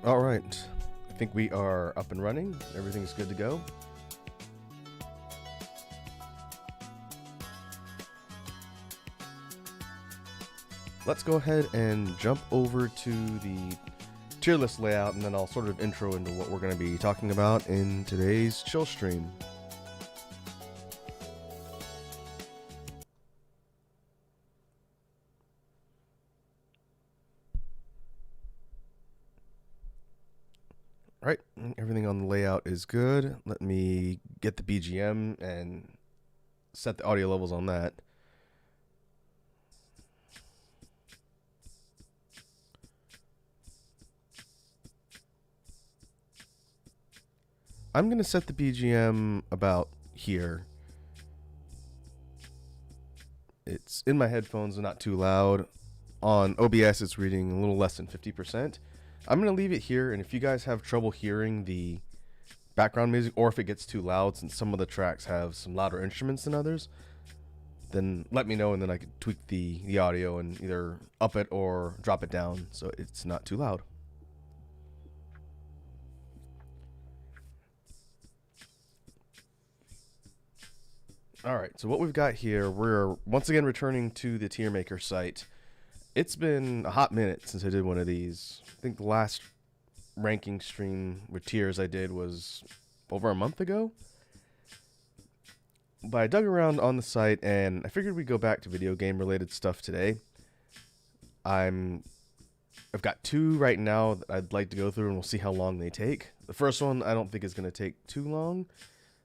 All right, I think we are up and running. Everything's good to go. Let's go ahead and jump over to the tier list layout, and then I'll sort of intro into what we're going to be talking about in today's chill stream. Right, everything on the layout is good. Let me get the BGM and set the audio levels on that. I'm going to set the BGM about here. It's in my headphones and not too loud. On OBS, it's reading a little less than 50%. I'm going to leave it here, and if you guys have trouble hearing the background music, or if it gets too loud, since some of the tracks have some louder instruments than others, then let me know, and then I can tweak the audio and either up it or drop it down so it's not too loud. Alright, so what we've got here, we're once again returning to the tier maker site. It's been a hot minute since I did one of these. I think the last ranking stream with tiers I did was over a month ago. But I dug around on the site and I figured we'd go back to video game related stuff today. I've got two right now that I'd like to go through, and we'll see how long they take. The first one I don't think is going to take too long.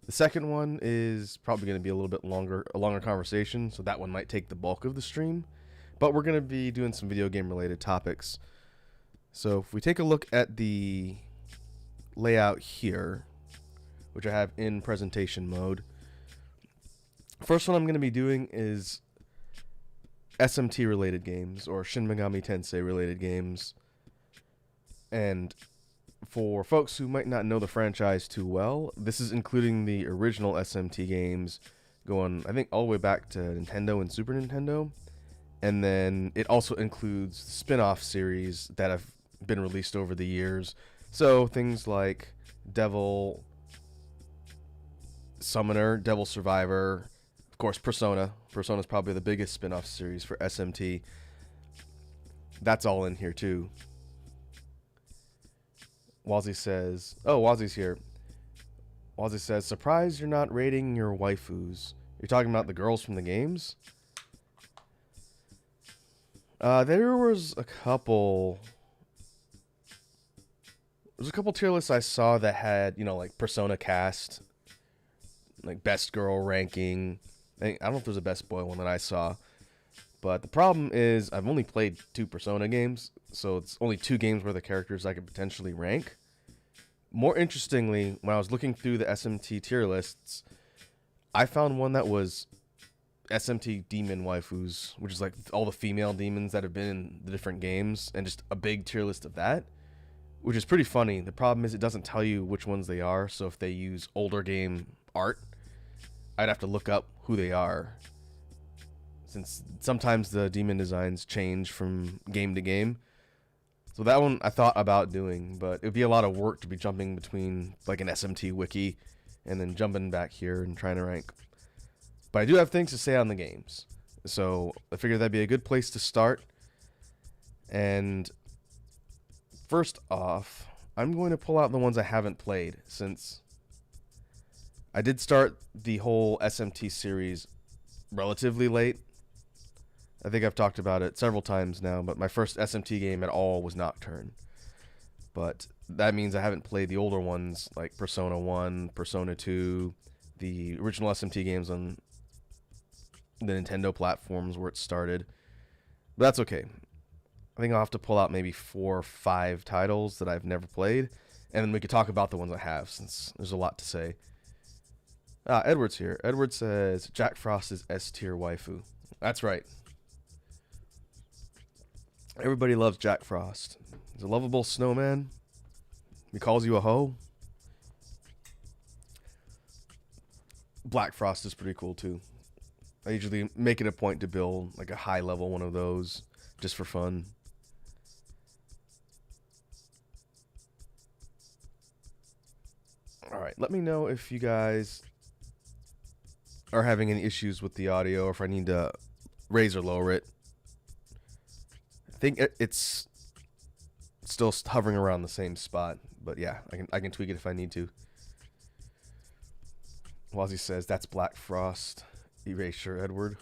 The second one is probably going to be a little bit longer, a longer conversation, so that one might take the bulk of the stream. But we're going to be doing some video game related topics. So if we take a look at the layout here, which I have in presentation mode, first one I'm going to be doing is SMT related games, or Shin Megami Tensei related games. And for folks who might not know the franchise too well, this is including the original SMT games going, I think, all the way back to Nintendo and Super Nintendo. And then it also includes spin-off series that have been released over the years. So things like Devil Summoner, Devil Survivor, of course Persona. Persona is probably the biggest spin-off series for SMT. That's all in here too. Wazzy says, oh, Wazzy's here. Wazzy says, surprised you're not rating your waifus. You're talking about the girls from the games? There was a couple tier lists I saw that had, you know, like Persona cast, like best girl ranking. I don't know if there's a best boy one that I saw. But the problem is I've only played 2 Persona games, so it's only 2 games worth of characters I could potentially rank. More interestingly, when I was looking through the SMT tier lists, I found one that was SMT demon waifus, which is like all the female demons that have been in the different games, and just a big tier list of that, which is pretty funny. The problem is it doesn't tell you which ones they are, so if they use older game art, I'd have to look up who they are, since sometimes the demon designs change from game to game. So that one I thought about doing, but it would be a lot of work to be jumping between like an SMT wiki and then jumping back here and trying to rank. But I do have things to say on the games, so I figured that'd be a good place to start. And first off, I'm going to pull out the ones I haven't played, since I did start the whole SMT series relatively late. I think I've talked about it several times now, but my first SMT game at all was Nocturne. But that means I haven't played the older ones like Persona 1, Persona 2, the original SMT games on the Nintendo platforms where it started. But that's okay. I think I'll have to pull out maybe 4 or 5 titles that I've never played, and then we could talk about the ones I have, since there's a lot to say. Edward's here. Edward says, Jack Frost is S-tier waifu. That's right. Everybody loves Jack Frost. He's a lovable snowman. He calls you a hoe. Black Frost is pretty cool too. I usually make it a point to build like a high level one of those just for fun. Alright, let me know if you guys are having any issues with the audio, or if I need to raise or lower it. I think it's still hovering around the same spot, but yeah, I can tweak it if I need to. Wazzy says, that's Black Frost. Erasure, Edward.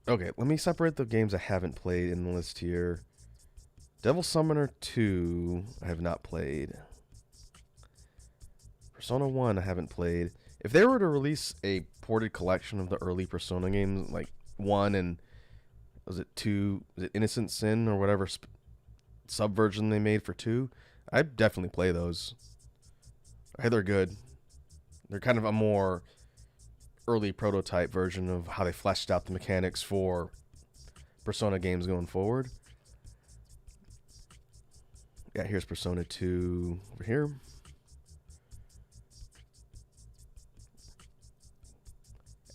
Okay, let me separate the games I haven't played in the list here. Devil Summoner 2, I have not played. Persona 1, I haven't played. If they were to release a ported collection of the early Persona games, like 1 and, was it 2, is it Innocent Sin or whatever sub-version they made for 2, I'd definitely play those. Hey, they're good. They're kind of a more early prototype version of how they fleshed out the mechanics for Persona games going forward. Yeah, here's Persona 2 over here.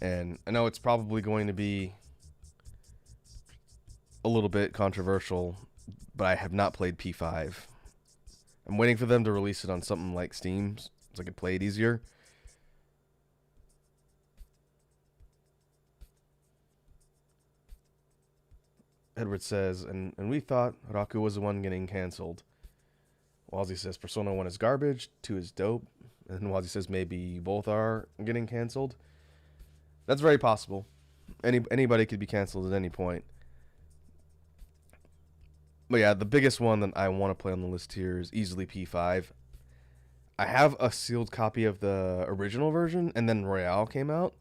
And I know it's probably going to be a little bit controversial, but I have not played P5. I'm waiting for them to release it on something like Steam so I can play it easier. Edward says, and we thought Raku was the one getting cancelled. Wazzy says Persona 1 is garbage, 2 is dope. And Wazzy says maybe both are getting cancelled. That's very possible. Anybody could be cancelled at any point. But yeah, the biggest one that I want to play on the list here is easily P5. I have a sealed copy of the original version, and then Royale came out.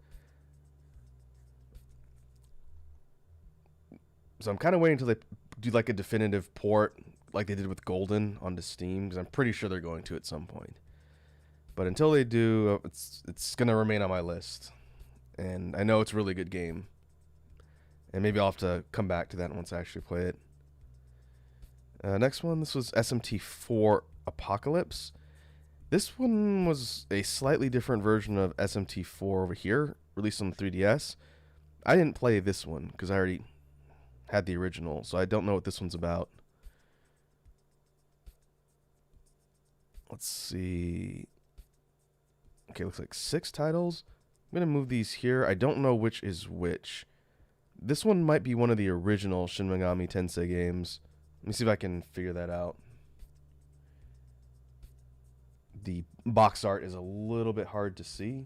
So I'm kind of waiting until they do like a definitive port, like they did with Golden, onto Steam, because I'm pretty sure they're going to at some point. But until they do, it's going to remain on my list. And I know it's a really good game. And maybe I'll have to come back to that once I actually play it. Next one, this was Smt4 Apocalypse. This one was a slightly different version of Smt4 over here, released on the 3DS. I didn't play this one because I already had the original, so I don't know what this one's about. Let's see. Okay, looks like 6 titles. I'm going to move these here. I don't know which is which. This one might be one of the original Shin Megami Tensei games. Let me see if I can figure that out. The box art is a little bit hard to see.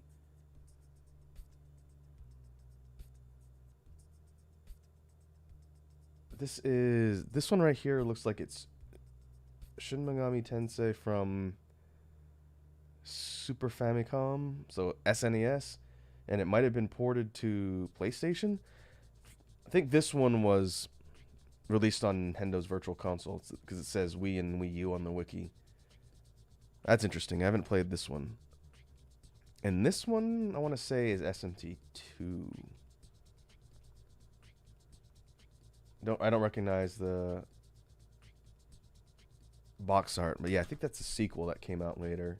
This one right here looks like it's Shin Megami Tensei from Super Famicom, so SNES, and it might have been ported to PlayStation. I think this one was released on Nintendo's Virtual Console because it says Wii and Wii U on the wiki. That's interesting. I haven't played this one. And this one, I want to say, is SMT2. I don't recognize the box art, but yeah, I think that's a sequel that came out later.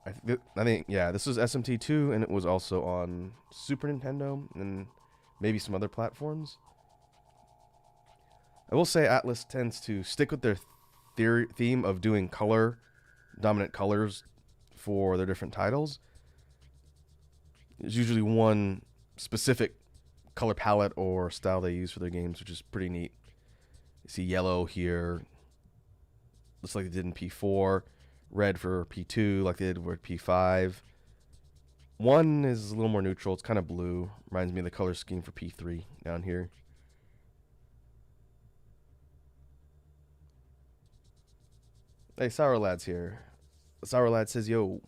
I think, yeah, this was SMT2, and it was also on Super Nintendo and maybe some other platforms. I will say Atlas tends to stick with their theme of doing dominant colors for their different titles. There's usually one specific color palette or style they use for their games, which is pretty neat. You see yellow here. Looks like they did in P4. Red for P2, like they did with P5. 1 is a little more neutral. It's kind of blue. Reminds me of the color scheme for P3 down here. Hey, Sour Lad's here. Sour Lad says, yo.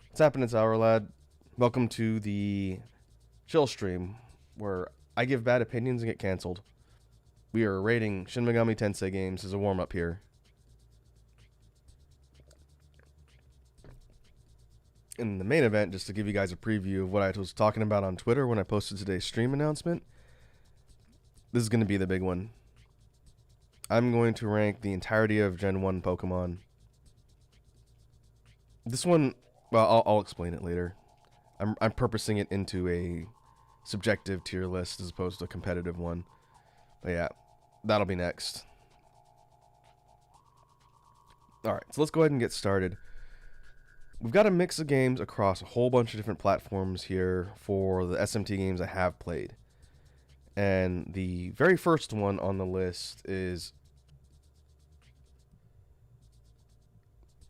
What's happening, Sour Lad? Welcome to the chill stream where I give bad opinions and get canceled. We are rating Shin Megami Tensei games as a warm-up here. In the main event, just to give you guys a preview of what I was talking about on Twitter when I posted today's stream announcement, this is going to be the big one. I'm going to rank the entirety of Gen 1 Pokemon. This one, well, I'll explain it later. I'm purposing it into a subjective tier list as opposed to a competitive one. But yeah, that'll be next. Alright, so let's go ahead and get started. We've got a mix of games across a whole bunch of different platforms here for the SMT games I have played. And the very first one on the list is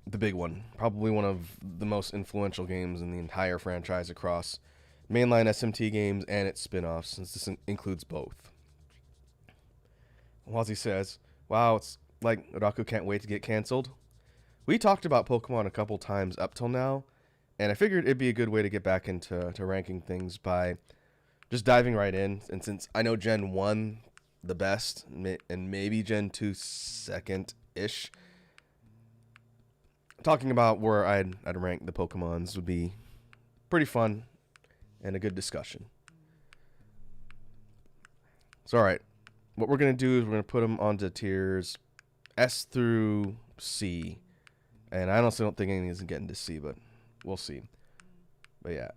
the big one. Probably one of the most influential games in the entire franchise across mainline SMT games and its spin-offs, since this includes both. Wazzy says, wow, it's like Otaku can't wait to get cancelled. We talked about Pokemon a couple times up till now, and I figured it'd be a good way to get back into ranking things by just diving right in. And since I know Gen 1 the best, and maybe Gen 2 second-ish, talking about where I'd rank the Pokemons would be pretty fun and a good discussion. So alright, what we're going to do is we're going to put them onto tiers S through C. And I honestly don't think anything is getting to C, but we'll see. But yeah,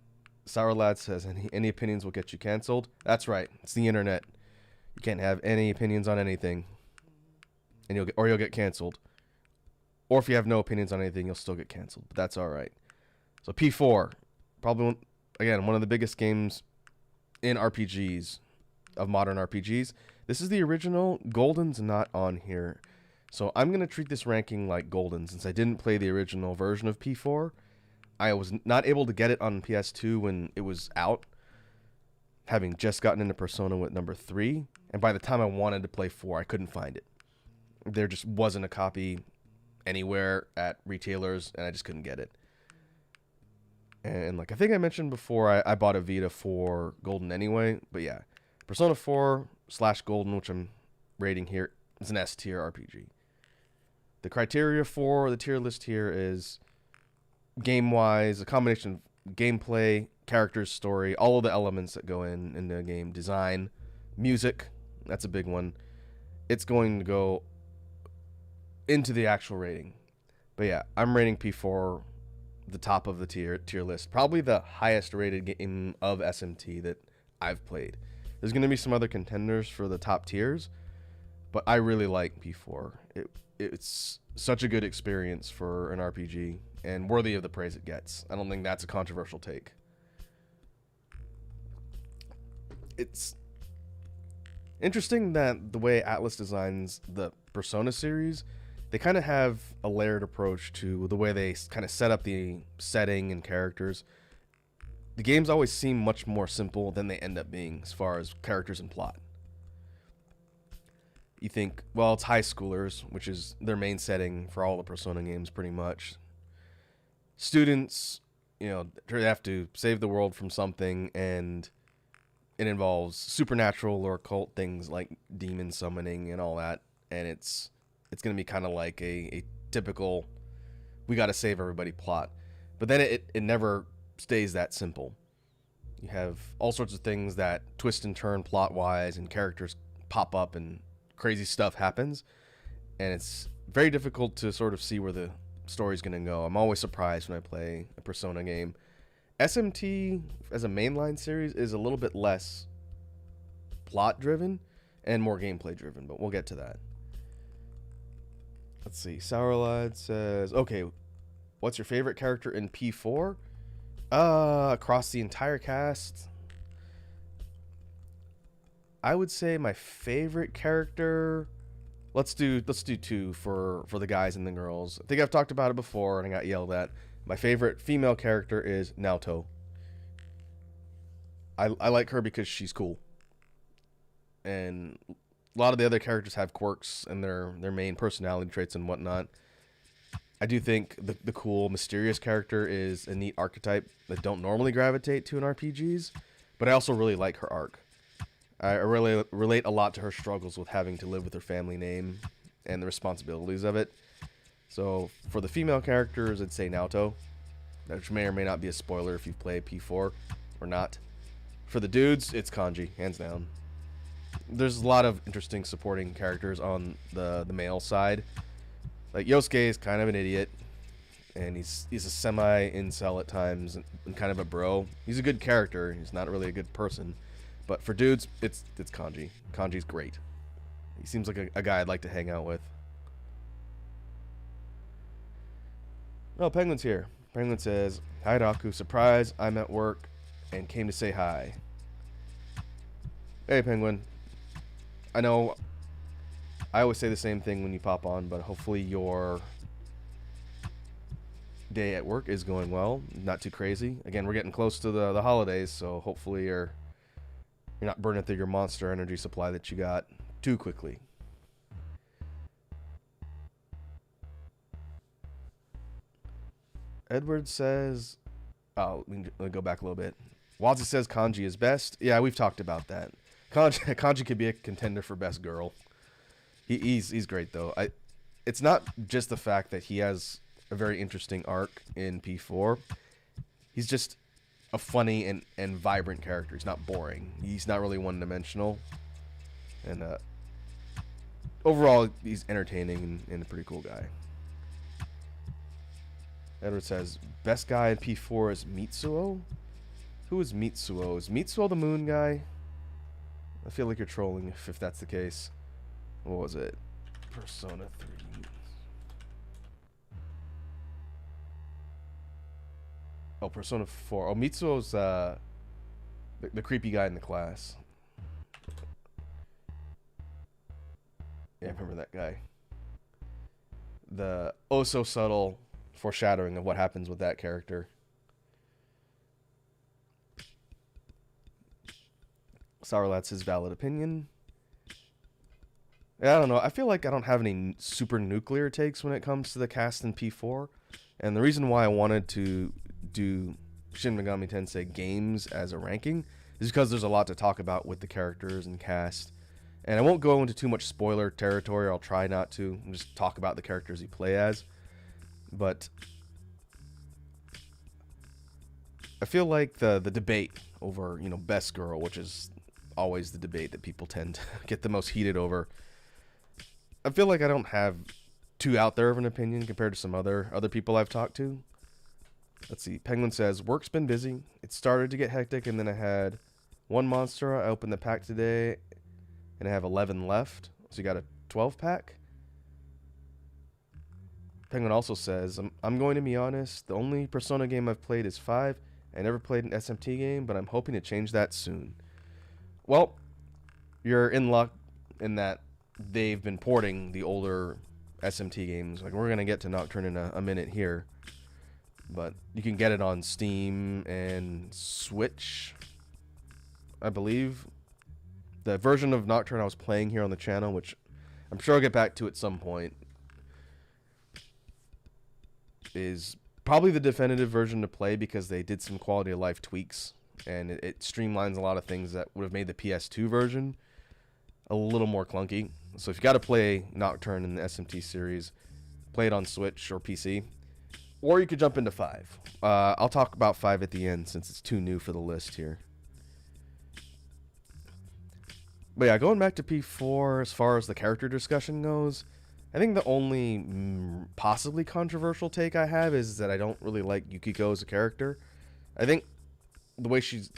Sour Lad says, any opinions will get you canceled. That's right, it's the internet. You can't have any opinions on anything, and you'll get canceled. Or if you have no opinions on anything, you'll still get canceled. But that's all right. So P4, probably one of the biggest games in RPGs, of modern RPGs. This is the original. Golden's not on here. So I'm going to treat this ranking like Golden, since I didn't play the original version of P4. I was not able to get it on PS2 when it was out, having just gotten into Persona with number 3. And by the time I wanted to play 4, I couldn't find it. There just wasn't a copy anywhere at retailers, and I just couldn't get it. And like I think I mentioned before, I bought a Vita for Golden anyway. But yeah, Persona 4/Golden, which I'm rating here, is an S tier RPG. The criteria for the tier list here is game-wise, a combination of gameplay, characters, story, all of the elements that go in the game, design, music, that's a big one. It's going to go into the actual rating. But yeah, I'm rating P4 the top of the tier list. Probably the highest rated game of SMT that I've played. There's going to be some other contenders for the top tiers, but I really like P4. It's such a good experience for an RPG and worthy of the praise it gets. I don't think that's a controversial take. It's interesting that the way Atlus designs the Persona series, they kind of have a layered approach to the way they kind of set up the setting and characters. The games always seem much more simple than they end up being as far as characters and plot. You think, well, it's high schoolers, which is their main setting for all the Persona games pretty much. Students, they have to save the world from something, and it involves supernatural or occult things like demon summoning and all that. And it's going to be kind of like a typical, we got to save everybody plot. But then it never stays that simple. You have all sorts of things that twist and turn plot-wise, and characters pop up and crazy stuff happens, and it's very difficult to sort of see where the story's going to go. I'm always surprised when I play a Persona game. SMT as a mainline series is a little bit less plot driven and more gameplay driven, but we'll get to that. Let's see. Sour Lad says, okay, what's your favorite character in P4? Across the entire cast, I would say my favorite character, let's do 2 for the guys and the girls. I think I've talked about it before and I got yelled at. My favorite female character is Naoto. I like her because she's cool. And a lot of the other characters have quirks and their main personality traits and whatnot. I do think the cool, mysterious character is a neat archetype that don't normally gravitate to in RPGs, but I also really like her arc. I really relate a lot to her struggles with having to live with her family name and the responsibilities of it. So for the female characters, I'd say Naoto, which may or may not be a spoiler if you've played P4 or not. For the dudes, it's Kanji, hands down. There's a lot of interesting supporting characters on the male side. Like Yosuke is kind of an idiot, and he's a semi-incel at times and kind of a bro. He's a good character. He's not really a good person, but for dudes, it's Kanji. Kanji's great. He seems like a guy I'd like to hang out with. Oh, Penguin's here. Penguin says, "Hi, Raku. Surprise, I'm at work and came to say hi." Hey, Penguin. I know I always say the same thing when you pop on, but hopefully your day at work is going well. Not too crazy. Again, we're getting close to the holidays, so hopefully you're not burning through your monster energy supply that you got too quickly. Edward says, oh, let me go back a little bit. Wazi says Kanji is best. Yeah, we've talked about that. Kanji could be a contender for best girl. He's great though. It's not just the fact that he has a very interesting arc in P4. He's just a funny and vibrant character. He's not boring. He's not really one-dimensional. And overall, he's entertaining and a pretty cool guy. Edward says, best guy in P4 is Mitsuo? Who is Mitsuo? Is Mitsuo the moon guy? I feel like you're trolling if that's the case. What was it? Persona 3. Oh, Persona 4. Oh, Mitsuo's the creepy guy in the class. Yeah, I remember that guy. The oh so subtle foreshadowing of what happens with that character. Sourlat's his valid opinion. Yeah, I don't know. I feel like I don't have any super nuclear takes when it comes to the cast in P4. And the reason why I wanted to do Shin Megami Tensei games as a ranking is because there's a lot to talk about with the characters and cast. And I won't go into too much spoiler territory. I'll try not to. I'll just talk about the characters you play as. But I feel like the debate over, best girl, which is always the debate that people tend to get the most heated over. I feel like I don't have too out there of an opinion compared to some other people I've talked to. Let's see. Penguin says, work's been busy. It started to get hectic, and then I had one monster. I opened the pack today, and I have 11 left. So you got a 12 pack. Penguin also says, I'm going to be honest. The only Persona game I've played is 5. I never played an SMT game, but I'm hoping to change that soon. Well, you're in luck in that they've been porting the older SMT games. Like, we're going to get to Nocturne in a minute here. But you can get it on Steam and Switch, I believe. The version of Nocturne I was playing here on the channel, which I'm sure I'll get back to at some point, is probably the definitive version to play because they did some quality of life tweaks. And it streamlines a lot of things that would have made the PS2 version a little more clunky. So if you got to play Nocturne in the SMT series, play it on Switch or PC. Or you could jump into 5. I'll talk about 5 at the end since it's too new for the list here. But yeah, going back to P4 as far as the character discussion goes, I think the only possibly controversial take I have is that I don't really like Yukiko as a character. I think the way she's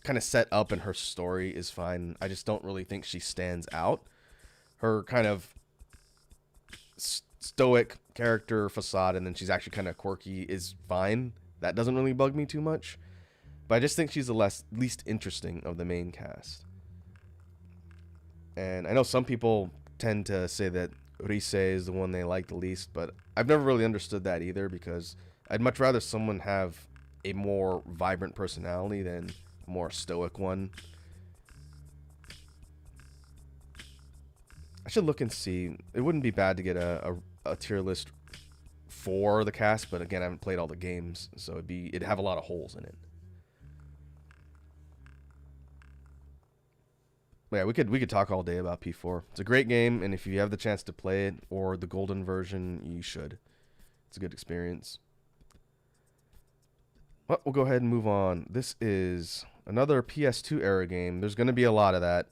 kind of set up in her story is fine. I just don't really think she stands out. Her kind of stoic character facade, and then she's actually kind of quirky, is fine. That doesn't really bug me too much. But I just think she's the least interesting of the main cast. And I know some people tend to say that Ryse is the one they like the least, but I've never really understood that either, because I'd much rather someone have a more vibrant personality than a more stoic one. I should look and see. It wouldn't be bad to get a tier list for the cast, but again, I haven't played all the games, so it'd have a lot of holes in it. But yeah, we could talk all day about P4. It's a great game, and if you have the chance to play it or the golden version, you should. It's a good experience. Well, we'll go ahead and move on. This is another PS2 era game. There's going to be a lot of that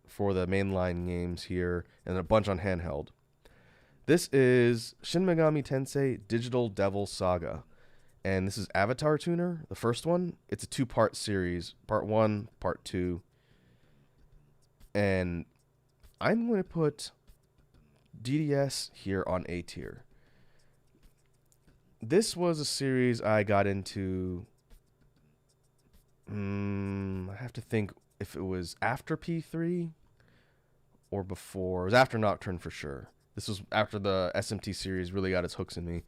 for the mainline games here, and a bunch on handheld. This is Shin Megami Tensei Digital Devil Saga. And this is Avatar Tuner, the first one. It's a 2-part series. Part 1, Part 2. And I'm going to put DDS here on A tier. This was a series I got into... I have to think if it was after P3 or before. It was after Nocturne for sure. This was after the SMT series really got its hooks in me.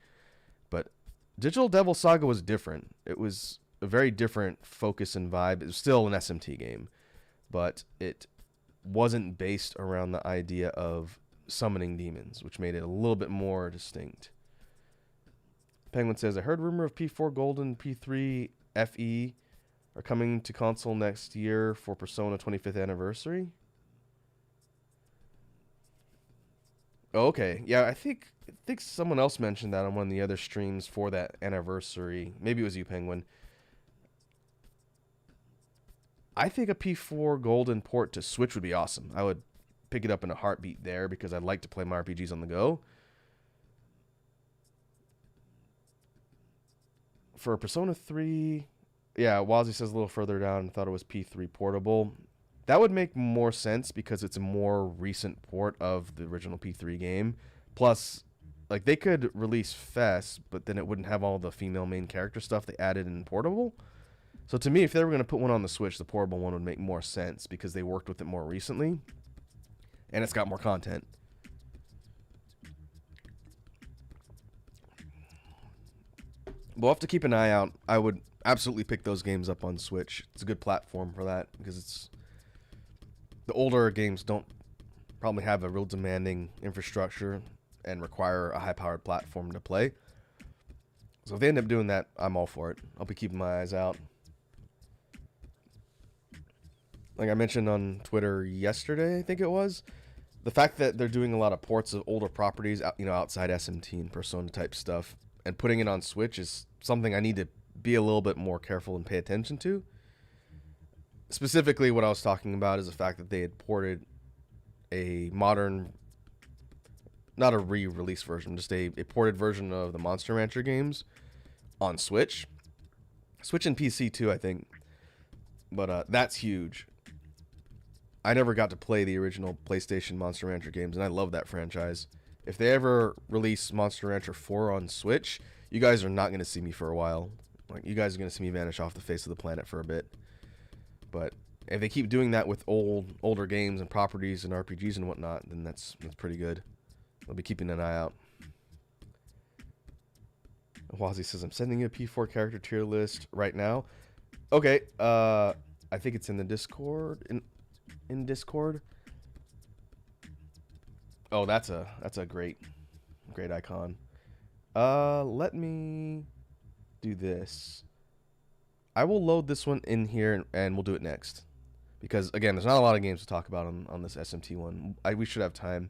But Digital Devil Saga was different. It was a very different focus and vibe. It was still an SMT game, but it wasn't based around the idea of summoning demons, which made it a little bit more distinct. Penguin says, I heard rumor of P4 Gold and P3 FE are coming to console next year for Persona 25th anniversary. Oh, okay. Yeah, I think someone else mentioned that on one of the other streams for that anniversary. Maybe it was you, Penguin. I think a P4 Golden port to Switch would be awesome. I would pick it up in a heartbeat there because I'd like to play my RPGs on the go. For Persona 3, yeah, Wazzy says a little further down, thought it was P3 portable. That would make more sense because it's a more recent port of the original P3 game. Plus, like, they could release Fest, but then it wouldn't have all the female main character stuff they added in portable. So to me, if they were going to put one on the Switch, the portable one would make more sense because they worked with it more recently. And it's got more content. We'll have to keep an eye out. I would absolutely pick those games up on Switch. It's a good platform for that because it's... The older games don't probably have a real demanding infrastructure and require a high-powered platform to play. So if they end up doing that, I'm all for it. I'll be keeping my eyes out. Like I mentioned on Twitter yesterday, I think it was, the fact that they're doing a lot of ports of older properties, you know, outside SMT and Persona type stuff, and putting it on Switch is something I need to be a little bit more careful and pay attention to. Specifically, what I was talking about is the fact that they had ported a modern, not a re-release version, just a ported version of the Monster Rancher games on Switch. Switch and PC too, I think. But that's huge. I never got to play the original PlayStation Monster Rancher games, and I love that franchise. If they ever release Monster Rancher 4 on Switch, you guys are not going to see me for a while. Like, you guys are going to see me vanish off the face of the planet for a bit. But if they keep doing that with older games and properties and RPGs and whatnot, then that's pretty good. I'll be keeping an eye out. Wazzy says, I'm sending you a P4 character tier list right now. Okay, I think it's in the Discord. In Discord. Oh, that's a great icon. Let me do this. I will load this one in here and we'll do it next. Because again, there's not a lot of games to talk about on this SMT one. We should have time.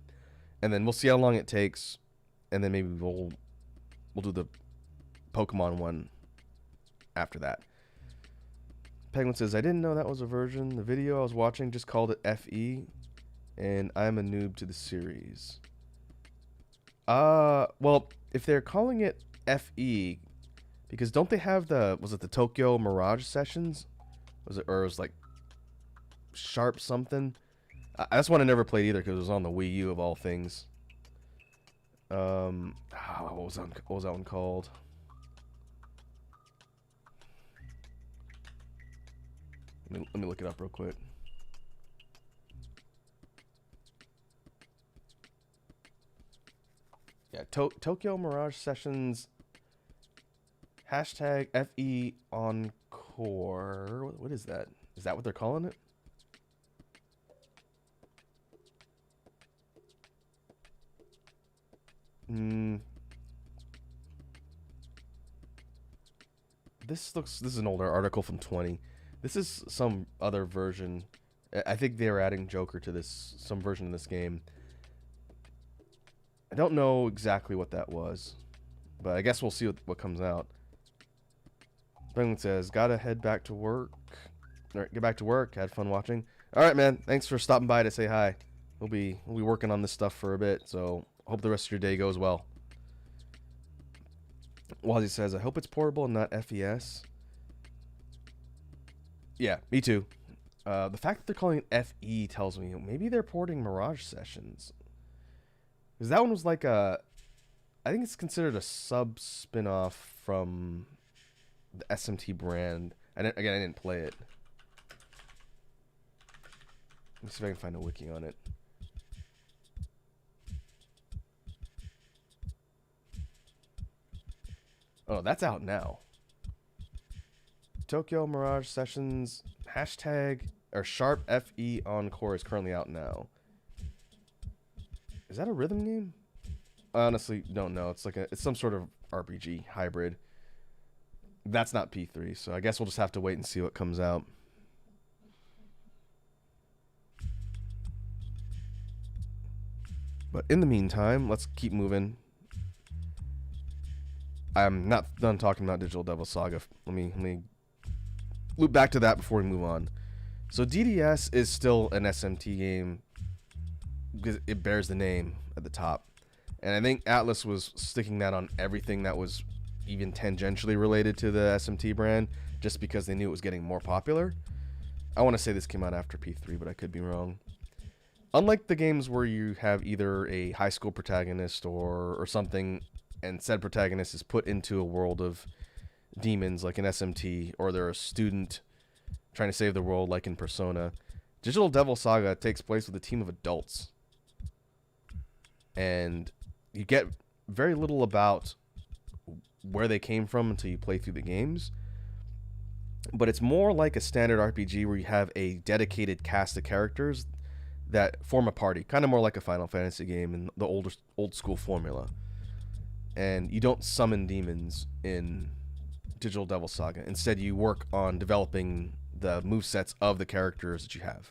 And then we'll see how long it takes. And then maybe we'll do the Pokemon one after that. Penguin says, I didn't know that was a version. The video I was watching just called it FE. And I'm a noob to the series. Well, if they're calling it FE, because don't they have was it the Tokyo Mirage sessions? Was it, or it was like Sharp something? That's one I never played either because it was on the Wii U of all things. What was that one called? Let me look it up real quick. Yeah, Tokyo Mirage Sessions hashtag FE Encore. What is that? Is that what they're calling it? This is an older article from 20. This is some other version. I think they were adding Joker to some version of this game. I don't know exactly what that was, but I guess we'll see what comes out. Penguin says, gotta head back to work. All right, get back to work. Had fun watching. All right, man. Thanks for stopping by to say hi. We'll be working on this stuff for a bit, so Hope the rest of your day goes well. Wazzy says, I hope it's portable and not FES. Yeah, me too. The fact that they're calling it FE tells me maybe they're porting Mirage Sessions. Because that one was like a... I think it's considered a sub-spin-off from the SMT brand. I didn't play it. Let me see if I can find a wiki on it. Oh, that's out now. Tokyo Mirage Sessions hashtag or Sharp FE Encore is currently out now. Is that a rhythm game? I honestly don't know. It's some sort of RPG hybrid. That's not P3, so I guess we'll just have to wait and see what comes out. But in the meantime, let's keep moving. I'm not done talking about Digital Devil Saga. Let me loop back to that before we move on. So DDS is still an SMT game because it bears the name at the top. And I think Atlus was sticking that on everything that was even tangentially related to the SMT brand just because they knew it was getting more popular. I want to say this came out after P3, but I could be wrong. Unlike the games where you have either a high school protagonist or something, and said protagonist is put into a world of demons like in SMT, or they're a student trying to save the world like in Persona, Digital Devil Saga takes place with a team of adults. And you get very little about where they came from until you play through the games. But it's more like a standard RPG where you have a dedicated cast of characters that form a party, kind of more like a Final Fantasy game in the old school formula. And you don't summon demons in Digital Devil Saga. Instead, you work on developing the movesets of the characters that you have.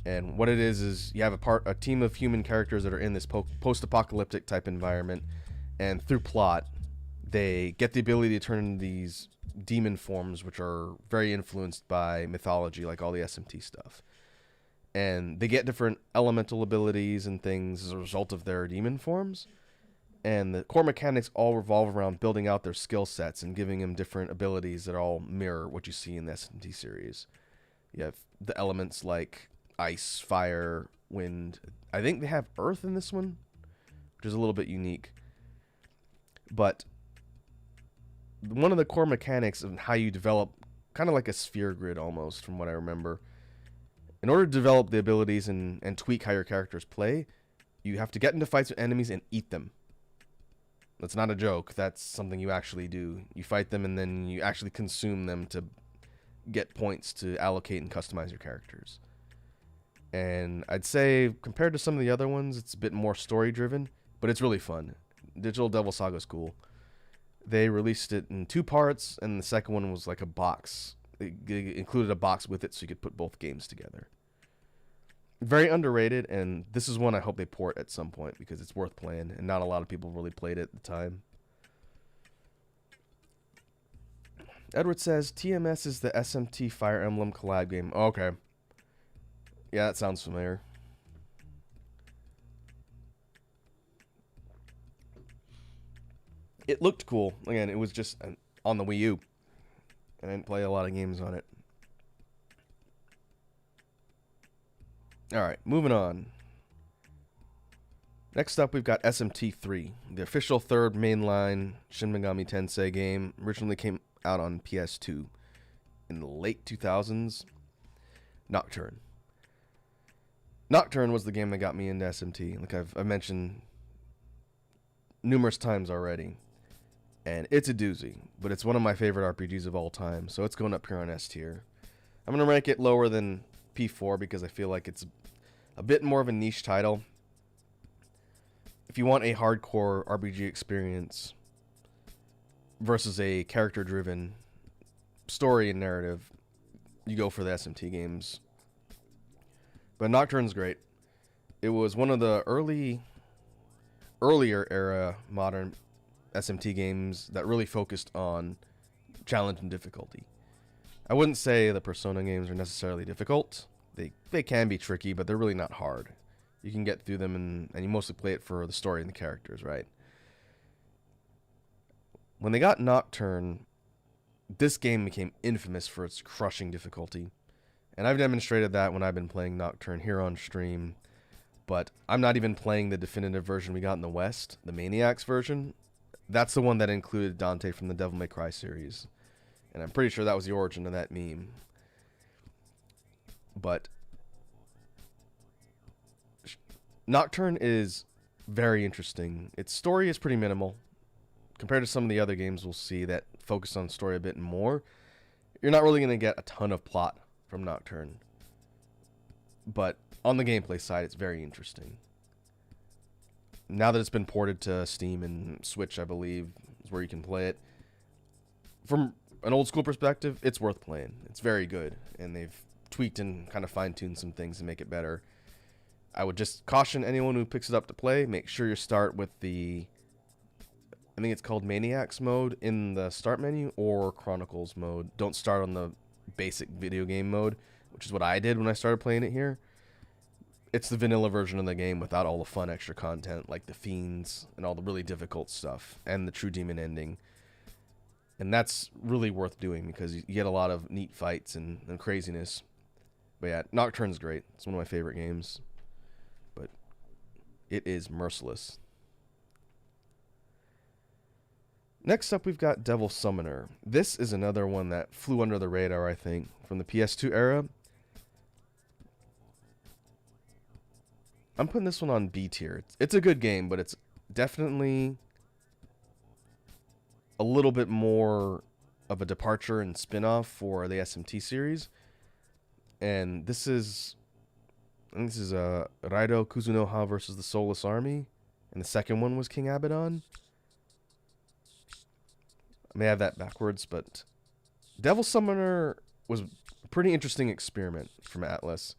And what it is you have a team of human characters that are in this post-apocalyptic type environment, and through plot, they get the ability to turn into these demon forms, which are very influenced by mythology, like all the SMT stuff. And they get different elemental abilities and things as a result of their demon forms. And the core mechanics all revolve around building out their skill sets and giving them different abilities that all mirror what you see in the SMT series. You have the elements like ice, fire, wind. I think they have earth in this one, which is a little bit unique. But one of the core mechanics of how you develop, kind of like a sphere grid almost, from what I remember. In order to develop the abilities and tweak how your characters play, you have to get into fights with enemies and eat them. That's not a joke. That's something you actually do. You fight them and then you actually consume them to get points to allocate and customize your characters. And I'd say, compared to some of the other ones, it's a bit more story-driven, but it's really fun. Digital Devil Saga is cool. They released it in 2 parts, and the second one was like a box. It included a box with it so you could put both games together. Very underrated, and this is one I hope they port at some point because it's worth playing, and not a lot of people really played it at the time. Edward says, TMS is the SMT Fire Emblem collab game. Oh, okay. Yeah, that sounds familiar. It looked cool. Again, it was just on the Wii U. I didn't play a lot of games on it. Alright, moving on. Next up, we've got SMT3, the official third mainline Shin Megami Tensei game. Originally came out on PS2 in the late 2000s. Nocturne. Nocturne was the game that got me into SMT, like I've mentioned numerous times already. And it's a doozy, but it's one of my favorite RPGs of all time, so it's going up here on S tier. I'm going to rank it lower than P4 because I feel like it's a bit more of a niche title. If you want a hardcore RPG experience versus a character-driven story and narrative, you go for the SMT games. But Nocturne's great. It was one of the earlier era modern SMT games that really focused on challenge and difficulty. I wouldn't say the Persona games are necessarily difficult. They can be tricky, but they're really not hard. You can get through them, and you mostly play it for the story and the characters, right? When they got Nocturne, this game became infamous for its crushing difficulty. And I've demonstrated that when I've been playing Nocturne here on stream. But I'm not even playing the definitive version we got in the West, the Maniacs version. That's the one that included Dante from the Devil May Cry series. And I'm pretty sure that was the origin of that meme. But Nocturne is very interesting. Its story is pretty minimal. Compared to some of the other games we'll see that focus on story a bit more, you're not really going to get a ton of plot from Nocturne. But on the gameplay side, it's very interesting. Now that it's been ported to Steam and Switch, I believe, is where you can play it. From an old school perspective, it's worth playing. It's very good, and they've tweaked and kind of fine-tuned some things to make it better. I would just caution anyone who picks it up to play, make sure you start with the, I think it's called Maniacs mode in the start menu, or Chronicles mode. Don't start on the basic video game mode, which is what I did when I started playing it here. It's the vanilla version of the game without all the fun extra content, like the fiends and all the really difficult stuff, and the true demon ending. And that's really worth doing because you get a lot of neat fights and craziness. But yeah, Nocturne's great. It's one of my favorite games. But it is merciless. Next up, we've got Devil Summoner. This is another one that flew under the radar, I think, from the PS2 era. I'm putting this one on B tier. It's a good game, but it's definitely a little bit more of a departure and spin-off for the SMT series. And this is, I think this is Raido Kuzunoha versus the Soulless Army. And the second one was King Abaddon. I may have that backwards, but Devil Summoner was a pretty interesting experiment from Atlus.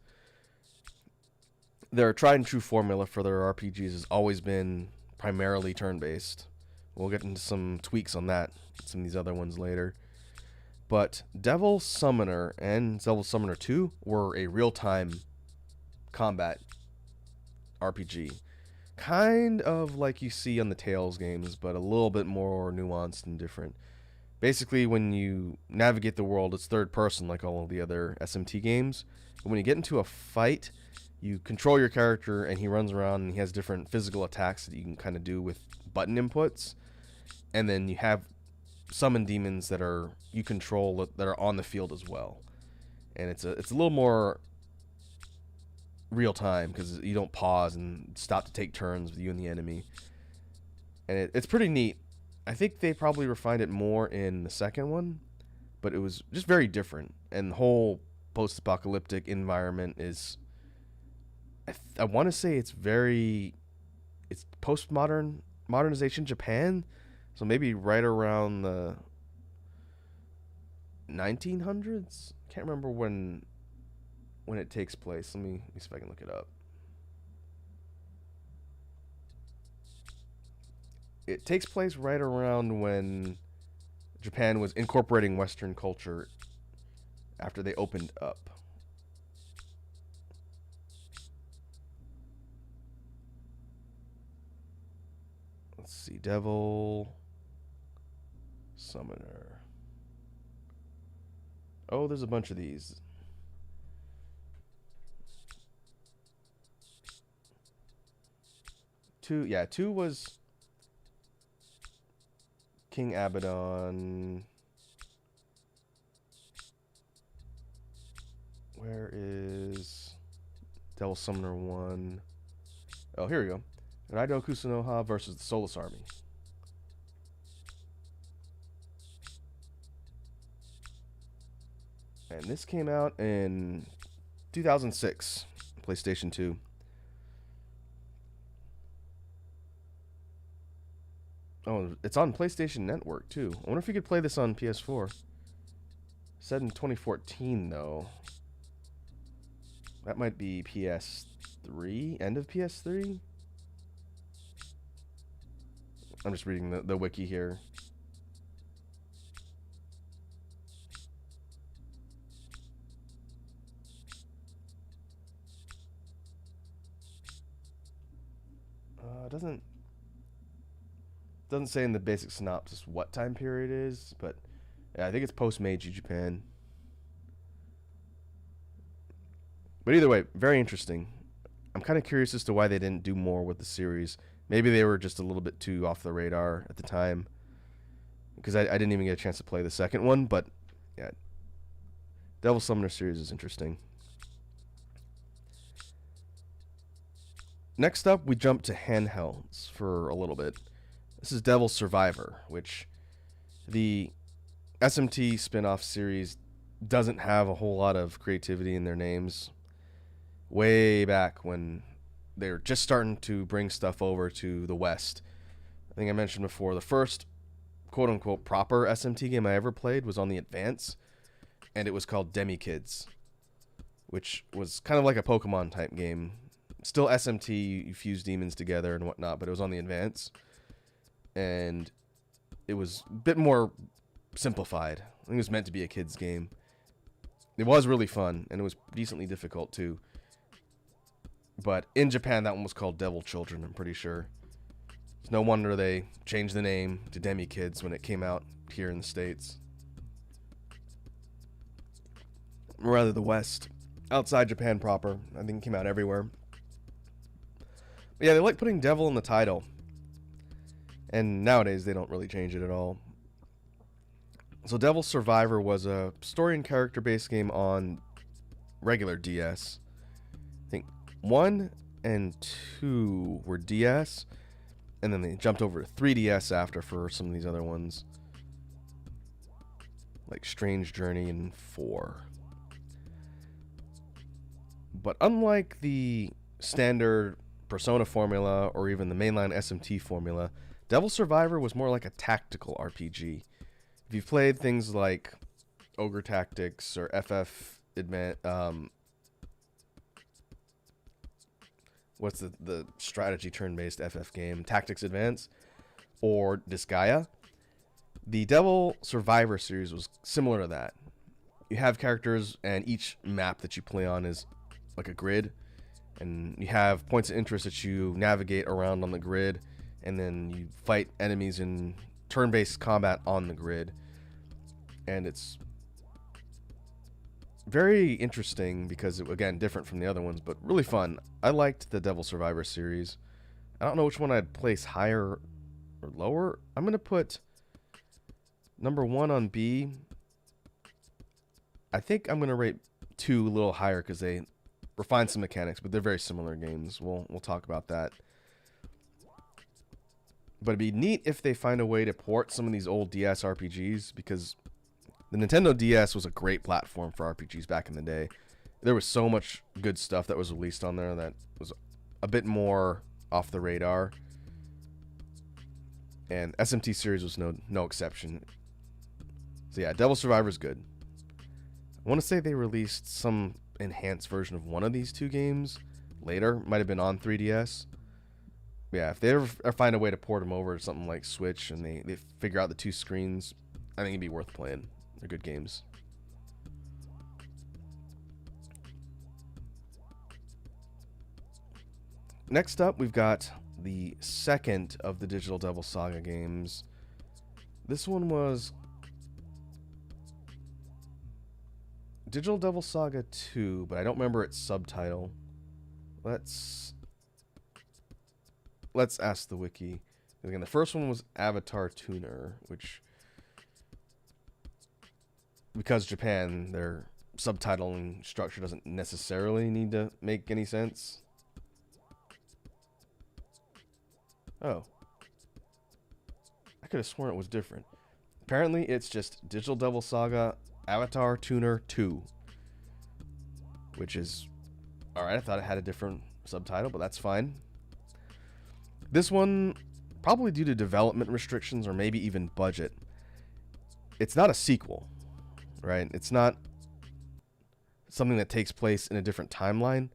Their tried and true formula for their RPGs has always been primarily turn-based. We'll get into some tweaks on that, some of these other ones later. But Devil Summoner and Devil Summoner 2 were a real-time combat RPG. Kind of like you see on the Tales games, but a little bit more nuanced and different. Basically, when you navigate the world, it's third person like all of the other SMT games. But when you get into a fight, you control your character and he runs around and he has different physical attacks that you can kind of do with button inputs. And then you have summon demons that are you control that are on the field as well. And it's a little more real time because you don't pause and stop to take turns with you and the enemy. And it's pretty neat. I think they probably refined it more in the second one, but it was just very different. And the whole post-apocalyptic environment is, I want to say it's modernization Japan, so maybe right around the 1900s. Can't remember when it takes place. Let me see if I can look it up. It takes place right around when Japan was incorporating Western culture after they opened up. Let's see, Devil Summoner. Oh, there's a bunch of these. Two was King Abaddon. Where is Devil Summoner 1? Oh, here we go. Raido Kusunoha versus the Soulless Army. And this came out in 2006, PlayStation 2. Oh, it's on PlayStation Network, too. I wonder if you could play this on PS4. Set in 2014, though. That might be PS3? End of PS3? I'm just reading the wiki here. It doesn't say in the basic synopsis what time period it is, but yeah, I think it's post-Meiji Japan. But either way, very interesting. I'm kind of curious as to why they didn't do more with the series. Maybe they were just a little bit too off the radar at the time, because I didn't even get a chance to play the second one. But yeah, Devil Summoner series is interesting. Next up, we jump to handhelds for a little bit. This is Devil Survivor, which the SMT spin-off series doesn't have a whole lot of creativity in their names. Way back when they're just starting to bring stuff over to the West. I think I mentioned before, the first quote-unquote proper SMT game I ever played was on the Advance, and it was called Demi Kids, which was kind of like a Pokemon type game. Still SMT, you fuse demons together and whatnot, but it was on the Advance, and it was a bit more simplified. I think it was meant to be a kid's game. It was really fun, and it was decently difficult too. But in Japan, that one was called Devil Children, I'm pretty sure. It's no wonder they changed the name to Demi Kids when it came out here in the States. Or rather, the West. Outside Japan proper. I think it came out everywhere. But yeah, they like putting devil in the title. And nowadays, they don't really change it at all. So Devil Survivor was a story and character-based game on regular DS. I think 1 and 2 were DS, and then they jumped over to 3DS after for some of these other ones, like Strange Journey and 4. But unlike the standard Persona formula or even the mainline SMT formula, Devil Survivor was more like a tactical RPG. If you've played things like Ogre Tactics or FF what's the strategy turn-based FF game, Tactics Advance, or Disgaea, the Devil Survivor series was similar to that. You have characters, and each map that you play on is like a grid, and you have points of interest that you navigate around on the grid, and then you fight enemies in turn-based combat on the grid. And it's very interesting because, again, different from the other ones, but really fun. I liked the Devil Survivor series. I don't know which one I'd place higher or lower. I'm going to put number 1 on B. I think I'm going to rate 2 a little higher because they refined some mechanics, but they're very similar games. We'll talk about that. But it'd be neat if they find a way to port some of these old DS RPGs, because the Nintendo DS was a great platform for RPGs back in the day. There was so much good stuff that was released on there that was a bit more off the radar. And SMT series was no exception. So yeah, Devil Survivor is good. I want to say they released some enhanced version of one of these two games later. Might have been on 3DS. Yeah, if they ever find a way to port them over to something like Switch and they figure out the two screens, I think it'd be worth playing. They're good games. Next up, we've got the second of the Digital Devil Saga games. This one was Digital Devil Saga 2, but I don't remember its subtitle. Let's ask the wiki. Again, the first one was Avatar Tuner, which, because Japan, their subtitling structure doesn't necessarily need to make any sense. Oh. I could have sworn it was different. Apparently, it's just Digital Devil Saga Avatar Tuner 2. Which is... Alright, I thought it had a different subtitle, but that's fine. This one, probably due to development restrictions or maybe even budget, it's not a sequel, right? It's not something that takes place in a different timeline.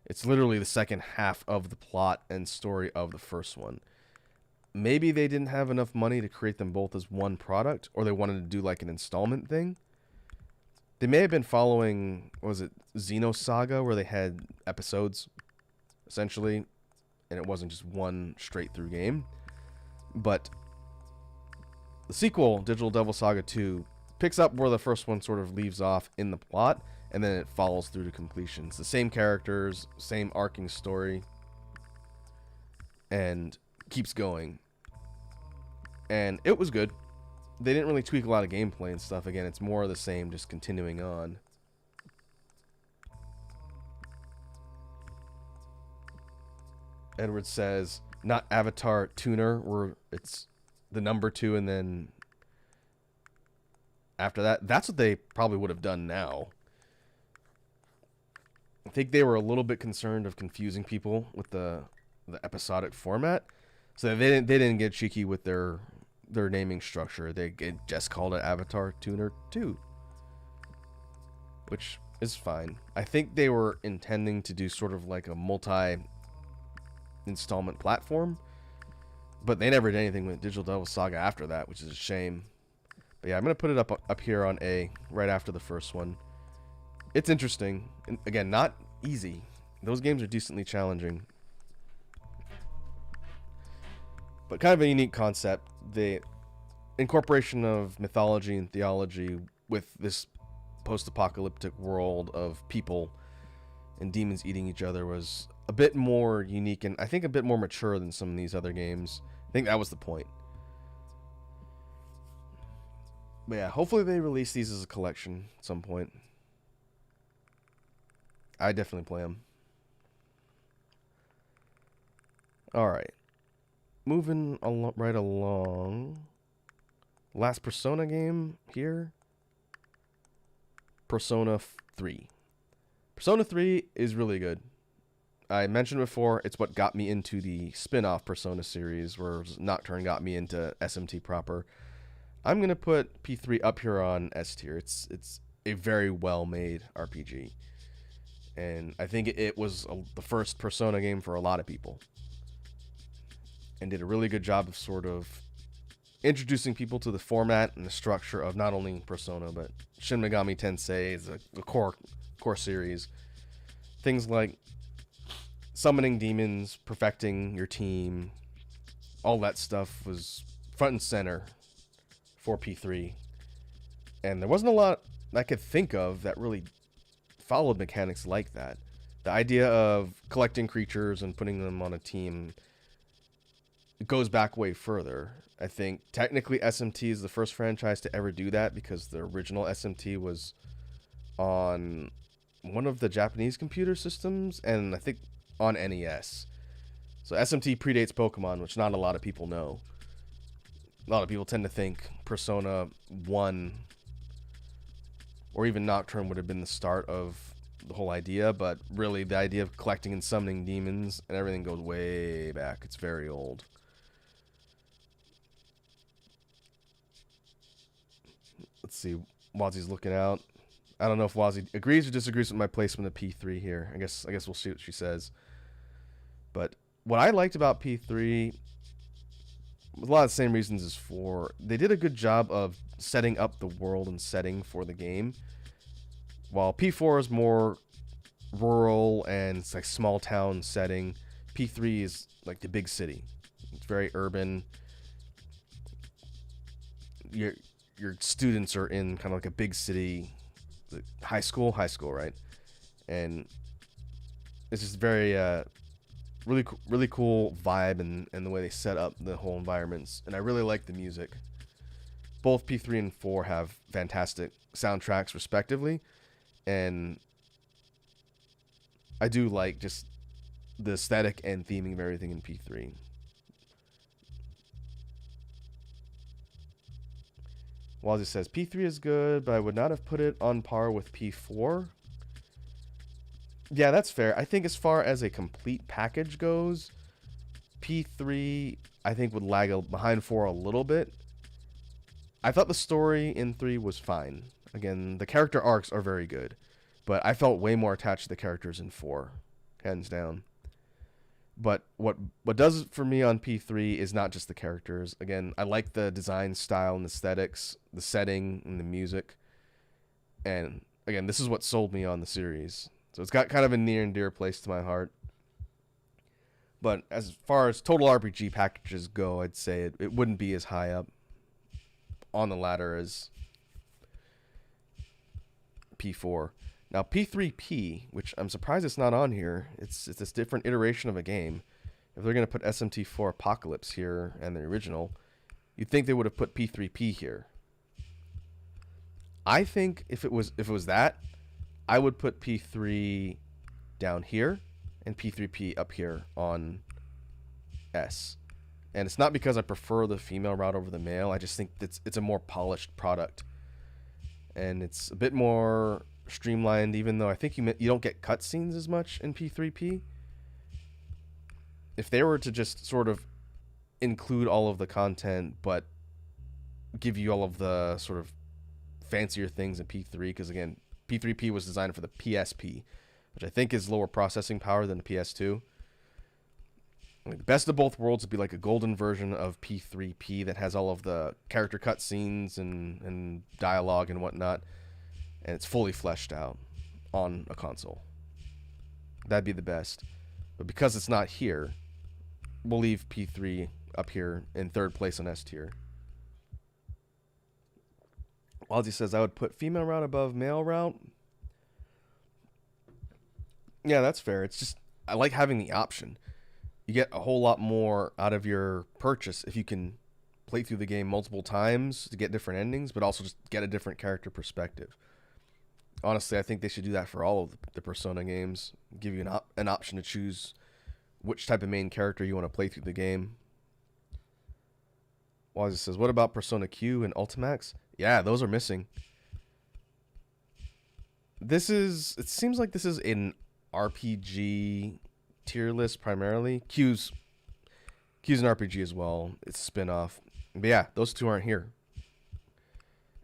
It's literally the second half of the plot and story of the first one. Maybe they didn't have enough money to create them both as one product, or they wanted to do like an installment thing. They may have been following, what was it, Xenosaga, where they had episodes, essentially, and it wasn't just one straight through game. But the sequel, Digital Devil Saga 2, picks up where the first one sort of leaves off in the plot, and then it follows through to completion. It's the same characters, same arcing story, and keeps going. And it was good. They didn't really tweak a lot of gameplay and stuff. Again, it's more of the same, just continuing on. Edward says, not Avatar Tuner, where it's the number 2 and then after that. That's what they probably would have done now. I think they were a little bit concerned of confusing people with the episodic format. So they didn't get cheeky with their naming structure. They just called it Avatar Tuner 2, which is fine. I think they were intending to do sort of like a multi-installment platform, but they never did anything with Digital Devil Saga after that, which is a shame. But yeah, I'm going to put it up here on A, right after the first one. It's interesting. And again, not easy. Those games are decently challenging. But kind of a unique concept. The incorporation of mythology and theology with this post-apocalyptic world of people and demons eating each other was a bit more unique and I think a bit more mature than some of these other games. I think that was the point. But yeah, hopefully they release these as a collection at some point. I definitely play them. Alright. Moving right along. Last Persona game here. Persona 3. Persona 3 is really good. I mentioned before, it's what got me into the spin-off Persona series, where Nocturne got me into SMT proper. I'm going to put P3 up here on S tier. It's a very well-made RPG. And I think it was the first Persona game for a lot of people. And did a really good job of sort of introducing people to the format and the structure of not only Persona, but Shin Megami Tensei is a core series. Things like summoning demons, perfecting your team, all that stuff was front and center for P3. And there wasn't a lot I could think of that really followed mechanics like that. The idea of collecting creatures and putting them on a team, it goes back way further. I think technically SMT is the first franchise to ever do that because the original SMT was on one of the Japanese computer systems and I think on NES. So SMT predates Pokemon, which not a lot of people know. A lot of people tend to think Persona 1 or even Nocturne would have been the start of the whole idea, but really the idea of collecting and summoning demons and everything goes way back. It's very old. Let's see. Wazzy's looking out. I don't know if Wazzy agrees or disagrees with my placement of P3 here. I guess we'll see what she says. But what I liked about P3, with a lot of the same reasons as 4, they did a good job of setting up the world and setting for the game. While P4 is more rural and it's like small town setting, P3 is like the big city. It's very urban. Your students are in kind of like a big city, high school, right? And it's just very really cool vibe and the way they set up the whole environments. And I really like the music. Both P3 and 4 have fantastic soundtracks respectively. And I do like just the aesthetic and theming of everything in P3. Wazzy says, P3 is good, but I would not have put it on par with P4. Yeah, that's fair. I think as far as a complete package goes, P3, I think, would lag behind 4 a little bit. I thought the story in 3 was fine. Again, the character arcs are very good, but I felt way more attached to the characters in 4, hands down. But what does it for me on P3 is not just the characters. Again, I like the design style and aesthetics, the setting and the music. And again, this is what sold me on the series. So it's got kind of a near and dear place to my heart. But as far as total RPG packages go, I'd say it wouldn't be as high up on the ladder as P4. Now P3P, which I'm surprised it's not on here, it's this different iteration of a game. If they're going to put Smt4 Apocalypse here and the original, you'd think they would have put P3P here. I think if it was that, I would put P3 down here and P3P up here on S. And it's not because I prefer the female route over the male. I just think it's a more polished product. And it's a bit more streamlined, even though I think you don't get cutscenes as much in P3P. If they were to just sort of include all of the content, but give you all of the sort of fancier things in P3, because again, P3P was designed for the PSP, which I think is lower processing power than the PS2. Like, the best of both worlds would be like a golden version of P3P that has all of the character cutscenes and dialogue and whatnot, and it's fully fleshed out on a console. That'd be the best. But because it's not here, we'll leave P3 up here in third place on S tier. Walsey says, I would put female route above male route. Yeah, that's fair. It's just, I like having the option. You get a whole lot more out of your purchase if you can play through the game multiple times to get different endings, but also just get a different character perspective. Honestly, I think they should do that for all of the Persona games. Give you an option to choose which type of main character you want to play through the game. Walsey says, what about Persona Q and Ultimax? Yeah, those are missing. It seems like this is an RPG tier list primarily. Q's an RPG as well. It's a spin-off. But yeah, those two aren't here.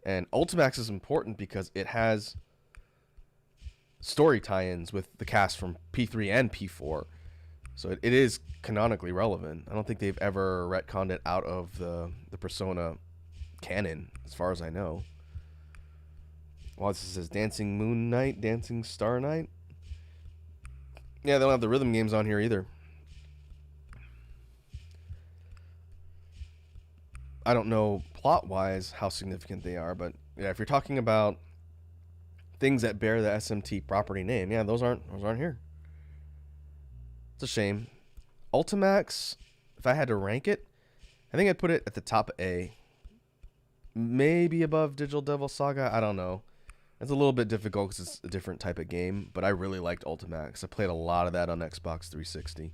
And Ultimax is important because it has story tie-ins with the cast from P3 and P4. So it is canonically relevant. I don't think they've ever retconned it out of the Persona canon, as far as I know. Watson says Dancing Moon Knight, Dancing Star Knight. Yeah, they don't have the rhythm games on here either. I don't know plot-wise how significant they are, but yeah, if you're talking about things that bear the SMT property name, yeah, those aren't here. It's a shame. Ultimax, if I had to rank it, I think I'd put it at the top A. Maybe above Digital Devil Saga, I don't know. It's a little bit difficult because it's a different type of game, but I really liked Ultimax. I played a lot of that on Xbox 360.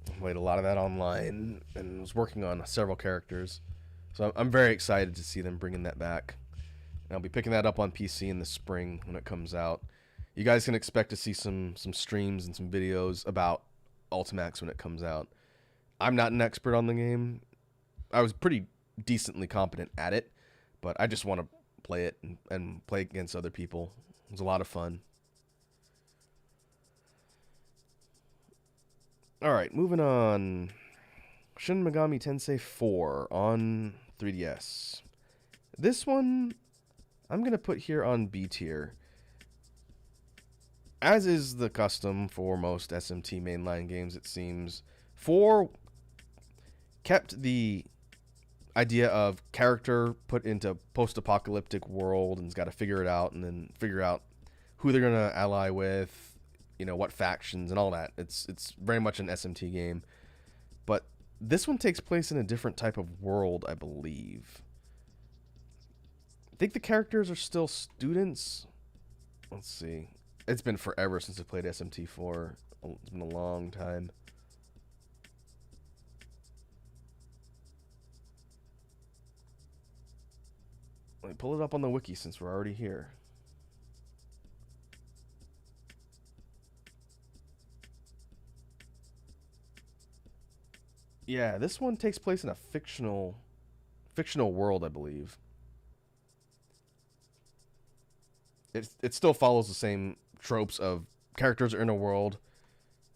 I played a lot of that online and was working on several characters. So I'm very excited to see them bringing that back. And I'll be picking that up on PC in the spring when it comes out. You guys can expect to see some streams and some videos about Ultimax when it comes out. I'm not an expert on the game. I was pretty decently competent at it, but I just want to play it and play against other people. It was a lot of fun. Alright, moving on. Shin Megami Tensei 4 on 3DS. This one, I'm going to put here on B tier. As is the custom for most SMT mainline games, it seems. 4 kept the idea of character put into post-apocalyptic world and's got to figure it out and then figure out who they're going to ally with, you know, what factions and all that. It's very much an SMT game. But this one takes place in a different type of world, I believe. I think the characters are still students. Let's see. It's been forever since I played SMT4. It's been a long time. Let me pull it up on the wiki since we're already here. Yeah, this one takes place in a fictional world, I believe. It still follows the same tropes of characters are in a world,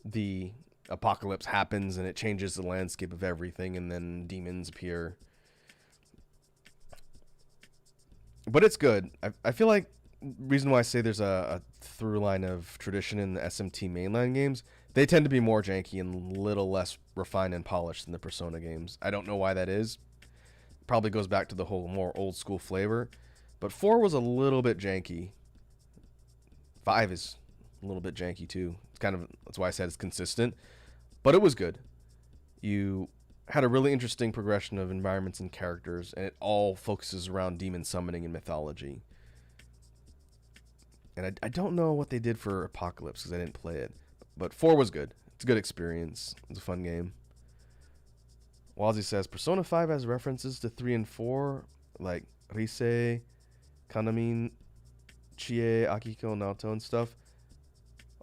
the apocalypse happens and it changes the landscape of everything, and then demons appear. But it's good. I feel like reason why I say there's a through line of tradition in the SMT mainline games, they tend to be more janky and a little less refined and polished than the Persona games. I don't know why that is. Probably goes back to the whole more old school flavor. But 4 was a little bit janky. 5 is a little bit janky too. It's kind of, that's why I said it's consistent. But it was good. You had a really interesting progression of environments and characters, and it all focuses around demon summoning and mythology. And I don't know what they did for Apocalypse because I didn't play it. But 4 was good. It's a good experience. It's a fun game. Wazzy says, Persona 5 has references to 3 and 4, like Ryse, Kanamin, Chie, Akiko, Naoto, and stuff.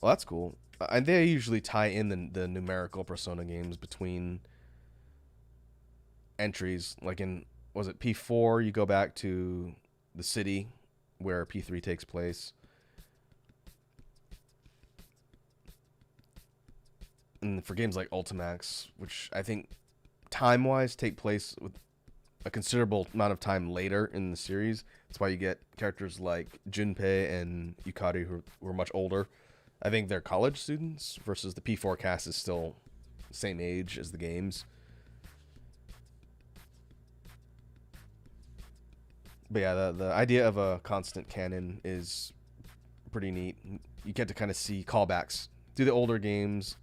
Well, that's cool. And they usually tie in the numerical Persona games between entries. Like in, was it P4, you go back to the city where P3 takes place. And for games like Ultimax, which I think time-wise take place with a considerable amount of time later in the series. That's why you get characters like Junpei and Yukari who are much older. I think they're college students versus the P4 cast is still the same age as the games. But yeah, the idea of a constant canon is pretty neat. You get to kind of see callbacks to the older games,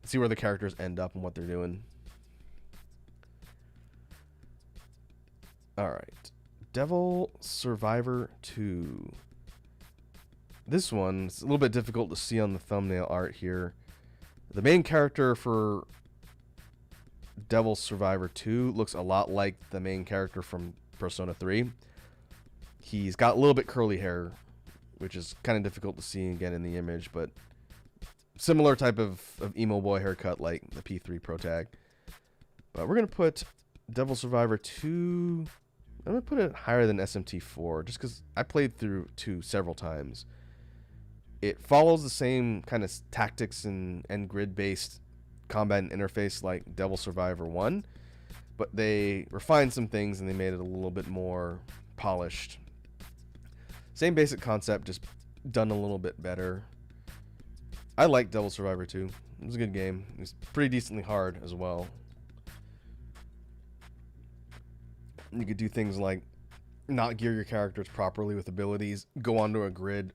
see where the characters end up and what they're doing. Alright. Devil Survivor 2. This one's a little bit difficult to see on the thumbnail art here. The main character for Devil Survivor 2 looks a lot like the main character from Persona 3. He's got a little bit curly hair, which is kind of difficult to see again in the image, but similar type of emo boy haircut like the P3 protag. But we're going to put Devil Survivor 2... I'm going to put it higher than SMT4 just because I played through 2 several times. It follows the same kind of tactics and grid-based combat and interface like Devil Survivor 1, but they refined some things and they made it a little bit more polished. Same basic concept, just done a little bit better. I like Devil Survivor 2. It was a good game. It was pretty decently hard as well. You could do things like not gear your characters properly with abilities, go onto a grid,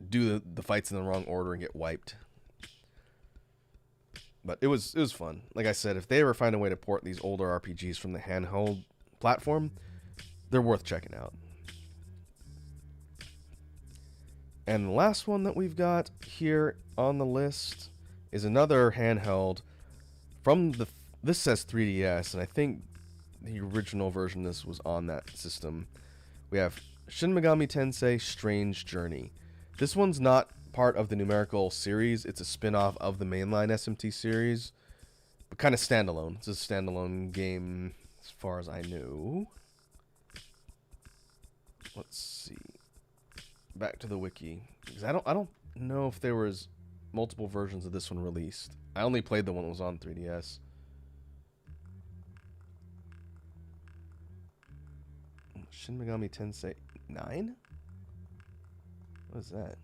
do the fights in the wrong order, and get wiped. But it was fun. Like I said, if they ever find a way to port these older RPGs from the handheld platform, they're worth checking out. And the last one that we've got here on the list is another handheld from the... This says 3DS, and I think the original version of this was on that system. We have Shin Megami Tensei Strange Journey. This one's not part of the numerical series. It's a spin-off of the mainline SMT series, but kind of standalone. It's a standalone game as far as I know. Let's see. Back to the wiki, because I don't know if there was multiple versions of this one released. I only played the one that was on 3DS. Shin Megami Tensei 9? What is that?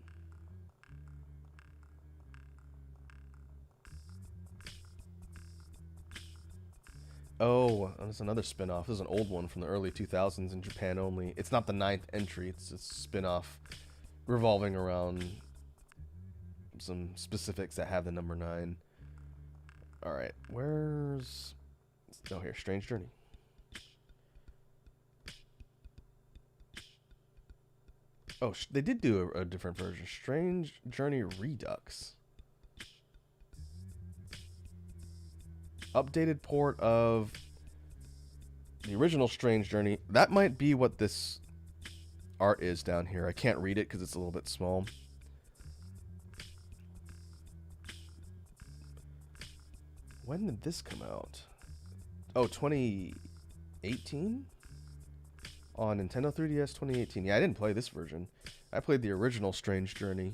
Oh, it's another spin-off. This is an old one from the early 2000s in Japan only. It's not the 9th entry. It's a spin-off revolving around some specifics that have the number 9. Alright, where's... Oh, here, Strange Journey. Oh, they did do a different version. Strange Journey Redux. Updated port of the original Strange Journey. That might be what this art is down here. I can't read it because it's a little bit small. When did this come out? Oh, 2018? On Nintendo 3DS 2018. Yeah, I didn't play this version. I played the original Strange Journey.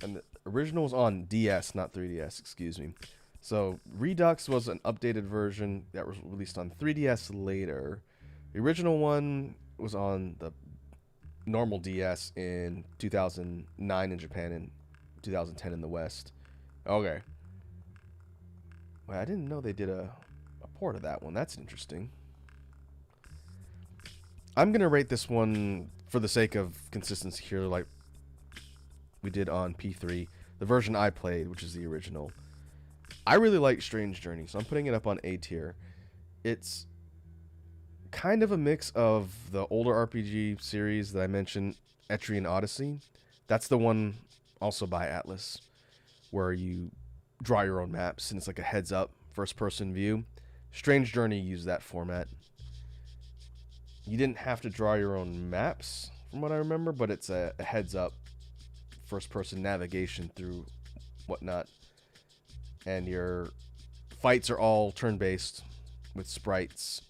And the original was on DS, not 3DS, excuse me. So, Redux was an updated version that was released on 3DS later. The original one was on the normal DS in 2009 in Japan and 2010 in the West. Okay. Well, I didn't know they did a port of that one. That's interesting. I'm going to rate this one for the sake of consistency here, like we did on P3, the version I played, which is the original. I really like Strange Journey, so I'm putting it up on A tier. It's kind of a mix of the older RPG series that I mentioned, Etrian Odyssey. That's the one also by Atlas, where you draw your own maps, and it's like a heads-up, first-person view. Strange Journey used that format. You didn't have to draw your own maps, from what I remember, but it's a heads-up, first-person navigation through whatnot. And your fights are all turn-based with sprites,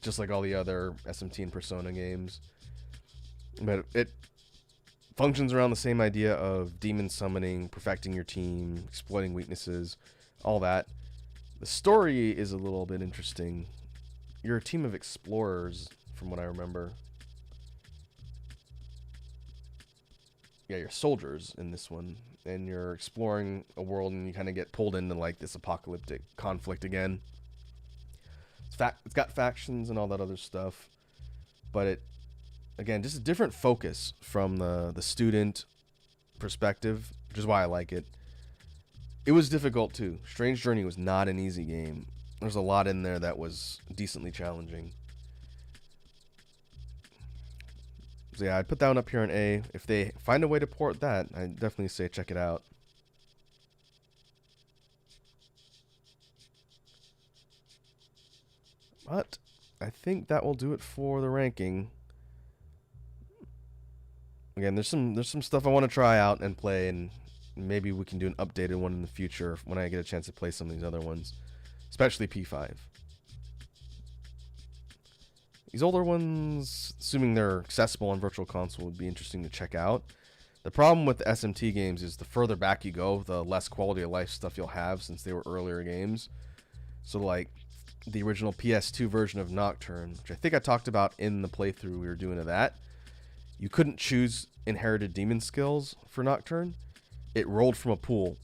just like all the other SMT and Persona games. But it functions around the same idea of demon summoning, perfecting your team, exploiting weaknesses, all that. The story is a little bit interesting. You're a team of explorers, from what I remember. Yeah, you're soldiers in this one, and you're exploring a world, and you kind of get pulled into like this apocalyptic conflict again. It's got factions and all that other stuff, but it, again, just a different focus from the student perspective, which is why I like it. It was difficult too. Strange Journey was not an easy game. There's a lot in there that was decently challenging. So yeah, I'd put that one up here on A. If they find a way to port that, I'd definitely say check it out. But I think that will do it for the ranking. Again, there's some stuff I want to try out and play, and maybe we can do an updated one in the future when I get a chance to play some of these other ones, especially P5. These older ones, assuming they're accessible on Virtual Console, would be interesting to check out. The problem with the SMT games is the further back you go, the less quality of life stuff you'll have, since they were earlier games. So like the original PS2 version of Nocturne, which I think I talked about in the playthrough we were doing of that, you couldn't choose inherited demon skills for Nocturne. It rolled from a pool,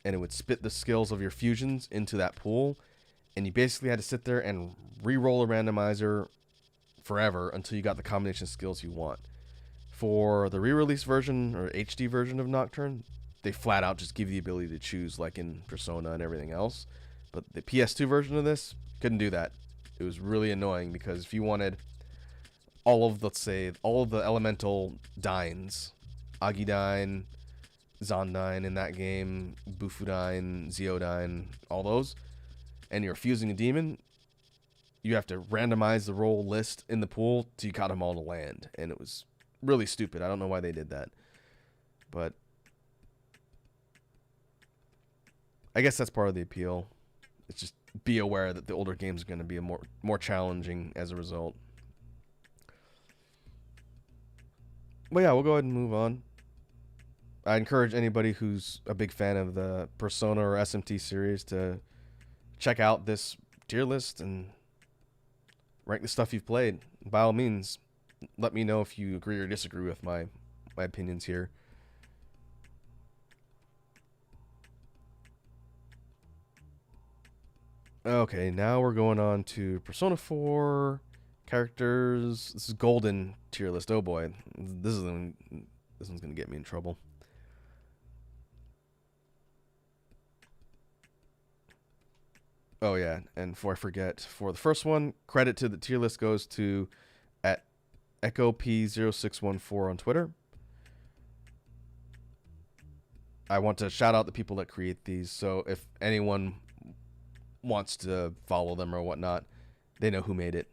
and it would spit the skills of your fusions into that pool, and you basically had to sit there and re-roll a randomizer forever until you got the combination of skills you want. For the re-release version or HD version of Nocturne, they flat out just give you the ability to choose, like in Persona and everything else. But the PS2 version of this couldn't do that. It was really annoying, because if you wanted all of, let's say, all of the elemental dynes, Agidyne, Zondyne in that game, Bufudyne, Zeodyne, all those, and you're fusing a demon, you have to randomize the roll list in the pool till you got them all to land. And it was really stupid. I don't know why they did that. But I guess that's part of the appeal. It's just be aware that the older games are going to be more challenging as a result. But yeah, we'll go ahead and move on. I encourage anybody who's a big fan of the Persona or SMT series to check out this tier list and rank the stuff you've played. By all means, let me know if you agree or disagree with my opinions here. Okay, now we're going on to Persona 4 characters. This is Golden tier list. Oh boy, this one's gonna get me in trouble. Oh yeah, and before I forget, for the first one, credit to the tier list goes to at EchoP0614 on Twitter. I want to shout out the people that create these, so if anyone wants to follow them or whatnot, they know who made it.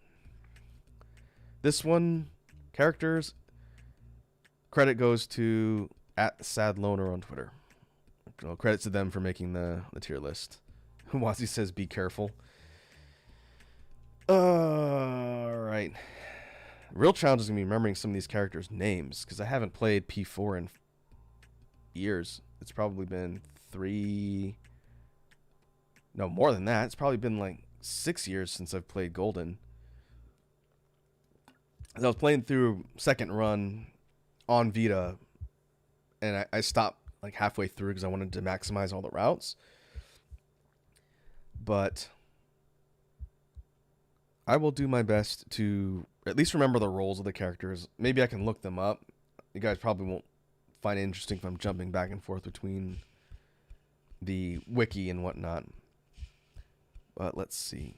This one, characters, credit goes to at Sad Loner on Twitter. Well, credit to them for making the tier list. Wazi says, be careful. Alright. Real challenge is going to be remembering some of these characters' names, because I haven't played P4 in years. It's probably been more than that. It's probably been like 6 years since I've played Golden. I was playing through second run on Vita, and I stopped like halfway through because I wanted to maximize all the routes. But I will do my best to at least remember the roles of the characters. Maybe I can look them up. You guys probably won't find it interesting if I'm jumping back and forth between the wiki and whatnot. But let's see.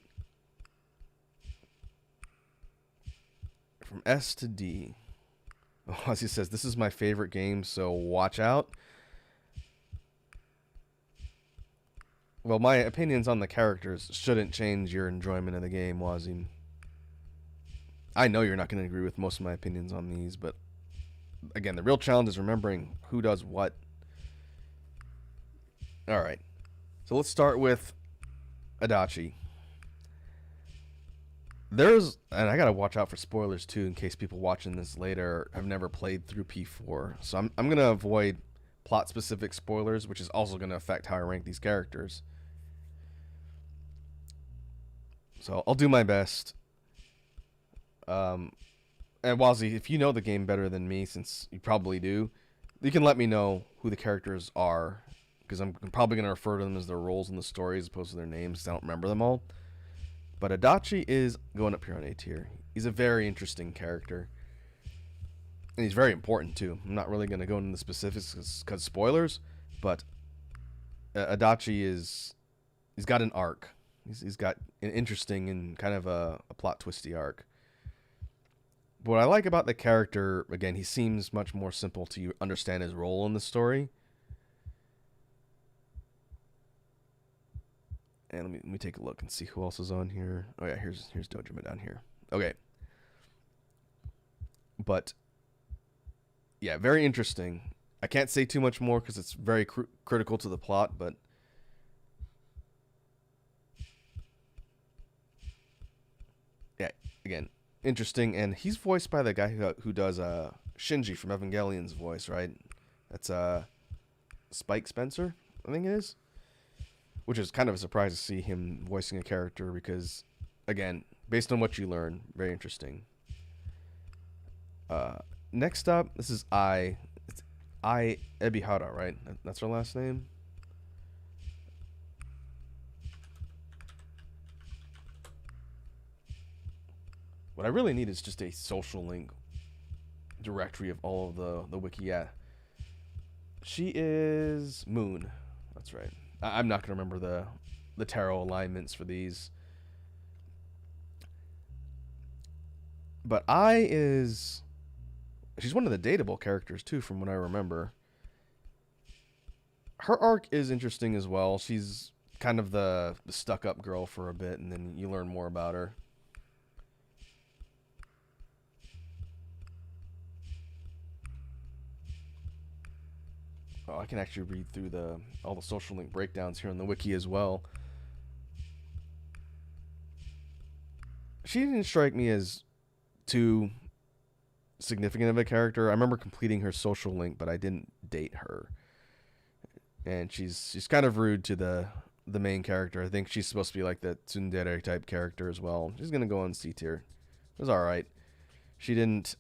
From S to D. Oh, as he says, this is my favorite game, so watch out. Well, my opinions on the characters shouldn't change your enjoyment of the game, Wazim. I know you're not going to agree with most of my opinions on these, but again, the real challenge is remembering who does what. Alright, so let's start with Adachi. And I gotta watch out for spoilers too, in case people watching this later have never played through P4. So I'm gonna avoid plot-specific spoilers, which is also gonna affect how I rank these characters. So I'll do my best. And Wazi, if you know the game better than me, since you probably do, you can let me know who the characters are, because I'm probably going to refer to them as their roles in the story as opposed to their names, because I don't remember them all. But Adachi is going up here on A tier. He's a very interesting character. And he's very important, too. I'm not really going to go into the specifics because spoilers, but Adachi he's got an arc. He's got an interesting and kind of a plot twisty arc. But what I like about the character, again, he seems much more simple to understand his role in the story. And let me take a look and see who else is on here. Oh yeah, here's Dojima down here. Okay. But yeah, very interesting. I can't say too much more because it's very critical to the plot, but yeah, again, interesting. And he's voiced by the guy who does Shinji from Evangelion's voice, right? That's Spike Spencer, I think it is. Which is kind of a surprise to see him voicing a character because, again, based on what you learn, very interesting. Next up, this is It's Ebihara, right? That's her last name? What I really need is just a social link directory of all of the wiki. Yeah. She is Moon. That's right. I'm not going to remember the tarot alignments for these. But she's one of the dateable characters too, from what I remember. Her arc is interesting as well. She's kind of the stuck-up girl for a bit, and then you learn more about her. Oh, I can actually read through all the social link breakdowns here on the wiki as well. She didn't strike me as too significant of a character. I remember completing her social link, but I didn't date her. And she's kind of rude to the main character. I think she's supposed to be like the tsundere type character as well. She's gonna go on C tier. It was alright. She didn't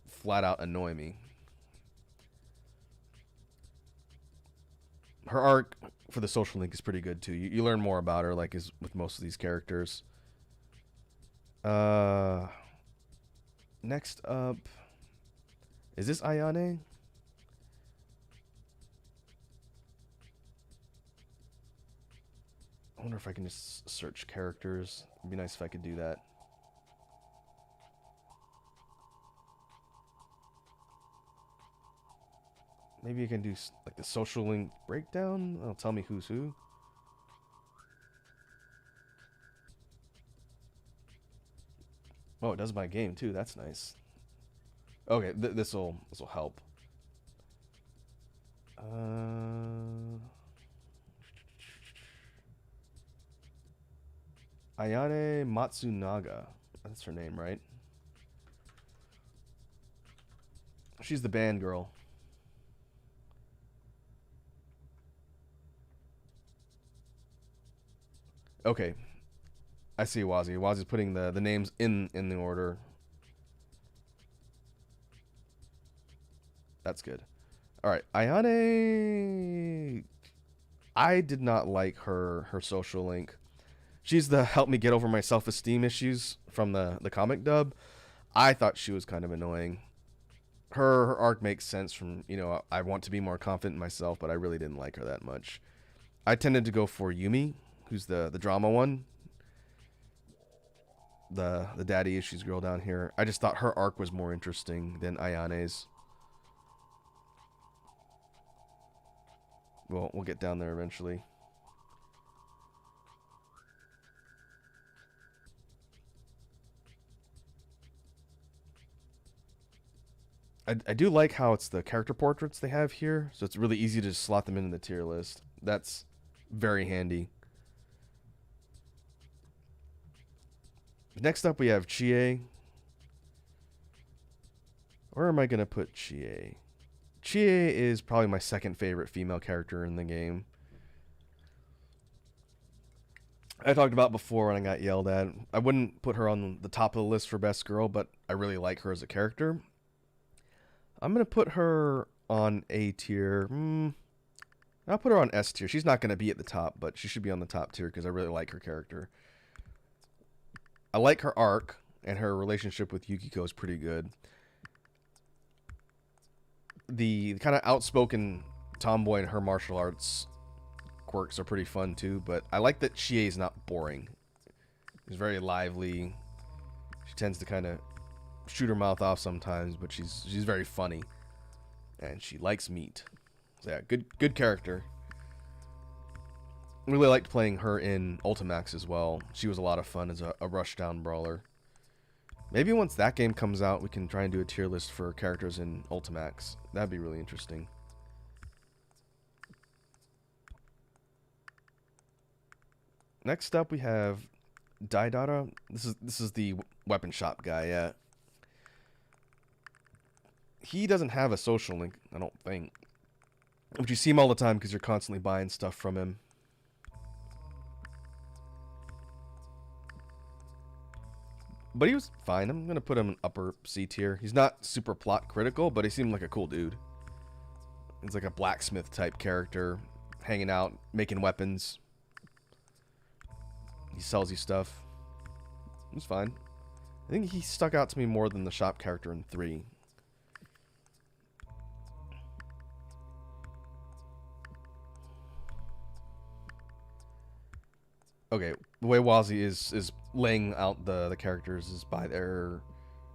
flat out annoy me. Her arc for the social link is pretty good too. You learn more about her, like is with most of these characters. Next up, is this Ayane? I wonder if I can just search characters. It'd be nice if I could do that. Maybe you can do like the social link breakdown. It'll tell me who's who. Oh, it does my game too. That's nice. Okay, this will help. Ayane Matsunaga. That's her name, right? She's the band girl. Okay. I see Wazi. Wazi's putting the names in the order. That's good. All right, Ayane. I did not like her social link. She's the help me get over my self-esteem issues from the comic dub. I thought she was kind of annoying. Her arc makes sense from, you know, I want to be more confident in myself, but I really didn't like her that much. I tended to go for Yumi, who's the drama one. The daddy issues girl down here. I just thought her arc was more interesting than Ayane's. Well, we'll get down there eventually. I do like how it's the character portraits they have here, so it's really easy to just slot them into the tier list. That's very handy. Next up we have Chie. Where am I going to put Chie? Chie is probably my second favorite female character in the game. I talked about before when I got yelled at. I wouldn't put her on the top of the list for best girl, but I really like her as a character. I'm going to put her on A tier. I'll put her on S tier. She's not going to be at the top, but she should be on the top tier because I really like her character. I like her arc, and her relationship with Yukiko is pretty good. The kind of outspoken tomboy and her martial arts quirks are pretty fun too, but I like that Chie is not boring. She's very lively. She tends to kind of shoot her mouth off sometimes, but she's very funny, and she likes meat. So yeah, good character. Really liked playing her in Ultimax as well. She was a lot of fun as a rushdown brawler. Maybe once that game comes out, we can try and do a tier list for characters in Ultimax. That'd be really interesting. Next up, we have Daidara. This is the weapon shop guy. Yeah. He doesn't have a social link, I don't think. But you see him all the time because you're constantly buying stuff from him. But he was fine. I'm going to put him in upper C tier. He's not super plot critical, but he seemed like a cool dude. He's like a blacksmith type character, hanging out, making weapons. He sells you stuff. He's fine. I think he stuck out to me more than the shop character in 3. Okay, the way Wazi is laying out the characters is by their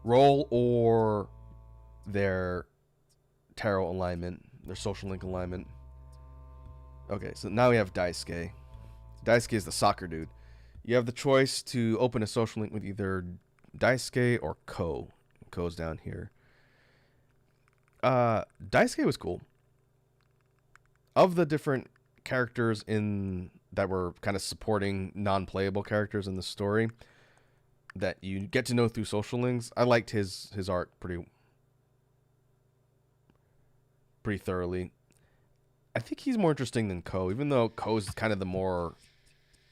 role or their tarot alignment, their social link alignment. Okay, so now we have Daisuke. Daisuke is the soccer dude. You have the choice to open a social link with either Daisuke or Ko. Ko's down here. Daisuke was cool. Of the different characters in that were kind of supporting non-playable characters in the story that you get to know through social links, I liked his arc pretty thoroughly. I think he's more interesting than Ko, even though Ko's kind of the more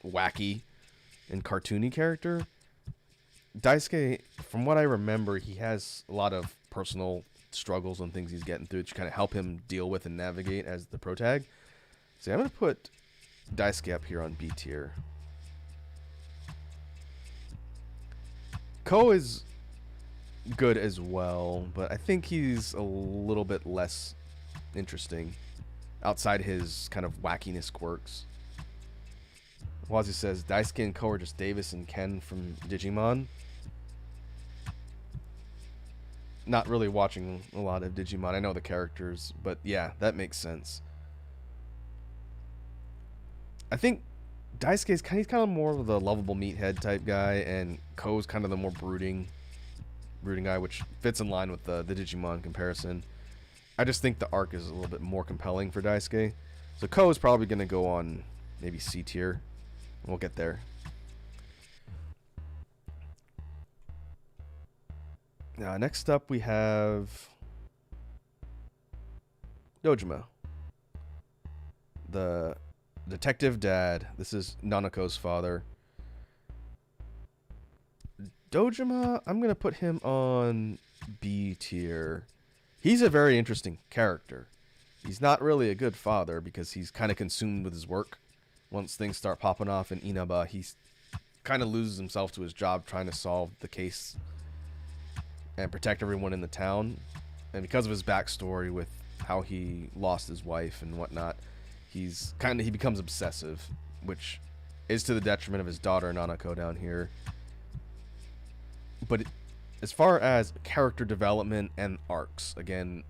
wacky and cartoony character. Daisuke, from what I remember, he has a lot of personal struggles and things he's getting through to kind of help him deal with and navigate as the protag. So I'm going to put Daisuke up here on B tier. Ko is good as well, but I think he's a little bit less interesting outside his kind of wackiness quirks. Wazi says Daisuke and Ko are just Davis and Ken from Digimon. Not really watching a lot of Digimon. I know the characters, but yeah, that makes sense. I think Daisuke's he's kind of more of the lovable meathead type guy, and Ko's kind of the more brooding guy, which fits in line with the Digimon comparison. I just think the arc is a little bit more compelling for Daisuke. So Ko is probably going to go on maybe C tier. We'll get there. Next up we have Dojima the Detective Dad. This is Nanako's father. Dojima, I'm going to put him on B tier. He's a very interesting character. He's not really a good father because he's kind of consumed with his work. Once things start popping off in Inaba, he kind of loses himself to his job trying to solve the case and protect everyone in the town. And because of his backstory with how he lost his wife and whatnot, he becomes obsessive, which is to the detriment of his daughter Nanako down here. But as far as character development and arcs, again,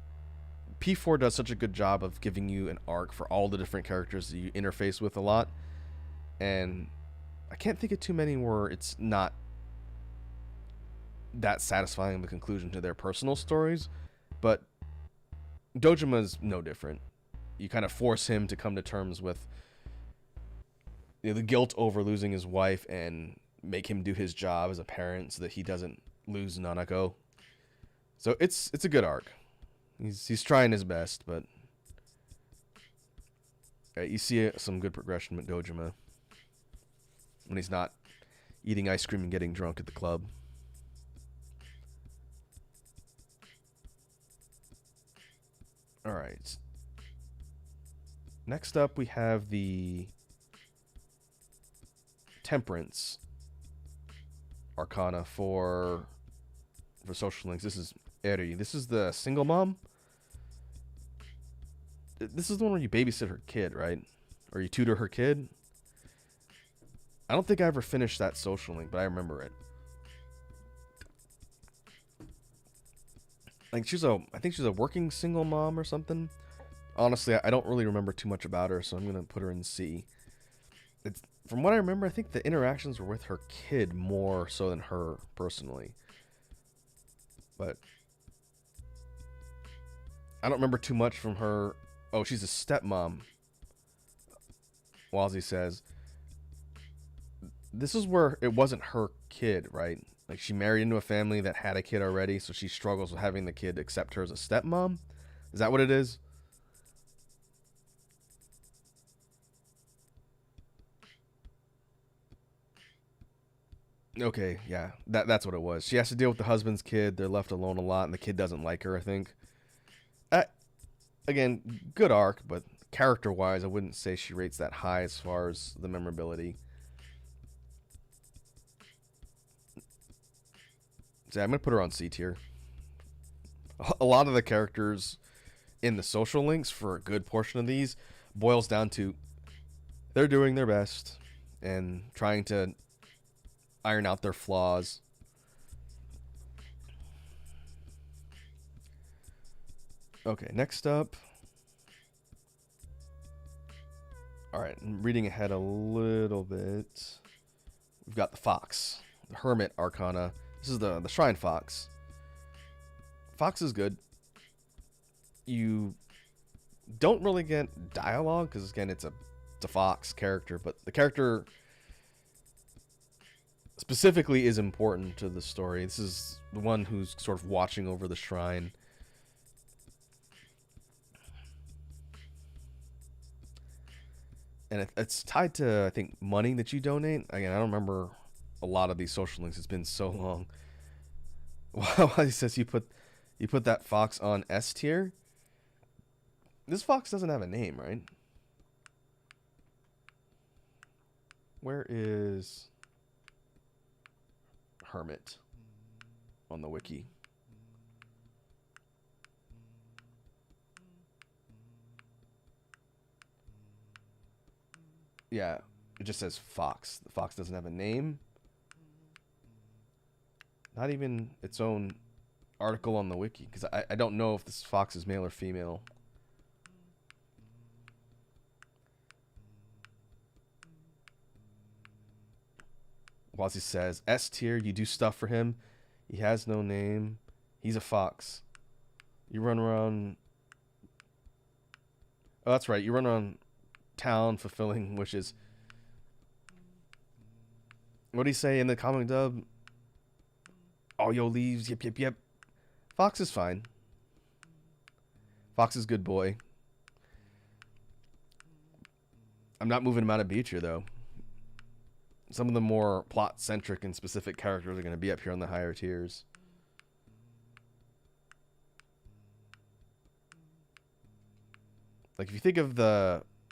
P4 does such a good job of giving you an arc for all the different characters that you interface with a lot. And I can't think of too many where it's not that satisfying of a conclusion to their personal stories. But Dojima's no different. You kind of force him to come to terms with the guilt over losing his wife and make him do his job as a parent so that he doesn't lose Nanako. So it's a good arc. He's trying his best, but you see some good progression with Dojima when he's not eating ice cream and getting drunk at the club. All right. Next up, we have the Temperance Arcana for social links. This is Eri. This is the single mom. This is the one where you babysit her kid, right? Or you tutor her kid. I don't think I ever finished that social link, but I remember it. Like I think she's a working single mom or something. Honestly, I don't really remember too much about her, so I'm gonna put her in C. From what I remember, I think the interactions were with her kid more so than her personally. But I don't remember too much from her. Oh, she's a stepmom. Walsey says this is where it wasn't her kid, right? Like she married into a family that had a kid already, so she struggles with having the kid accept her as a stepmom. Is that what it is? Okay, yeah, that's what it was. She has to deal with the husband's kid. They're left alone a lot, and the kid doesn't like her, I think. Again, good arc, but character-wise, I wouldn't say she rates that high as far as the memorability. So yeah, I'm going to put her on C tier. A lot of the characters in the social links for a good portion of these boils down to they're doing their best and trying to iron out their flaws. Okay, next up. Alright, I'm reading ahead a little bit. We've got the Fox, the Hermit Arcana. This is the Shrine Fox. Fox is good. You don't really get dialogue, because again, it's a Fox character, but the character specifically is important to the story. This is the one who's sort of watching over the shrine. And it's tied to, I think, money that you donate. Again, I don't remember a lot of these social links. It's been so long. Wow, he says you put that fox on S tier. This fox doesn't have a name, right? Where is Hermit on the wiki? Yeah, it just says fox. The fox doesn't have a name. Not even its own article on the wiki, because I don't know if this fox is male or female. Wazzy says, S tier, you do stuff for him. He has no name. He's a fox. You run around... Oh, that's right. You run around town fulfilling wishes. What do you say in the comic dub? All your leaves, yep, yep, yep. Fox is fine. Fox is good boy. I'm not moving him out of B tier, though. some of the more plot-centric and specific characters are going to be up here on the higher tiers. Like, if you think of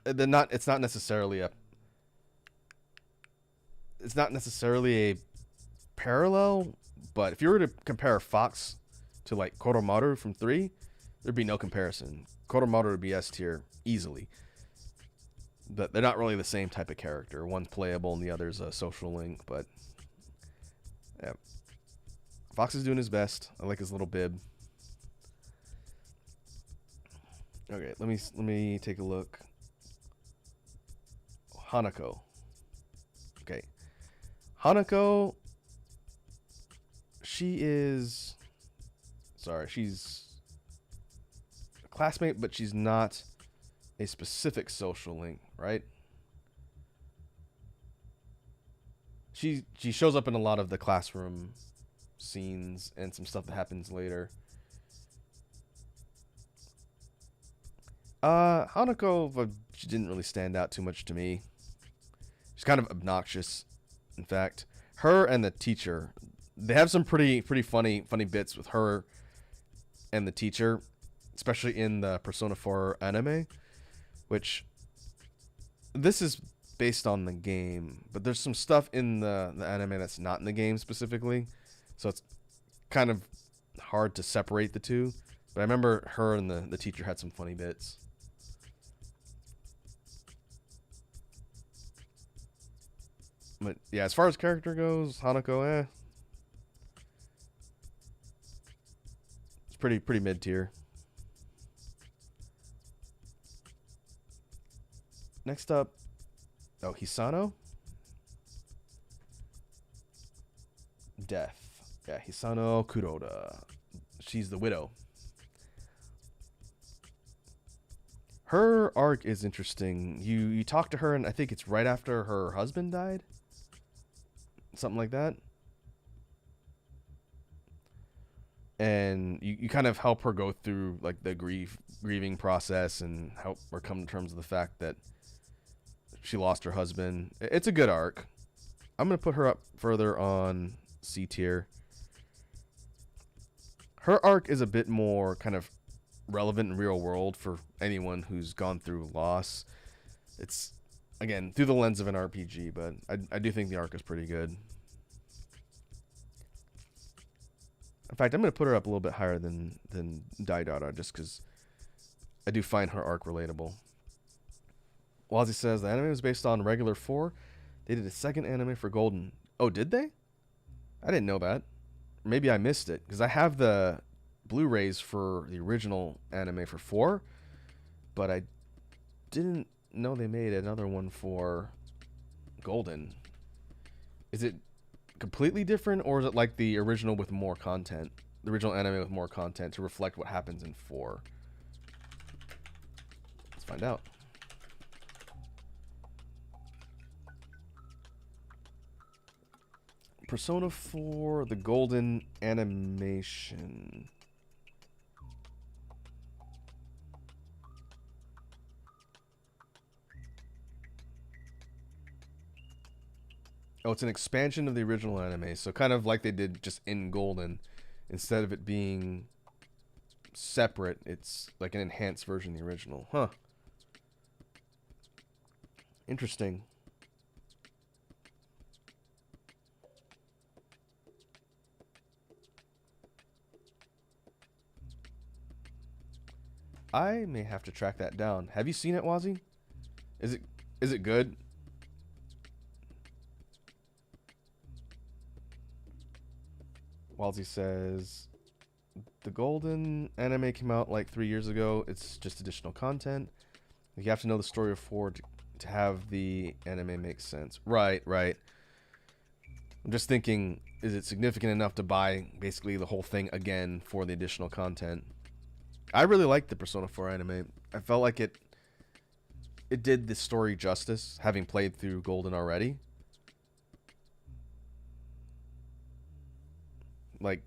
it's not necessarily a parallel, but if you were to compare Fox to, like, Koromaru from 3, there'd be no comparison. Koromaru would be S tier easily. But they're not really the same type of character. One's playable and the other's a social link, but yeah. Fox is doing his best. I like his little bib. Okay, let me take a look. Hanako. Okay. Hanako, she's a classmate, but she's not a specific social link, right? She shows up in a lot of the classroom scenes and some stuff that happens later. Hanako, she didn't really stand out too much to me. She's kind of obnoxious, in fact. Her and the teacher, they have some pretty funny bits with her and the teacher, especially in the Persona 4 anime, which this is based on the game, but there's some stuff in the anime that's not in the game specifically, so it's kind of hard to separate the two. But I remember her and the teacher had some funny bits. But yeah, as far as character goes, Hanako, it's pretty mid tier. Next up, Hisano. Death. Yeah, Hisano Kuroda. She's the widow. Her arc is interesting. You talk to her, and I think it's right after her husband died. Something like that. And you kind of help her go through like the grieving process and help her come to terms with the fact that she lost her husband. It's a good arc. I'm going to put her up further on C tier. Her arc is a bit more kind of relevant in real world for anyone who's gone through loss. It's, again, through the lens of an RPG, but I do think the arc is pretty good. In fact, I'm going to put her up a little bit higher than Daidara, just because I do find her arc relatable. Wazi says the anime was based on regular 4. They did a second anime for Golden. Oh, did they? I didn't know that. Maybe I missed it, because I have the Blu-rays for the original anime for 4, but I didn't know they made another one for Golden. Is it completely different, or is it like the original with more content? The original anime with more content to reflect what happens in 4. Let's find out. Persona 4, the Golden animation. Oh, it's an expansion of the original anime, so kind of like they did just in Golden. Instead of it being separate, it's like an enhanced version of the original. Huh. Interesting. I may have to track that down. Have you seen it, Wazi? Is it good? Wazi says the Golden anime came out like 3 years ago. It's just additional content. You have to know the story of 4 to have the anime make sense. Right. I'm just thinking, is it significant enough to buy basically the whole thing again for the additional content? I really liked the Persona 4 anime. I felt like it did the story justice, having played through Golden already. Like,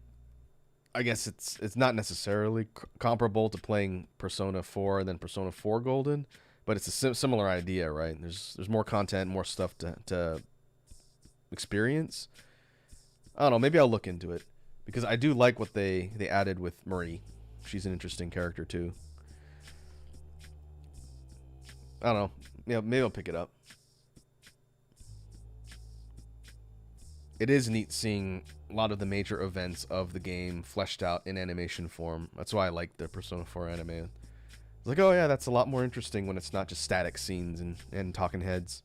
I guess it's not necessarily comparable to playing Persona 4 and then Persona 4 Golden, but it's a similar idea, right? There's more content, more stuff to experience. I don't know. Maybe I'll look into it because I do like what they added with Marie. She's an interesting character too. I don't know. Yeah, maybe I'll pick it up. It is neat seeing a lot of the major events of the game fleshed out in animation form. That's why I like the Persona 4 anime. It's like, oh yeah, that's a lot more interesting when it's not just static scenes and talking heads.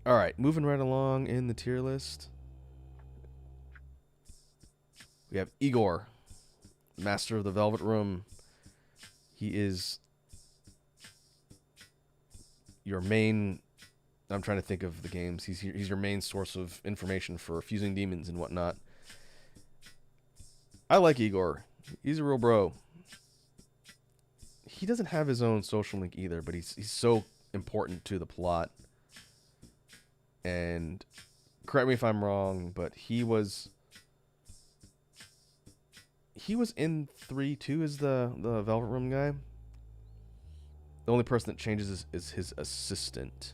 Alright, moving right along in the tier list. We have Igor, Master of the Velvet Room. He is your main... I'm trying to think of the games. He's your main source of information for fusing demons and whatnot. I like Igor. He's a real bro. He doesn't have his own social link either, but he's so important to the plot. And correct me if I'm wrong, but he was in 3 too as the Velvet Room guy. The only person that changes is his assistant.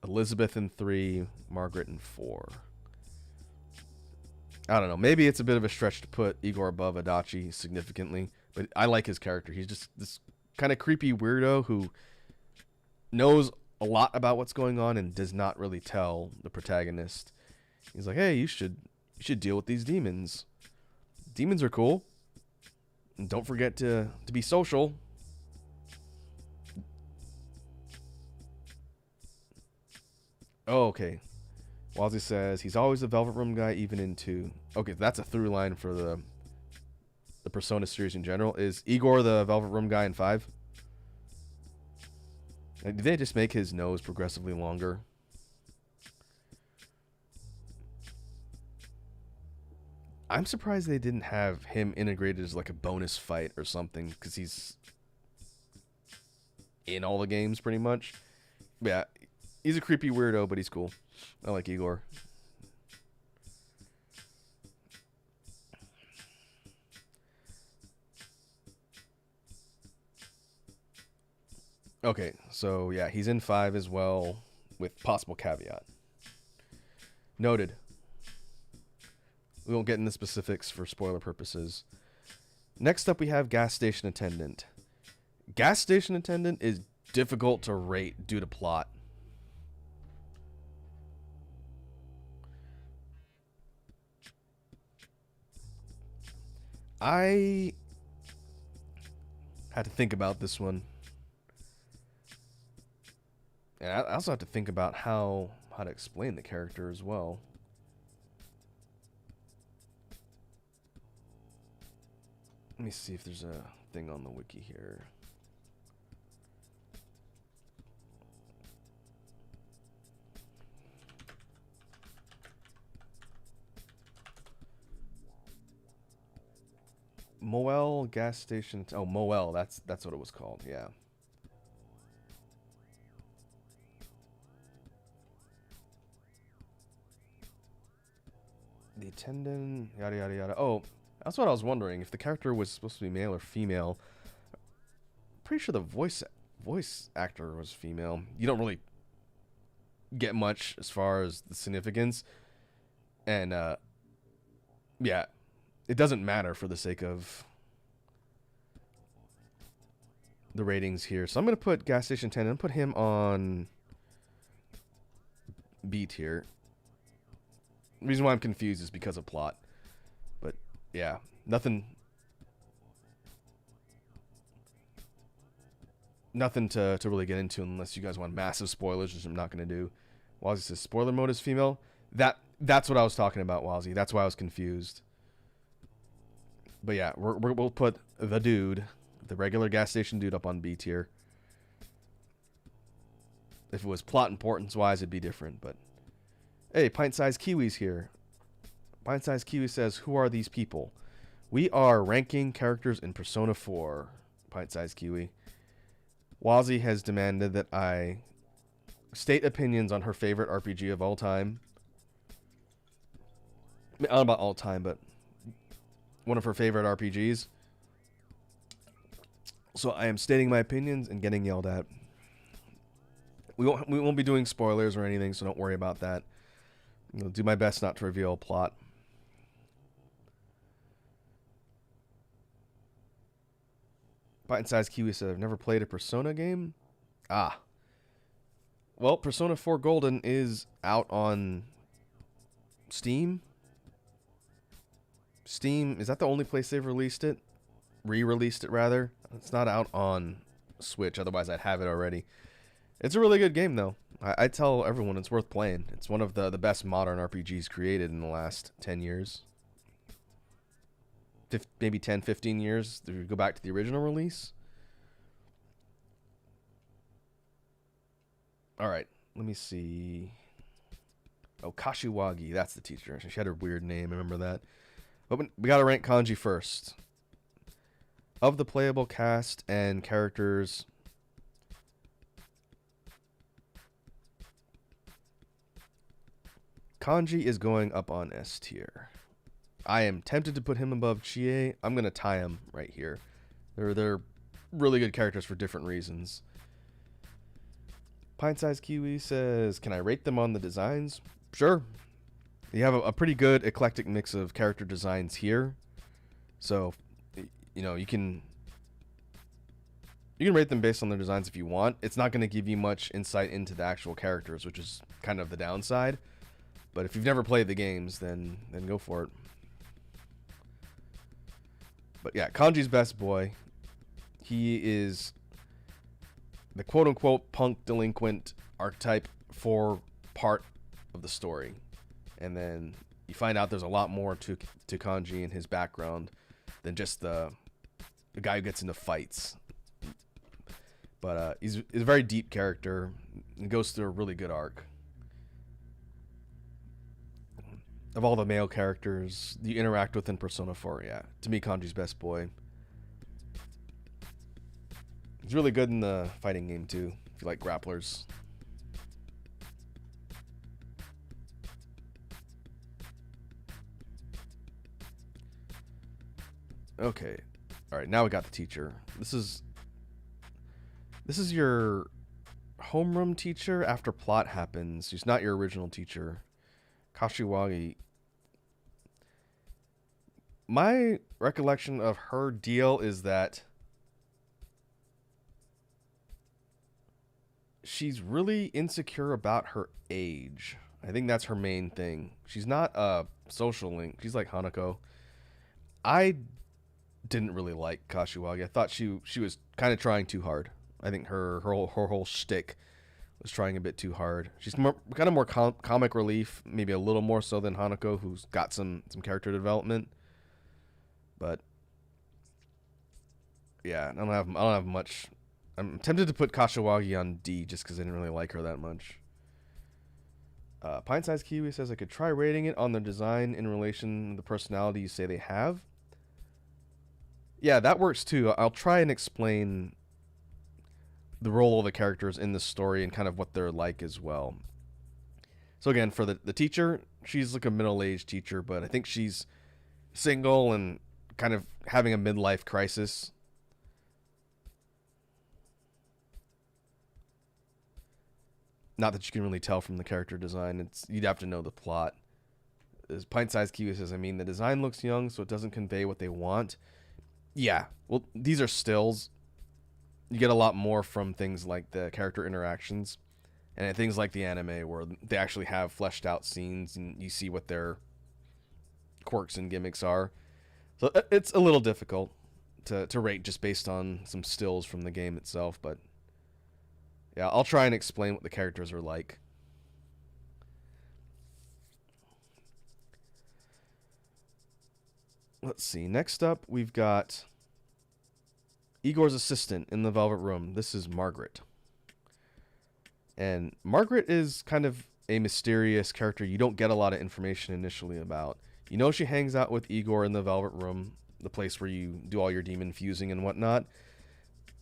Elizabeth in 3, Margaret in 4. I don't know. Maybe it's a bit of a stretch to put Igor above Adachi significantly, but I like his character. He's just this kind of creepy weirdo who knows a lot about what's going on and does not really tell the protagonist. He's like, hey, you should deal with these demons. Demons are cool. And don't forget to be social. Oh, okay. Wazzy says he's always the Velvet Room guy, even in 2. Okay, that's a through line for the Persona series in general. Is Igor the Velvet Room guy in 5? Did they just make his nose progressively longer? I'm surprised they didn't have him integrated as like a bonus fight or something, because he's in all the games pretty much. Yeah, he's a creepy weirdo, but he's cool. I like Igor. Okay, so yeah, he's in 5 as well, with possible caveat. Noted. We won't get into specifics for spoiler purposes. Next up, we have Gas Station Attendant. Gas Station Attendant is difficult to rate due to plot. I had to think about this one. And I also have to think about how to explain the character as well. Let me see if there's a thing on the wiki here. Moel gas station. Oh, Moel. That's what it was called. Yeah. The attendant. Yada yada yada. Oh, that's what I was wondering. If the character was supposed to be male or female. Pretty sure the voice actor was female. You don't really get much as far as the significance, and yeah. It doesn't matter for the sake of the ratings here. So I'm going to put Gas Station Attendant and put him on B tier. The reason why I'm confused is because of plot. But yeah, nothing to really get into unless you guys want massive spoilers, which I'm not going to do. Wazzy says spoiler mode is female. That's what I was talking about, Wazzy. That's why I was confused. But yeah, we'll put the dude, the regular gas station dude, up on B tier. If it was plot importance wise, it'd be different. But hey, Pint-Sized Kiwi's here. Pint-Sized Kiwi says, who are these people? We are ranking characters in Persona 4, Pint-Sized Kiwi. Wazzy has demanded that I state opinions on her favorite RPG of all time. I don't know about all time, but one of her favorite RPGs. So I am stating my opinions and getting yelled at. We won't be doing spoilers or anything, so don't worry about that. I'll do my best not to reveal a plot. Bite-sized Kiwi said, I've never played a Persona game. Ah. Well, Persona 4 Golden is out on Steam. Steam, is that the only place they've released it? Re-released it, rather. It's not out on Switch, otherwise I'd have it already. It's a really good game, though. I tell everyone it's worth playing. It's one of the best modern RPGs created in the last 10 years. Maybe 10, 15 years. To go back to the original release. Alright, let me see. Oh, Kashiwagi, that's the teacher. She had a weird name, I remember that. But we gotta rank kanji first. Of the playable cast and characters, Kanji is going up on S tier. I am tempted to put him above Chie. I'm gonna tie him right here. They're really good characters for different reasons. Pint-sized Kiwi says, can I rate them on the designs? Sure. You have a pretty good eclectic mix of character designs here. So, you know, you can rate them based on their designs if you want. It's not going to give you much insight into the actual characters, which is kind of the downside. But if you've never played the games, then go for it. But yeah, Kanji's best boy. He is the quote-unquote punk delinquent archetype for part of the story. And then you find out there's a lot more to Kanji and his background than just the guy who gets into fights. But he's a very deep character and goes through a really good arc. Of all the male characters you interact with in Persona 4, yeah, to me, Kanji's best boy. He's really good in the fighting game, too, if you like grapplers. Okay. Alright, now we got the teacher. This is your homeroom teacher after plot happens. She's not your original teacher. Kashiwagi. My recollection of her deal is that she's really insecure about her age. I think that's her main thing. She's not a social link. She's like Hanako. I didn't really like Kashiwagi. I thought she was kind of trying too hard. I think her whole shtick was trying a bit too hard. She's kind of more comic relief, maybe a little more so than Hanako, who's got some character development. But yeah, I don't have much. I'm tempted to put Kashiwagi on D just because I didn't really like her that much. Pint-sized Kiwi says I could try rating it on their design in relation to the personality you say they have. Yeah, that works too. I'll try and explain the role of the characters in the story and kind of what they're like as well. So again, for the teacher, she's like a middle-aged teacher, but I think she's single and kind of having a midlife crisis. Not that you can really tell from the character design. You'd have to know the plot. As Pint-sized Kiwi says, I mean, the design looks young, so it doesn't convey what they want. Yeah, well, these are stills. You get a lot more from things like the character interactions and things like the anime where they actually have fleshed out scenes and you see what their quirks and gimmicks are. So it's a little difficult to rate just based on some stills from the game itself, but yeah, I'll try and explain what the characters are like. Let's see. Next up, we've got Igor's assistant in the Velvet Room. This is Margaret. And Margaret is kind of a mysterious character you don't get a lot of information initially about. You know she hangs out with Igor in the Velvet Room, the place where you do all your demon fusing and whatnot.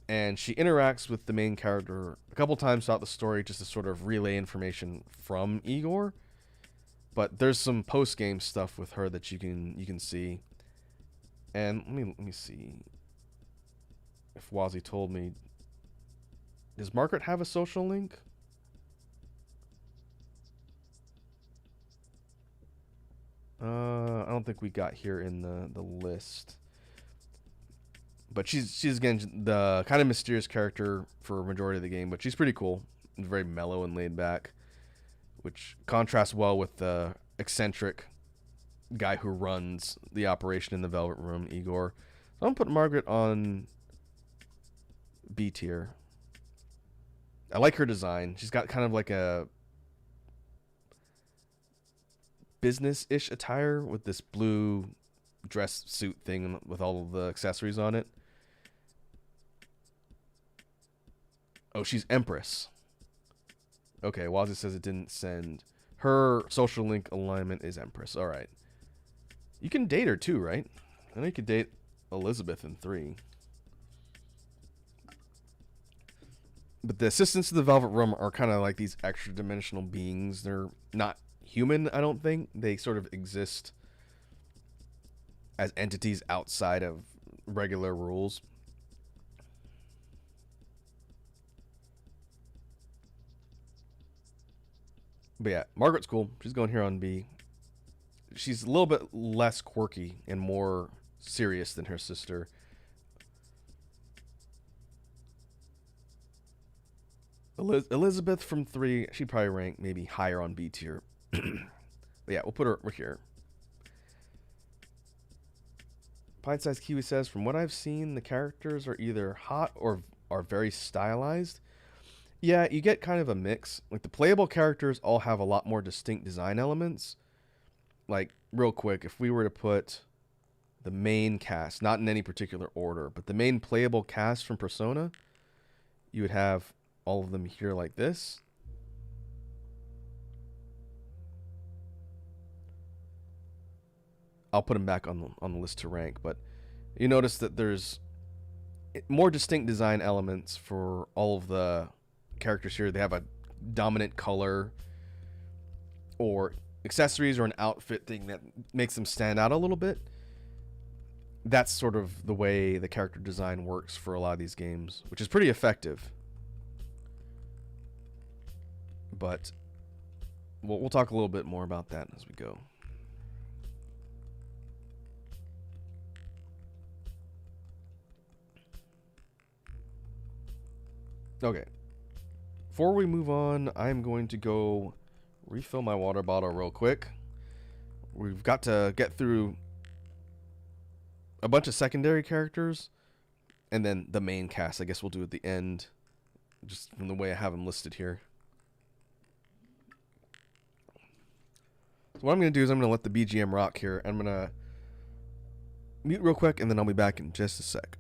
And she interacts with the main character a couple times throughout the story just to sort of relay information from Igor. But there's some post-game stuff with her that you can see. And let me see if Wazzy told me. Does Margaret have a social link? I don't think we got here in the list. But she's again the kind of mysterious character for a majority of the game, but she's pretty cool and very mellow and laid back, which contrasts well with the eccentric guy who runs the operation in the Velvet Room, Igor. So I'm gonna put Margaret on B tier. I like her design. She's got kind of like a business-ish attire with this blue dress suit thing with all of the accessories on it. Oh, she's Empress. Okay, Wazzy says it didn't send. Her social link alignment is Empress. All right. You can date her too, right? I know you could date Elizabeth in 3. But the assistants of the Velvet Room are kind of like these extra dimensional beings. They're not human, I don't think. They sort of exist as entities outside of regular rules. But yeah, Margaret's cool. She's going here on B. She's a little bit less quirky and more serious than her sister. Elizabeth from 3, she'd probably rank maybe higher on B tier. But yeah, we'll put her here. Pint Size Kiwi says, from what I've seen, the characters are either hot or are very stylized. Yeah, you get kind of a mix. Like, the playable characters all have a lot more distinct design elements. Like, real quick, if we were to put the main cast, not in any particular order, but the main playable cast from Persona, you would have all of them here like this. I'll put them back on the list to rank, but you notice that there's more distinct design elements for all of the characters here. They have a dominant color or accessories or an outfit thing that makes them stand out a little bit. That's sort of the way the character design works for a lot of these games, which is pretty effective. But we'll talk a little bit more about that as we go. Okay. Before we move on, I'm going to go refill my water bottle real quick. We've got to get through a bunch of secondary characters and then the main cast. I guess we'll do at the end, just from the way I have them listed here. So what I'm going to do is I'm going to let the BGM rock here. I'm going to mute real quick, and then I'll be back in just a sec.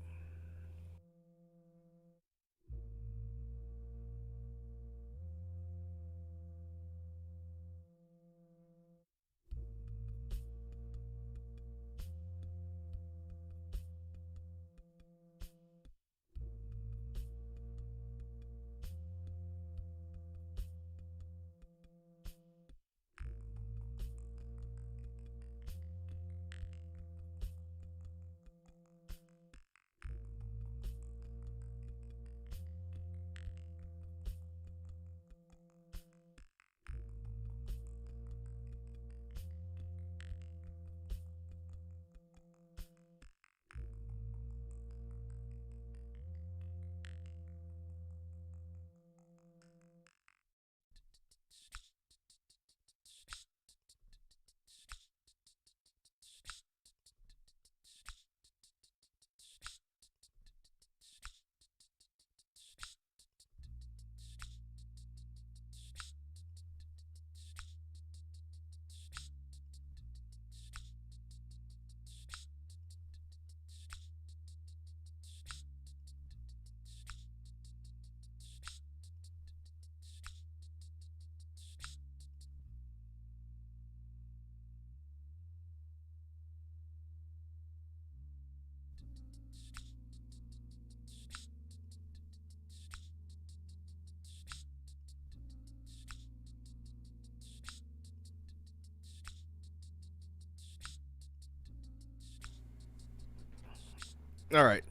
All right,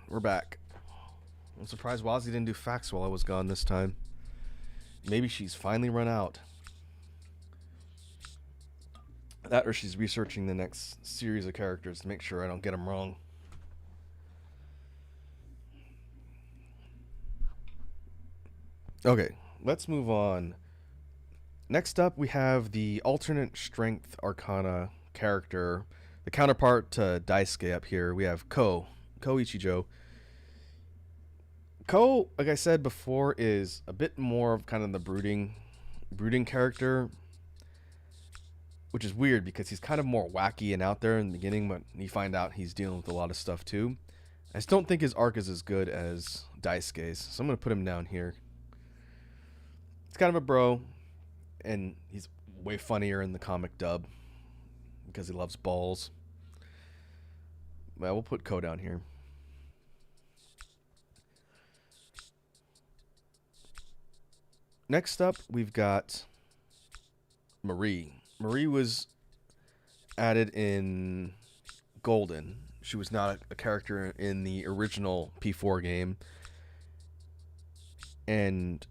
we're back. I'm surprised Wazzy didn't do facts while I was gone this time. Maybe she's finally run out. That or she's researching the next series of characters to make sure I don't get them wrong. Okay, let's move on. Next up, we have the alternate strength arcana character, the counterpart to Daisuke up here. We have Ko Ichijo. Ko, like I said before, is a bit more of kind of the brooding character, which is weird because he's kind of more wacky and out there in the beginning, but you find out he's dealing with a lot of stuff too. I just don't think his arc is as good as Daisuke's, so I'm going to put him down here. He's kind of a bro, and he's way funnier in the comic dub because he loves balls. Well, we'll put Ko down here. Next up, we've got Marie. Marie was added in Golden. She was not a character in the original P4 game. And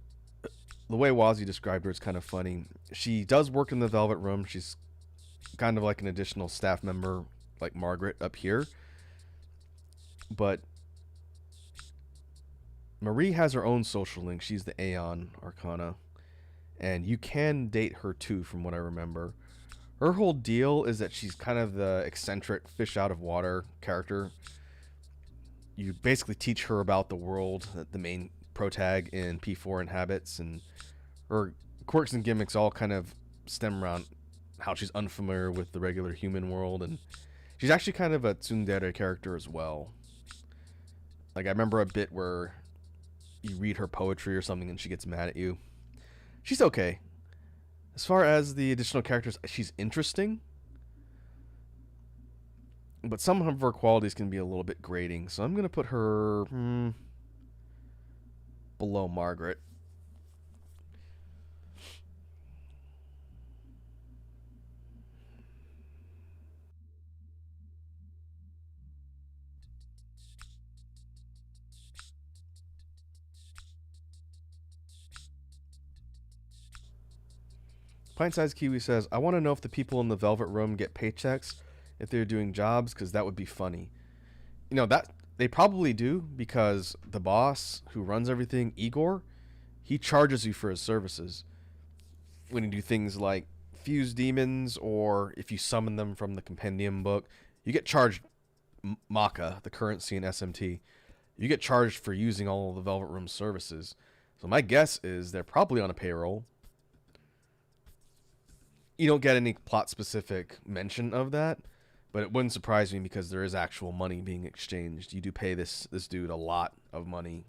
the way Wazi described her is kind of funny. She does work in the Velvet Room. She's kind of like an additional staff member, like Margaret up here. But Marie has her own social link. She's the Aeon Arcana. And you can date her too, from what I remember. Her whole deal is that she's kind of the eccentric fish out of water character. You basically teach her about the world that the main protag in P4 inhabits, and her quirks and gimmicks all kind of stem around how she's unfamiliar with the regular human world, and she's actually kind of a tsundere character as well. Like, I remember a bit where you read her poetry or something and she gets mad at you. She's okay. As far as the additional characters, she's interesting, but some of her qualities can be a little bit grating, so I'm going to put her below Margaret. Pint-sized Kiwi says, I want to know if the people in the Velvet Room get paychecks if they're doing jobs, because that would be funny. You know, that they probably do, because the boss who runs everything, Igor, he charges you for his services. When you do things like fuse demons, or if you summon them from the compendium book, you get charged Maka, the currency in SMT. You get charged for using all of the Velvet Room services. So my guess is they're probably on a payroll. You don't get any plot-specific mention of that, but it wouldn't surprise me because there is actual money being exchanged. You do pay this dude a lot of money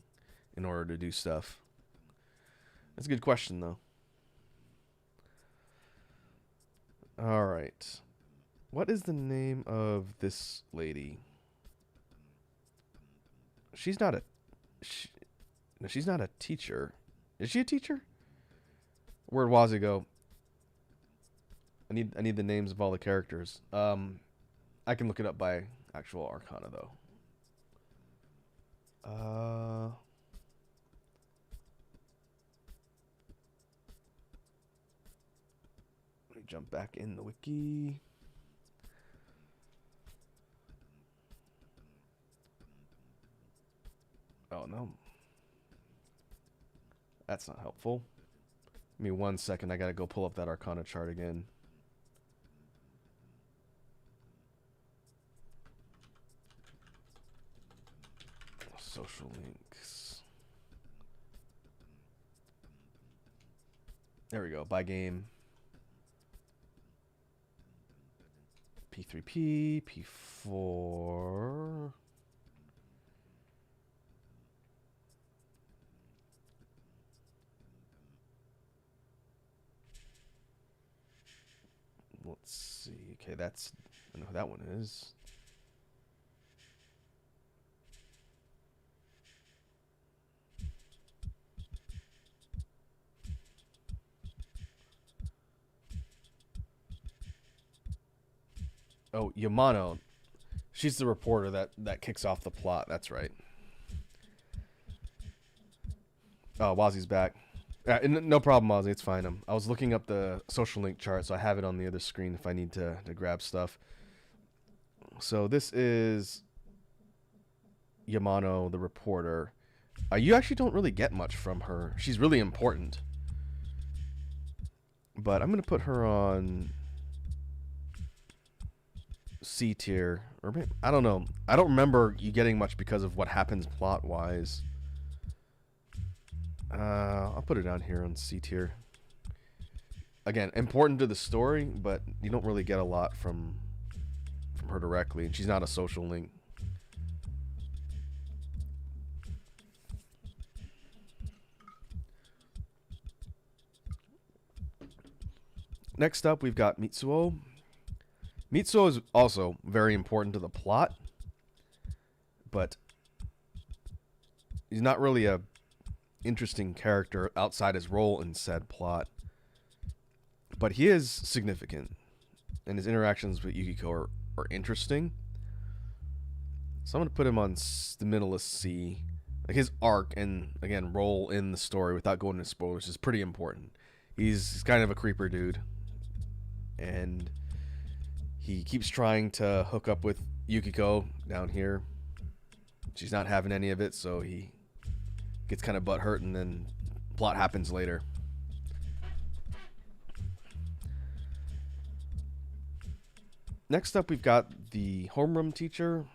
in order to do stuff. That's a good question, though. All right. What is the name of this lady? She's not a... no, she's not a teacher. Is she a teacher? Where'd Wazi go? I need the names of all the characters. I can look it up by actual Arcana though. Let me jump back in the wiki. Oh no. That's not helpful. Give me 1 second, I gotta go pull up that Arcana chart again. Social links. There we go. By game. P3P, P4. Let's see. Okay, that's... I know who that one is. Oh, Yamano. She's the reporter that kicks off the plot. That's right. Oh, Wazi's back. No problem, Ozzy. It's fine. I was looking up the social link chart, so I have it on the other screen if I need to grab stuff. So this is Yamano, the reporter. You actually don't really get much from her. She's really important. But I'm going to put her on C tier. Or maybe, I don't know. I don't remember you getting much because of what happens plot-wise. I'll put her down here on C tier. Again, important to the story, but you don't really get a lot from her directly. And she's not a social link. Next up, we've got Mitsuo. Mitsuo is also very important to the plot, but he's not really a interesting character outside his role in said plot. But he is significant, and his interactions with Yukiko are interesting. So I'm going to put him on the middle of C. Like his arc and, again, role in the story without going into spoilers is pretty important. He's kind of a creeper dude. And he keeps trying to hook up with Yukiko down here. She's not having any of it, so he gets kind of butthurt, and then plot happens later. Next up, we've got the homeroom teacher.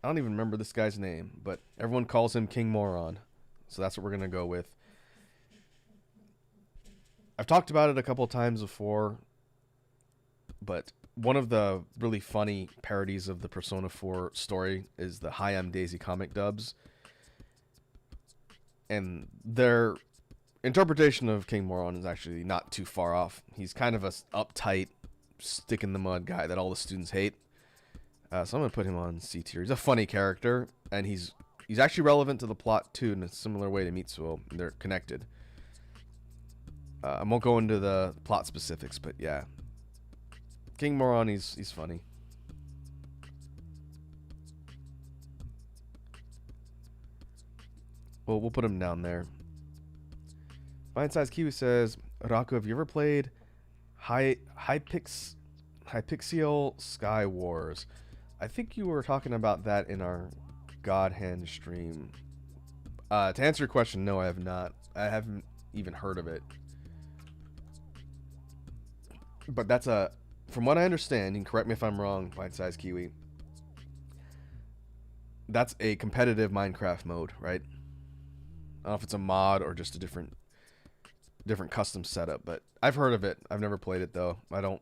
I don't even remember this guy's name, but everyone calls him King Moron, so that's what we're going to go with. I've talked about it a couple times before, but one of the really funny parodies of the Persona 4 story is the Hi, I'm Daisy comic dubs. And their interpretation of King Moron is actually not too far off. He's kind of a uptight, stick-in-the-mud guy that all the students hate. So I'm going to put him on C tier. He's a funny character, and he's actually relevant to the plot, too, in a similar way to Mitsuo. They're connected. I won't go into the plot specifics, but yeah. King Moron, he's funny. Well, we'll put him down there. Fine Size Kiwi says, Raku, have you ever played Hypixel Sky Wars? I think you were talking about that in our God Hand stream. To answer your question, no, I have not. I haven't even heard of it. But that's a... From what I understand, you can correct me if I'm wrong, Bite-Sized Kiwi, that's a competitive Minecraft mode, right? I don't know if it's a mod or just a different custom setup, but I've heard of it. I've never played it, though. I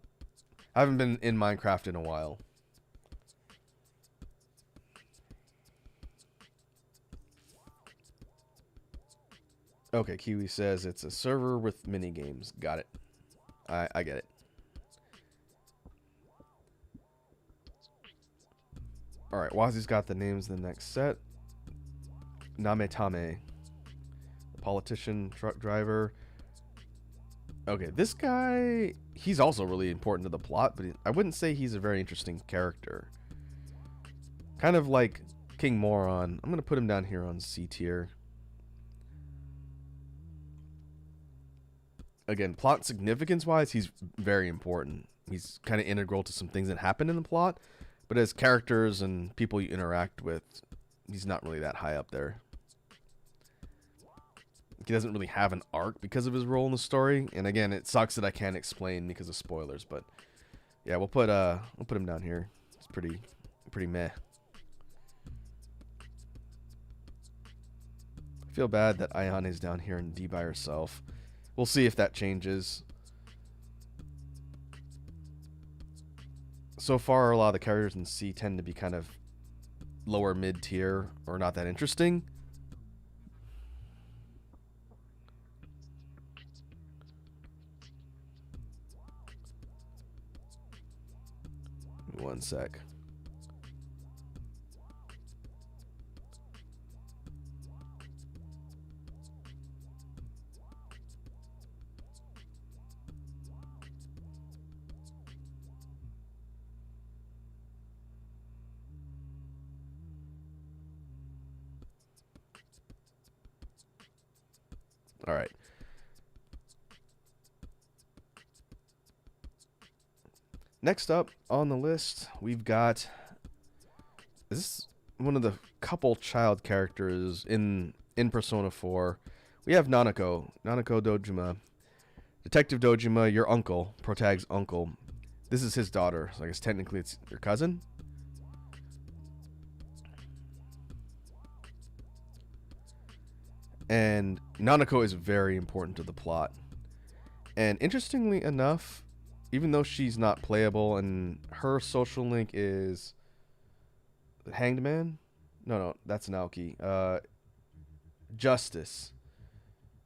haven't been in Minecraft in a while. Okay, Kiwi says it's a server with mini games. Got it. I get it. Alright, Wazi's got the names in the next set. Nametame. Politician, truck driver. Okay, this guy, he's also really important to the plot, but I wouldn't say he's a very interesting character. Kind of like King Moron. I'm going to put him down here on C tier. Again, plot significance-wise, he's very important. He's kind of integral to some things that happen in the plot. But as characters and people you interact with, he's not really that high up there. He doesn't really have an arc because of his role in the story. And again, it sucks that I can't explain because of spoilers. But yeah, we'll put him down here. It's pretty meh. I feel bad that Ayane is down here and D by herself. We'll see if that changes. So far, a lot of the characters in C tend to be kind of lower mid-tier or not that interesting. One sec. All right. Next up on the list, we've got this is one of the couple child characters in Persona 4. We have Naoto Dojima, Detective Dojima, your uncle, Protag's uncle. This is his daughter, so I guess technically it's your cousin. And Nanako is very important to the plot. And interestingly enough, even though she's not playable and her social link is Hanged Man? No, that's Naoki. Justice.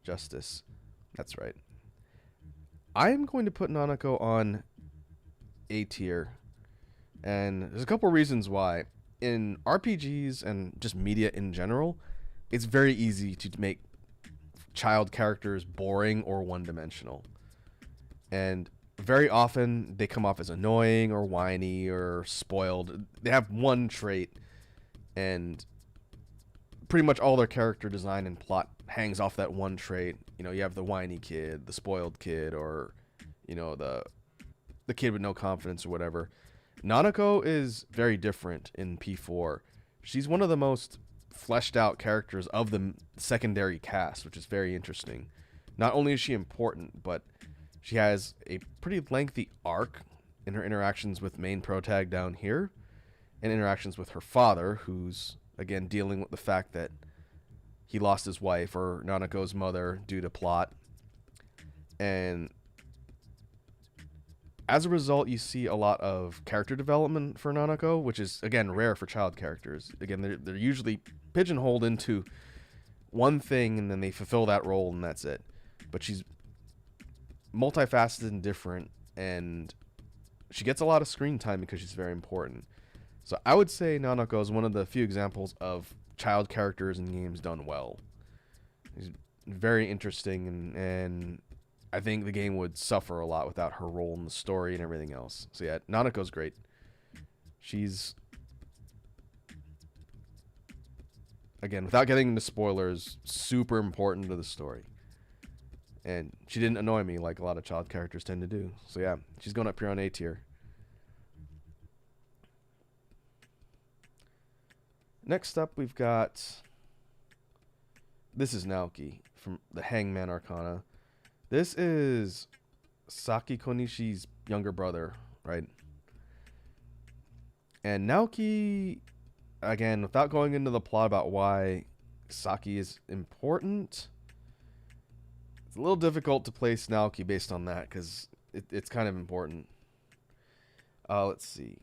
That's right. I'm going to put Nanako on A tier. And there's a couple reasons why. In RPGs and just media in general, it's very easy to make child characters boring or one-dimensional. And very often they come off as annoying or whiny or spoiled. They have one trait, and pretty much all their character design and plot hangs off that one trait. You know, you have the whiny kid, the spoiled kid, or, you know, the kid with no confidence or whatever. Nanako is very different in P4. She's one of the most fleshed out characters of the secondary cast, which is very interesting. Not only is she important, but she has a pretty lengthy arc in her interactions with main protag down here, and interactions with her father, who's, again, dealing with the fact that he lost his wife, or Nanako's mother, due to plot. And as a result, you see a lot of character development for Nanako, which is, again, rare for child characters. Again, they're usually pigeonholed into one thing, and then they fulfill that role, and that's it. But she's multifaceted and different, and she gets a lot of screen time because she's very important. So I would say Nanako is one of the few examples of child characters in games done well. She's very interesting, and I think the game would suffer a lot without her role in the story and everything else. So yeah, Nanako's great. She's, again, without getting into spoilers, super important to the story. And she didn't annoy me like a lot of child characters tend to do. So yeah, she's going up here on A tier. Next up, we've got... This is Naoki from the Hangman Arcana. This is Saki Konishi's younger brother, right? And Naoki, again, without going into the plot about why Saki is important, it's a little difficult to place Naoki based on that, because it's kind of important. Let's see.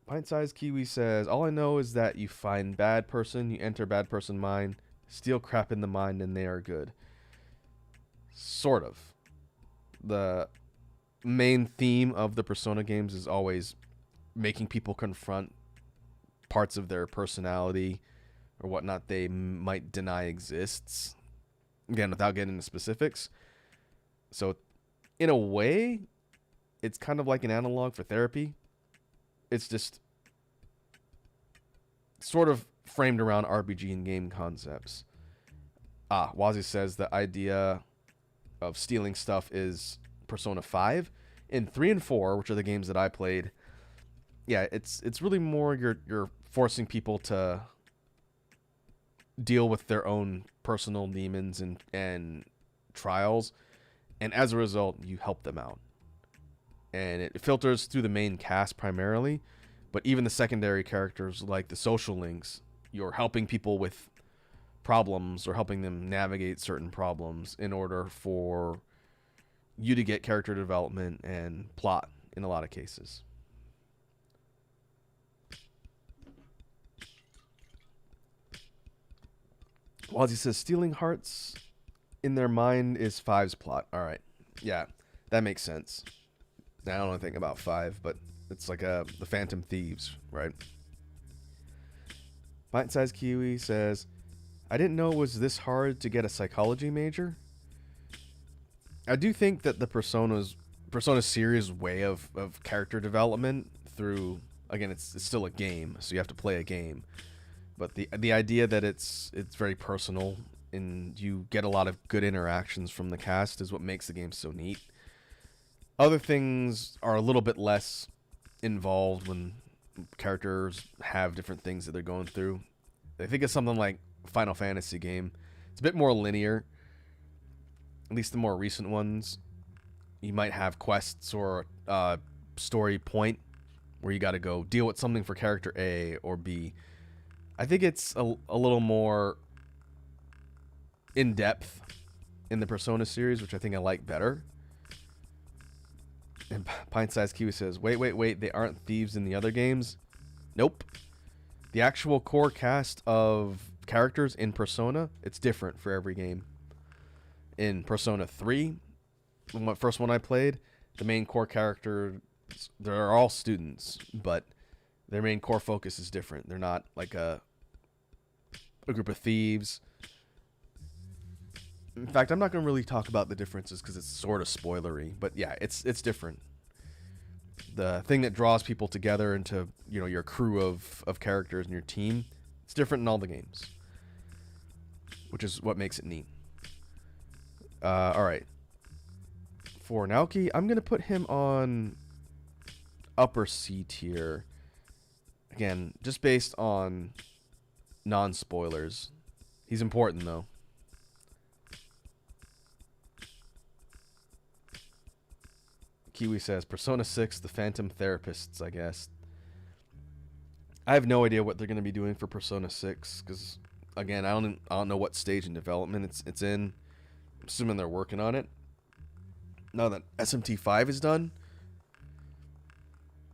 Pint-sized Kiwi says, all I know is that you find bad person, you enter bad person mind, steal crap in the mind, and they are good. Sort of. The main theme of the Persona games is always making people confront parts of their personality or whatnot they might deny exists. Again, without getting into specifics. So, in a way, it's kind of like an analog for therapy. It's just sort of framed around RPG and game concepts. Wazi says the idea of stealing stuff is Persona 5. In 3 and 4, which are the games that I played, yeah, it's really more you're forcing people to deal with their own personal demons and trials, and as a result, you help them out. And it filters through the main cast primarily, but even the secondary characters, like the social links, you're helping people with problems or helping them navigate certain problems in order for you to get character development and plot in a lot of cases. Wazi says, stealing hearts in their mind is 5's plot. All right. Yeah, that makes sense. I don't know anything about 5, but it's like the Phantom Thieves, right? Bite-sized Kiwi says, I didn't know it was this hard to get a psychology major. I do think that the Persona series way of character development through, again, it's still a game, so you have to play a game. But the idea that it's very personal and you get a lot of good interactions from the cast is what makes the game so neat. Other things are a little bit less involved when characters have different things that they're going through. I think it's something like Final Fantasy game. It's a bit more linear. At least the more recent ones. You might have quests or story point where you got to go deal with something for character A or B. I think it's a little more in depth in the Persona series, which I think I like better. And Pint Sized Kiwi says, wait, they aren't thieves in the other games? Nope. The actual core cast of characters in Persona, it's different for every game. In Persona 3, the first one I played, the main core character, they're all students, but their main core focus is different. They're not like a group of thieves. In fact, I'm not going to really talk about the differences because it's sort of spoilery. But yeah, it's different. The thing that draws people together into, you know, your crew of characters and your team, it's different in all the games, which is what makes it neat. All right. For Naoki, I'm going to put him on upper C tier. Again, just based on non-spoilers. He's important, though. Kiwi says, Persona 6, the Phantom Therapists, I guess. I have no idea what they're going to be doing for Persona 6, because, again, I don't know what stage in development it's in. I'm assuming they're working on it. Now that SMT5 is done,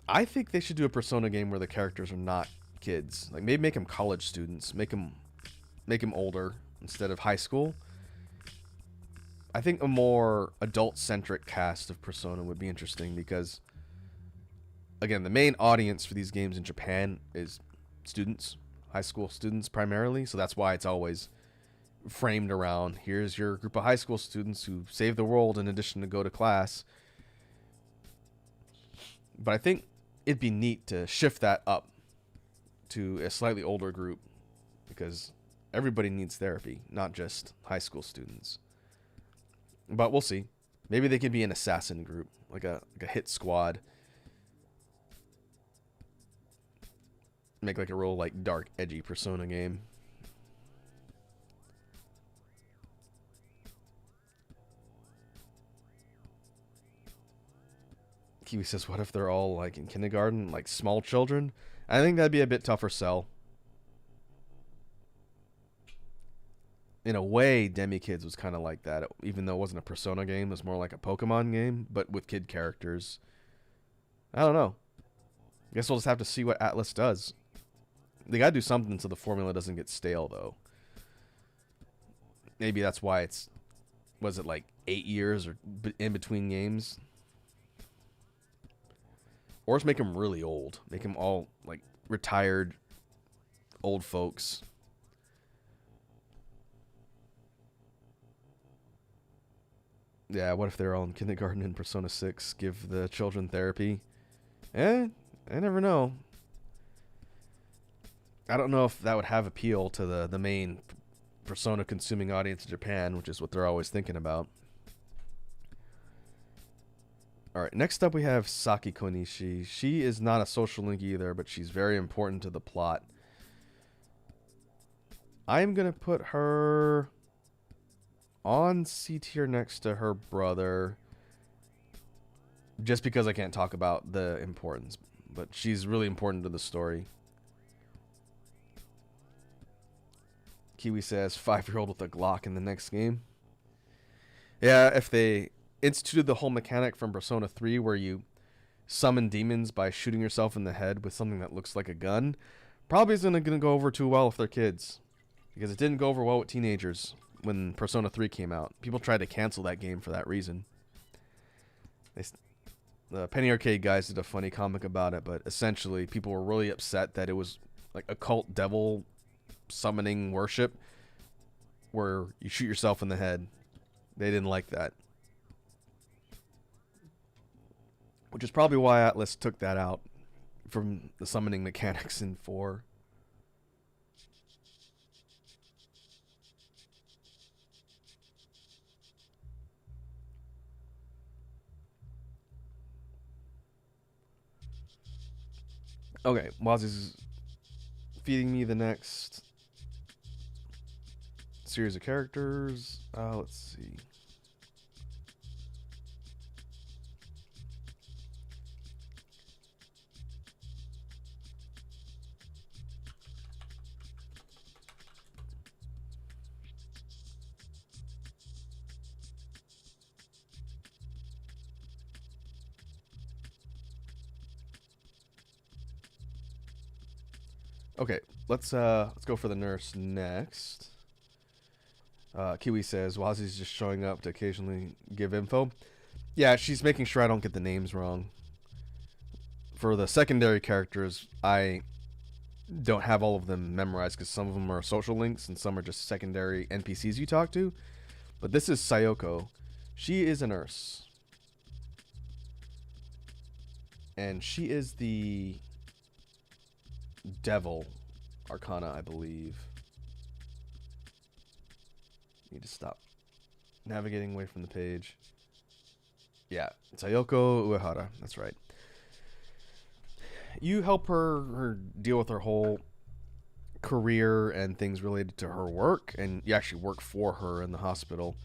I think they should do a Persona game where the characters are not kids. Like, maybe make them college students. Make them older instead of high school. I think a more adult-centric cast of Persona would be interesting because, again, the main audience for these games in Japan is students, high school students primarily, so that's why it's always framed around, here's your group of high school students who save the world in addition to go to class. But I think it'd be neat to shift that up to a slightly older group because everybody needs therapy, not just high school students. But we'll see. Maybe they could be an assassin group, like a hit squad. Make like a real like dark, edgy Persona game. Kiwi says, what if they're all like in kindergarten, like small children? I think that'd be a bit tougher sell. In a way, Demi Kids was kind of like that, even though it wasn't a Persona game. It was more like a Pokemon game, but with kid characters. I don't know. I guess we'll just have to see what Atlas does. They gotta do something so the formula doesn't get stale, though. Maybe that's why it's... Was it like 8 years or in between games? Or just make them really old. Make them all, like, retired old folks. Yeah, what if they're all in kindergarten in Persona 6? Give the children therapy? I never know. I don't know if that would have appeal to the main Persona consuming audience in Japan, which is what they're always thinking about. Alright, next up we have Saki Konishi. She is not a social link either, but she's very important to the plot. I'm going to put her on C tier next to her brother, just because I can't talk about the importance, but she's really important to the story. Kiwi says 5-year-old with a Glock in the next game. Yeah, if they instituted the whole mechanic from Persona 3 where you summon demons by shooting yourself in the head with something that looks like a gun, probably isn't going to go over too well if they're kids, because it didn't go over well with teenagers. When Persona 3 came out, people tried to cancel that game for that reason. The Penny Arcade guys did a funny comic about it, but essentially people were really upset that it was like occult devil summoning worship where you shoot yourself in the head. They didn't like that. Which is probably why Atlas took that out from the summoning mechanics in 4. Okay, Wazzy's feeding me the next series of characters. Let's see. Okay, let's go for the nurse next. Kiwi says Wazzy's just showing up to occasionally give info. Yeah, she's making sure I don't get the names wrong. For the secondary characters, I don't have all of them memorized because some of them are social links and some are just secondary NPCs you talk to. But this is Sayoko. She is a nurse. And she is the Devil Arcana, I believe. Need to stop navigating away from the page. Yeah, Sayoko Uehara. That's right. You help her deal with her whole career and things related to her work, and you actually work for her in the hospital.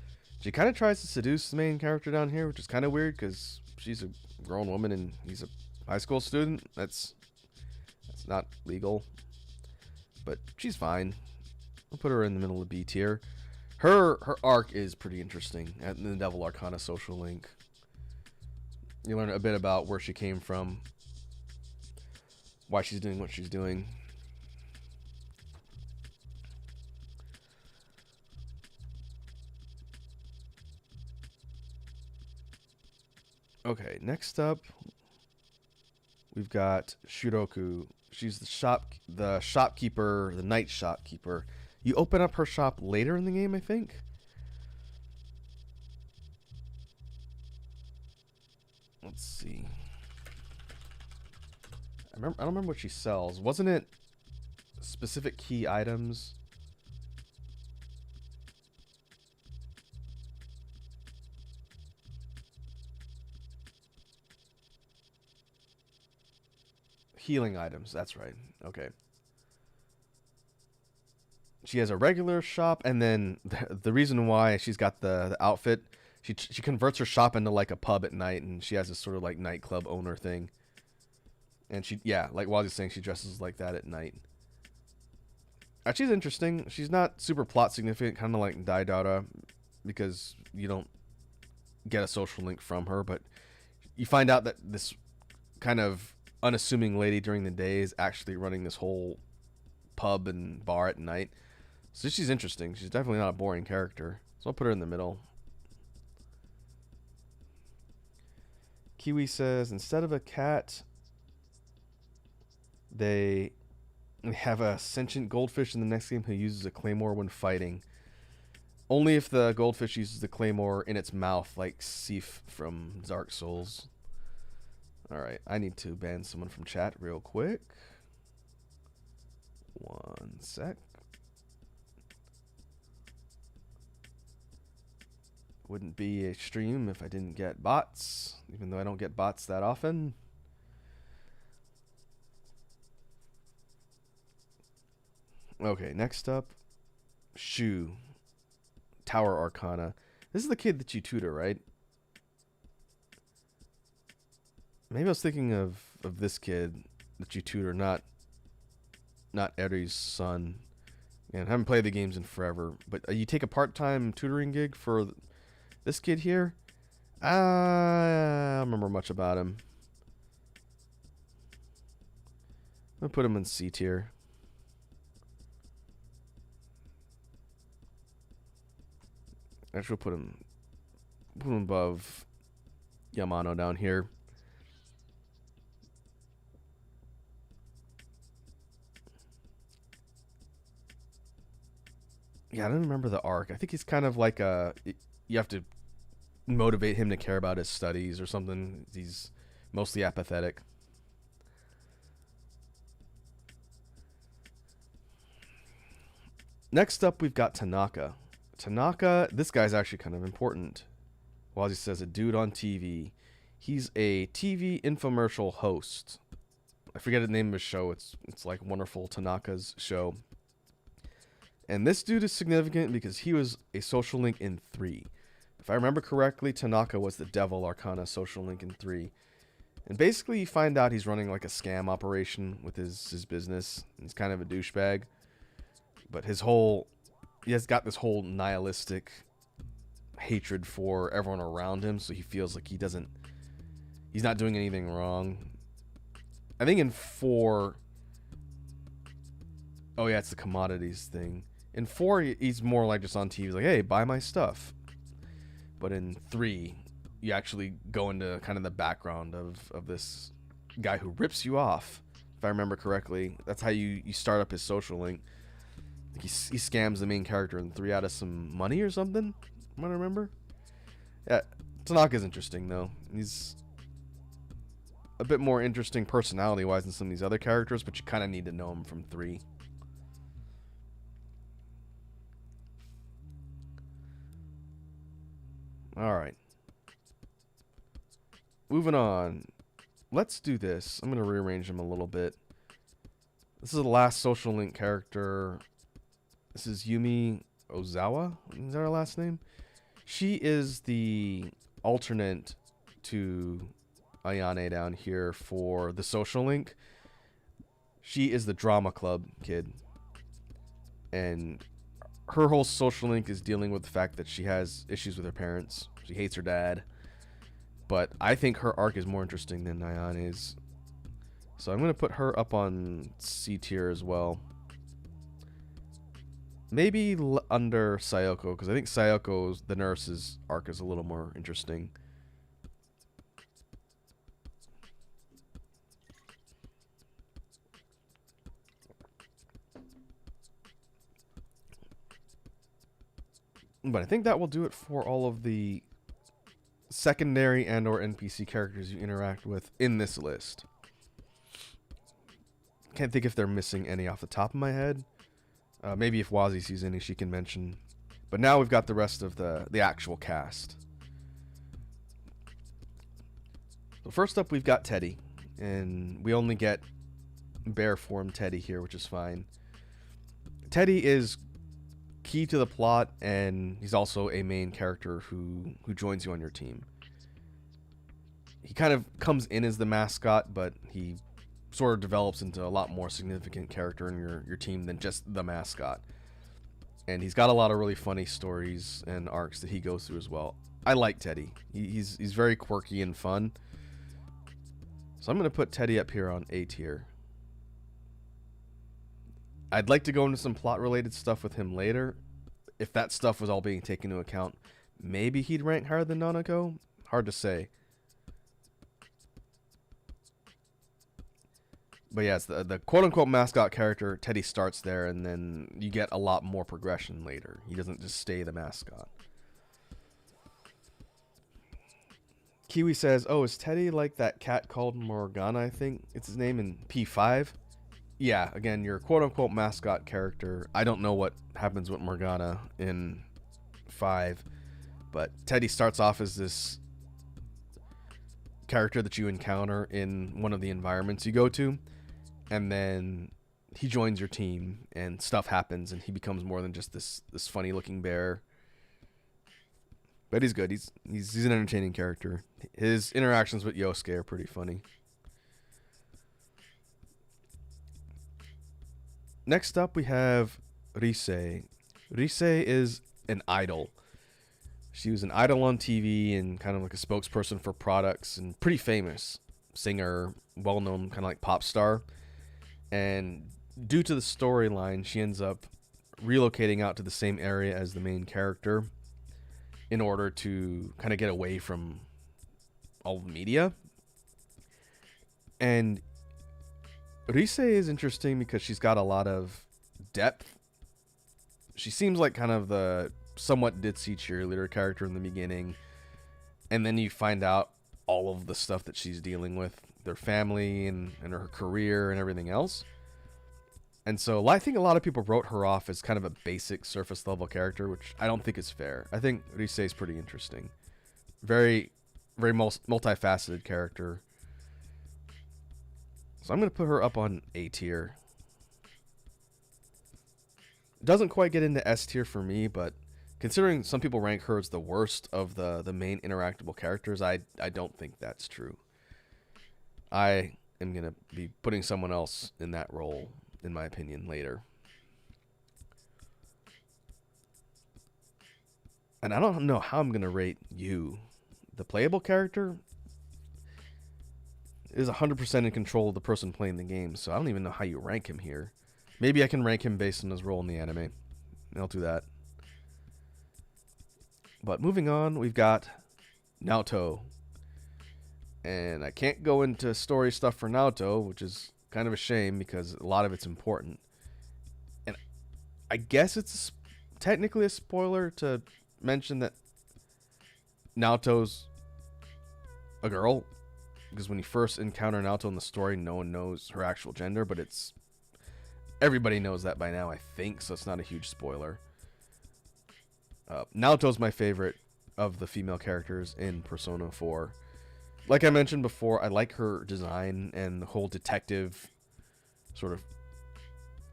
She kind of tries to seduce the main character down here, which is kind of weird because she's a grown woman and he's a high school student. That's not legal, but she's fine. I'll put her in the middle of B tier. Her arc is pretty interesting at the Devil Arcana social link. You learn a bit about where she came from, why she's doing what she's doing. Okay, next up we've got Shiroku. She's the shopkeeper, the night shopkeeper. You open up her shop later in the game, I think. Let's see. I don't remember what she sells. Wasn't it specific key items? Healing items, that's right. Okay. She has a regular shop, and then the reason why she's got the outfit, she converts her shop into like a pub at night, and she has this sort of like nightclub owner thing. And she, yeah, like Wazzy's saying, she dresses like that at night. She's interesting. She's not super plot significant, kind of like Daidara, because you don't get a social link from her, but you find out that this kind of unassuming lady during the day is actually running this whole pub and bar at night. So she's interesting. She's definitely not a boring character. So I'll put her in the middle. Kiwi says, instead of a cat, they have a sentient goldfish in the next game who uses a claymore when fighting. Only if the goldfish uses the claymore in its mouth, like Sif from Dark Souls. Alright, I need to ban someone from chat real quick. One sec. Wouldn't be a stream if I didn't get bots, even though I don't get bots that often. Okay, next up, Shu, Tower Arcana. This is the kid that you tutor, right? Maybe I was thinking of this kid that you tutor, not Eri's son. And I haven't played the games in forever, but you take a part-time tutoring gig for this kid here. I don't remember much about him. I'm gonna put him in C tier. Actually, we'll put him above Yamano down here. Yeah, I don't remember the arc. I think he's kind of like you have to motivate him to care about his studies or something. He's mostly apathetic. Next up, we've got Tanaka. Tanaka, this guy's actually kind of important. Wazzy says a dude on TV. He's a TV infomercial host. I forget the name of his show. It's like Wonderful Tanaka's show. And this dude is significant because he was a social link in 3. If I remember correctly, Tanaka was the Devil Arcana social link in 3. And basically you find out he's running like a scam operation with his business. He's kind of a douchebag. But he has got this whole nihilistic hatred for everyone around him, so he feels like he's not doing anything wrong. I think in 4, oh yeah, it's the commodities thing. In 4, he's more like just on TV, he's like, hey, buy my stuff. But in 3, you actually go into kind of the background of this guy who rips you off, if I remember correctly. That's how you start up his social link. He scams the main character in 3 out of some money or something, from what I remember. Yeah, Tanaka's interesting, though. He's a bit more interesting personality-wise than some of these other characters, but you kind of need to know him from 3. Alright. Moving on. Let's do this. I'm going to rearrange them a little bit. This is the last social link character. This is Yumi Ozawa. Is that her last name? She is the alternate to Ayane down here for the social link. She is the drama club kid. And her whole social link is dealing with the fact that she has issues with her parents. She hates her dad. But I think her arc is more interesting than Ayane's. So I'm going to put her up on C tier as well. Maybe under Sayoko, because I think Sayoko's, the nurse's arc, is a little more interesting. But I think that will do it for all of the secondary and or NPC characters you interact with in this list. Can't think if they're missing any off the top of my head. Maybe if Wazi sees any, she can mention. But now we've got the rest of the actual cast. So first up, we've got Teddy. And we only get bear form Teddy here, which is fine. Teddy is key to the plot, and he's also a main character who joins you on your team. He kind of comes in as the mascot, but he sort of develops into a lot more significant character in your team than just the mascot. And he's got a lot of really funny stories and arcs that he goes through as well. I like Teddy. He's very quirky and fun. So I'm going to put Teddy up here on A tier. I'd like to go into some plot related stuff with him later. If that stuff was all being taken into account, maybe he'd rank higher than Nanako. Hard to say. But yeah, it's the quote-unquote mascot character. Teddy starts there, and then you get a lot more progression later. He doesn't just stay the mascot. Kiwi says, oh, is Teddy like that cat called Morgana, I think it's his name, in P5? Yeah, again, your quote-unquote mascot character. I don't know what happens with Morgana in 5, but Teddy starts off as this character that you encounter in one of the environments you go to. And then he joins your team, and stuff happens, and he becomes more than just this funny-looking bear. But he's good. He's an entertaining character. His interactions with Yosuke are pretty funny. Next up, we have Ryse. Ryse is an idol. She was an idol on TV and kind of like a spokesperson for products, and pretty famous singer, well-known kind of like pop star. And due to the storyline, she ends up relocating out to the same area as the main character in order to kind of get away from all the media. And Ryse is interesting because she's got a lot of depth. She seems like kind of the somewhat ditzy cheerleader character in the beginning, and then you find out all of the stuff that she's dealing with, their family and her career and everything else. And so I think a lot of people wrote her off as kind of a basic surface level character, which I don't think is fair. I think Ryse is pretty interesting. Very, very multifaceted character. So I'm going to put her up on A tier. Doesn't quite get into S tier for me, but considering some people rank her as the worst of the main interactable characters, I don't think that's true. I am going to be putting someone else in that role, in my opinion, later. And I don't know how I'm going to rate you. The playable character is 100% in control of the person playing the game, so I don't even know how you rank him here. Maybe I can rank him based on his role in the anime. I'll do that. But moving on, we've got Naoto. And I can't go into story stuff for Naoto, which is kind of a shame because a lot of it's important. And I guess it's technically a spoiler to mention that Naoto's a girl. Because when you first encounter Naoto in the story, no one knows her actual gender, but it's... everybody knows that by now, I think, so it's not a huge spoiler. Naoto's my favorite of the female characters in Persona 4. Like I mentioned before, I like her design and the whole detective sort of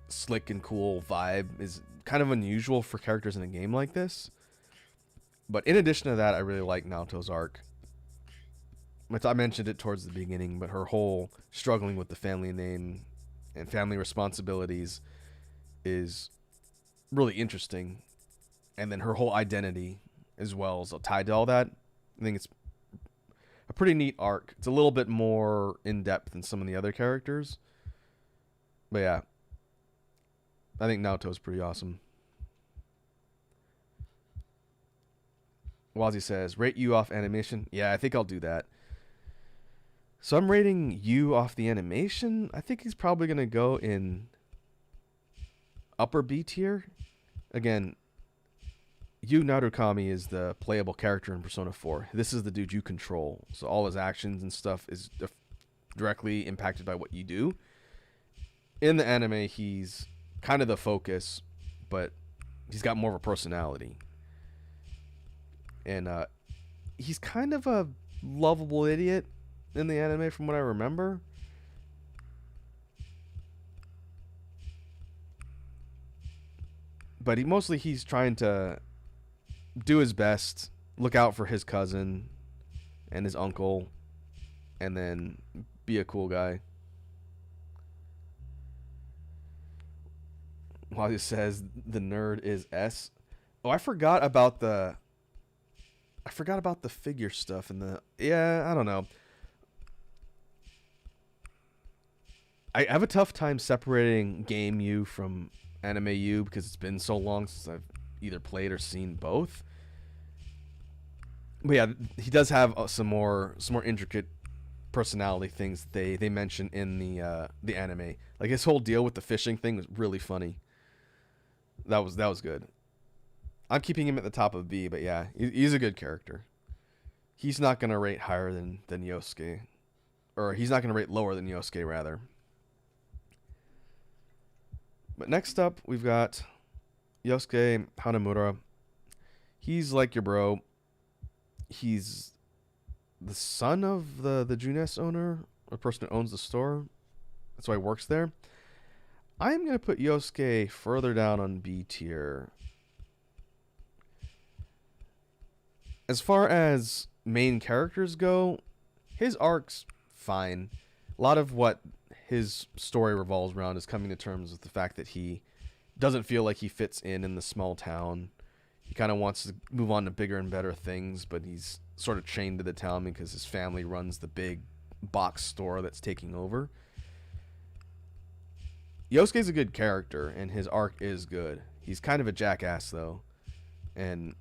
slick and cool vibe is kind of unusual for characters in a game like this. But in addition to that, I really like Naoto's arc. I mentioned it towards the beginning, but her whole struggling with the family name and family responsibilities is really interesting. And then her whole identity as well is tied to all that. I think it's a pretty neat arc. It's a little bit more in-depth than some of the other characters. But yeah, I think Naoto's pretty awesome. Wazi says, rate you off animation. Yeah, I think I'll do that. So I'm rating you off the animation. I think he's probably going to go in upper B tier. Again, Yu Narukami is the playable character in Persona 4. This is the dude you control. So all his actions and stuff is directly impacted by what you do. In the anime, he's kind of the focus, but he's got more of a personality. And he's kind of a lovable idiot in the anime from what I remember. But he's trying to do his best, look out for his cousin and his uncle, and then be a cool guy. While he says the nerd is S. Oh, I forgot about the figure stuff and I don't know. I have a tough time separating game you from anime you because it's been so long since I've either played or seen both. But yeah, he does have some more intricate personality things they mention in the anime. Like his whole deal with the fishing thing was really funny. That was good. I'm keeping him at the top of B, but yeah, he's a good character. He's not gonna rate higher than Yosuke, or he's not gonna rate lower than Yosuke rather. But next up, we've got Yosuke Hanamura. He's like your bro. He's the son of the Junes owner, or person who owns the store. That's why he works there. I'm going to put Yosuke further down on B tier. As far as main characters go, his arc's fine. A lot of what his story revolves around is coming to terms with the fact that he doesn't feel like he fits in the small town. He kind of wants to move on to bigger and better things, but he's sort of chained to the town because his family runs the big box store that's taking over. Yosuke's a good character, and his arc is good. He's kind of a jackass, though. And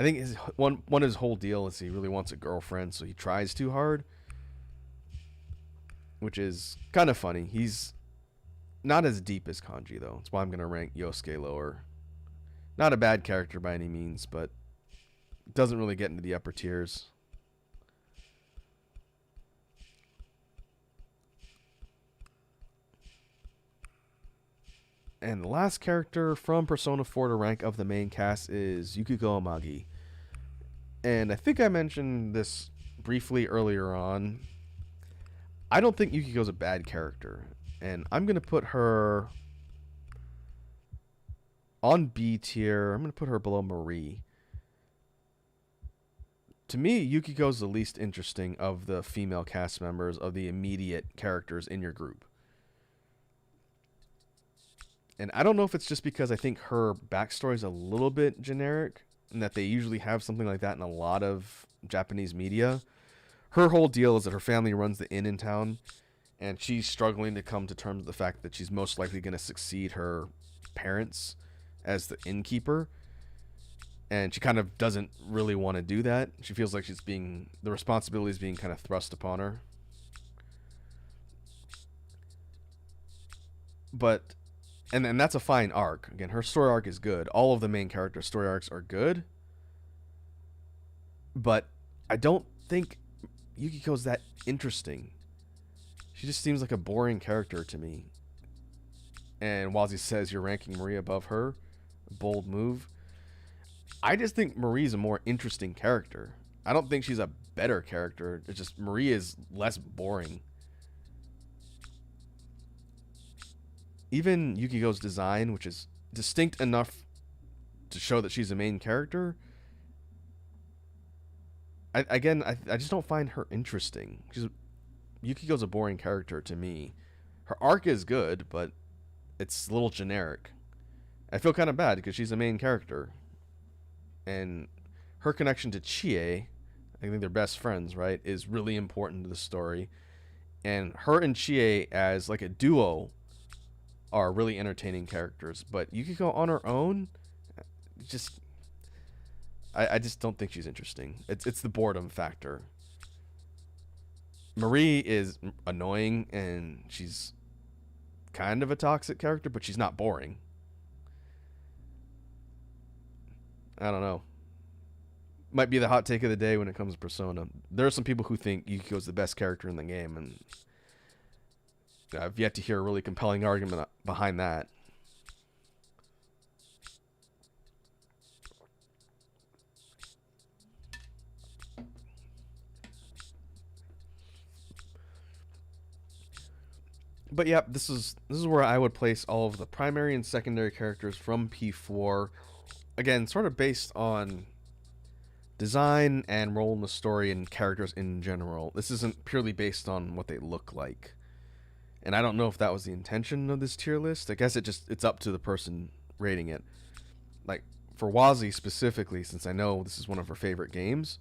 I think one of his whole deal is he really wants a girlfriend, so he tries too hard. Which is kind of funny. He's not as deep as Kanji, though. That's why I'm going to rank Yosuke lower. Not a bad character by any means, but doesn't really get into the upper tiers. And the last character from Persona 4 to rank of the main cast is Yukiko Amagi. And I think I mentioned this briefly earlier on, I don't think Yukiko's a bad character. And I'm going to put her on B tier. I'm going to put her below Marie. To me, Yukiko's the least interesting of the female cast members, of the immediate characters in your group. And I don't know if it's just because I think her backstory is a little bit generic, and that they usually have something like that in a lot of Japanese media. Her whole deal is that her family runs the inn in town, and she's struggling to come to terms with the fact that she's most likely going to succeed her parents as the innkeeper. And she kind of doesn't really want to do that. She feels like the responsibility is being kind of thrust upon her. But, and that's a fine arc. Again, her story arc is good. All of the main characters' story arcs are good. But I don't think Yukiko's that interesting. She just seems like a boring character to me. And Wazi says you're ranking Marie above her. Bold move. I just think Marie's a more interesting character. I don't think she's a better character. It's just Marie is less boring. Even Yukiko's design, which is distinct enough to show that she's a main character, I just don't find her interesting. Yukiko's a boring character to me. Her arc is good, but it's a little generic. I feel kind of bad because she's a main character. And her connection to Chie, I think they're best friends, right, is really important to the story. And her and Chie as like a duo are really entertaining characters. But Yukiko on her own, I just don't think she's interesting. It's the boredom factor. Marie is annoying, and she's kind of a toxic character, but she's not boring. I don't know. Might be the hot take of the day when it comes to Persona. There are some people who think Yukiko's the best character in the game, and I've yet to hear a really compelling argument behind that. But yeah, this is where I would place all of the primary and secondary characters from P4. Again, sort of based on design and role in the story and characters in general. This isn't purely based on what they look like. And I don't know if that was the intention of this tier list. I guess it's up to the person rating it. Like, for Wazi specifically, since I know this is one of her favorite games,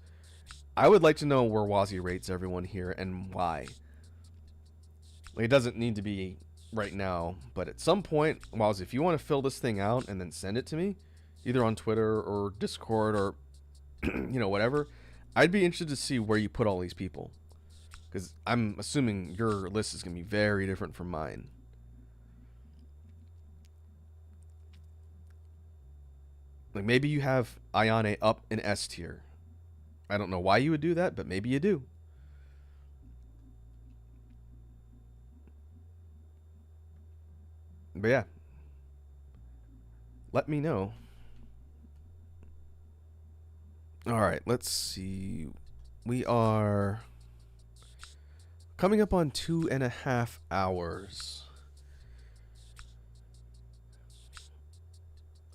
I would like to know where Wazi rates everyone here and why. Like, it doesn't need to be right now, but at some point, Wazi, if you want to fill this thing out and then send it to me, either on Twitter or Discord or, whatever, I'd be interested to see where you put all these people. Because I'm assuming your list is going to be very different from mine. Like, maybe you have Ayane up in S tier. I don't know why you would do that, but maybe you do. But yeah. Let me know. Alright, let's see. We are coming up on 2.5 hours.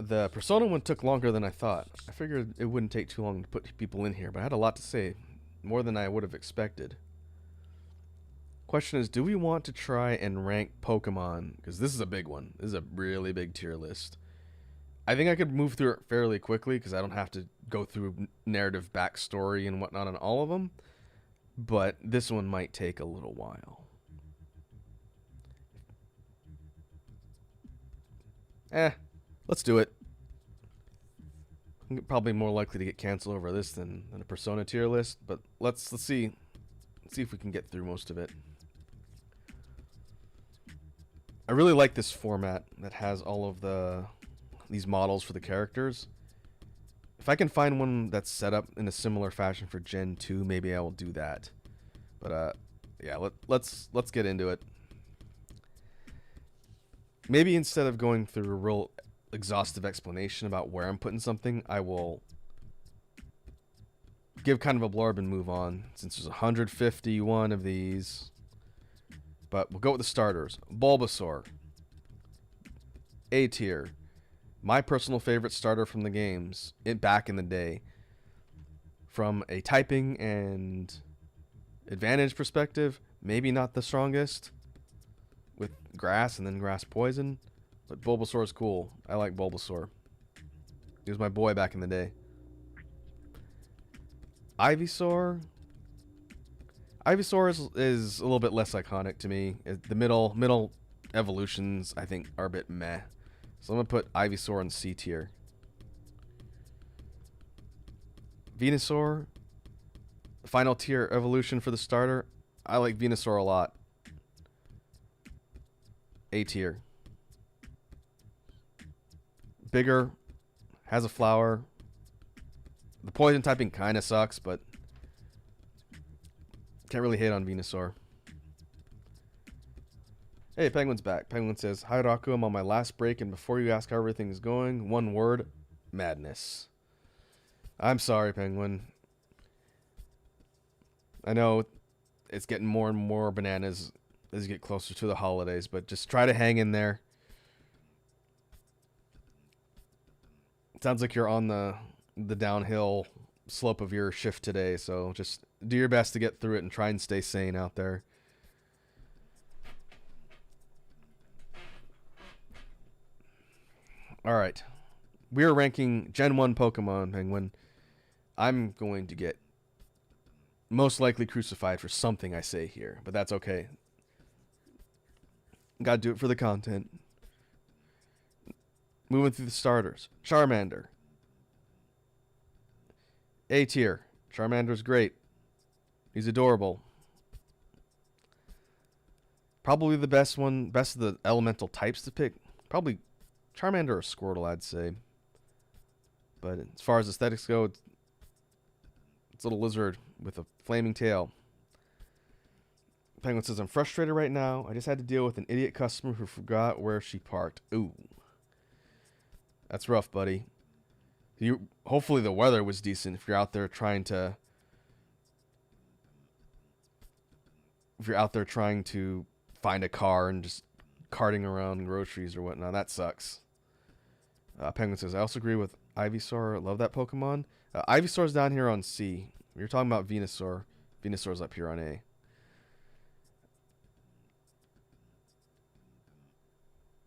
The Persona one took longer than I thought. I figured it wouldn't take too long to put people in here, but I had a lot to say. More than I would have expected. Question is, do we want to try and rank Pokemon? Because this is a big one. This is a really big tier list. I think I could move through it fairly quickly because I don't have to go through narrative backstory and whatnot on all of them. But this one might take a little while. Let's do it. I'm probably more likely to get canceled over this than a Persona tier list, but let's see. Let's see if we can get through most of it. I really like this format that has all of these models for the characters. If I can find one that's set up in a similar fashion for Gen 2, maybe I will do that. But yeah, let's get into it. Maybe instead of going through a real exhaustive explanation about where I'm putting something, I will give kind of a blurb and move on, since there's 151 of these. But we'll go with the starters. Bulbasaur. A tier. My personal favorite starter from the games back in the day. From a typing and advantage perspective, maybe not the strongest with grass and then grass poison, but Bulbasaur is cool. I like Bulbasaur. He was my boy back in the day. Ivysaur. Ivysaur is a little bit less iconic to me. The middle evolutions, I think, are a bit meh. So I'm going to put Ivysaur in C tier. Venusaur. Final tier evolution for the starter. I like Venusaur a lot. A tier. Bigger. Has a flower. The poison typing kind of sucks, but can't really hate on Venusaur. Hey, Penguin's back. Penguin says, "Hi, Raku. I'm on my last break, and before you ask how everything is going, one word, madness." I'm sorry, Penguin. I know it's getting more and more bananas as you get closer to the holidays, but just try to hang in there. It sounds like you're on the downhill slope of your shift today, so just do your best to get through it and try and stay sane out there. Alright. We are ranking Gen 1 Pokemon, Penguin. I'm going to get most likely crucified for something I say here, but that's okay. Gotta do it for the content. Moving through the starters. Charmander. A tier. Charmander's great. He's adorable. Probably the best of the elemental types to pick. Probably Charmander or Squirtle, I'd say. But as far as aesthetics go, it's a little lizard with a flaming tail. Penguin says, "I'm frustrated right now. I just had to deal with an idiot customer who forgot where she parked." Ooh. That's rough, buddy. Hopefully the weather was decent if you're out there trying to find a car and just carting around groceries or whatnot. That sucks. Penguin says, "I also agree with Ivysaur. Love that Pokemon." Ivysaur's down here on C. You're talking about Venusaur. Venusaur's up here on A.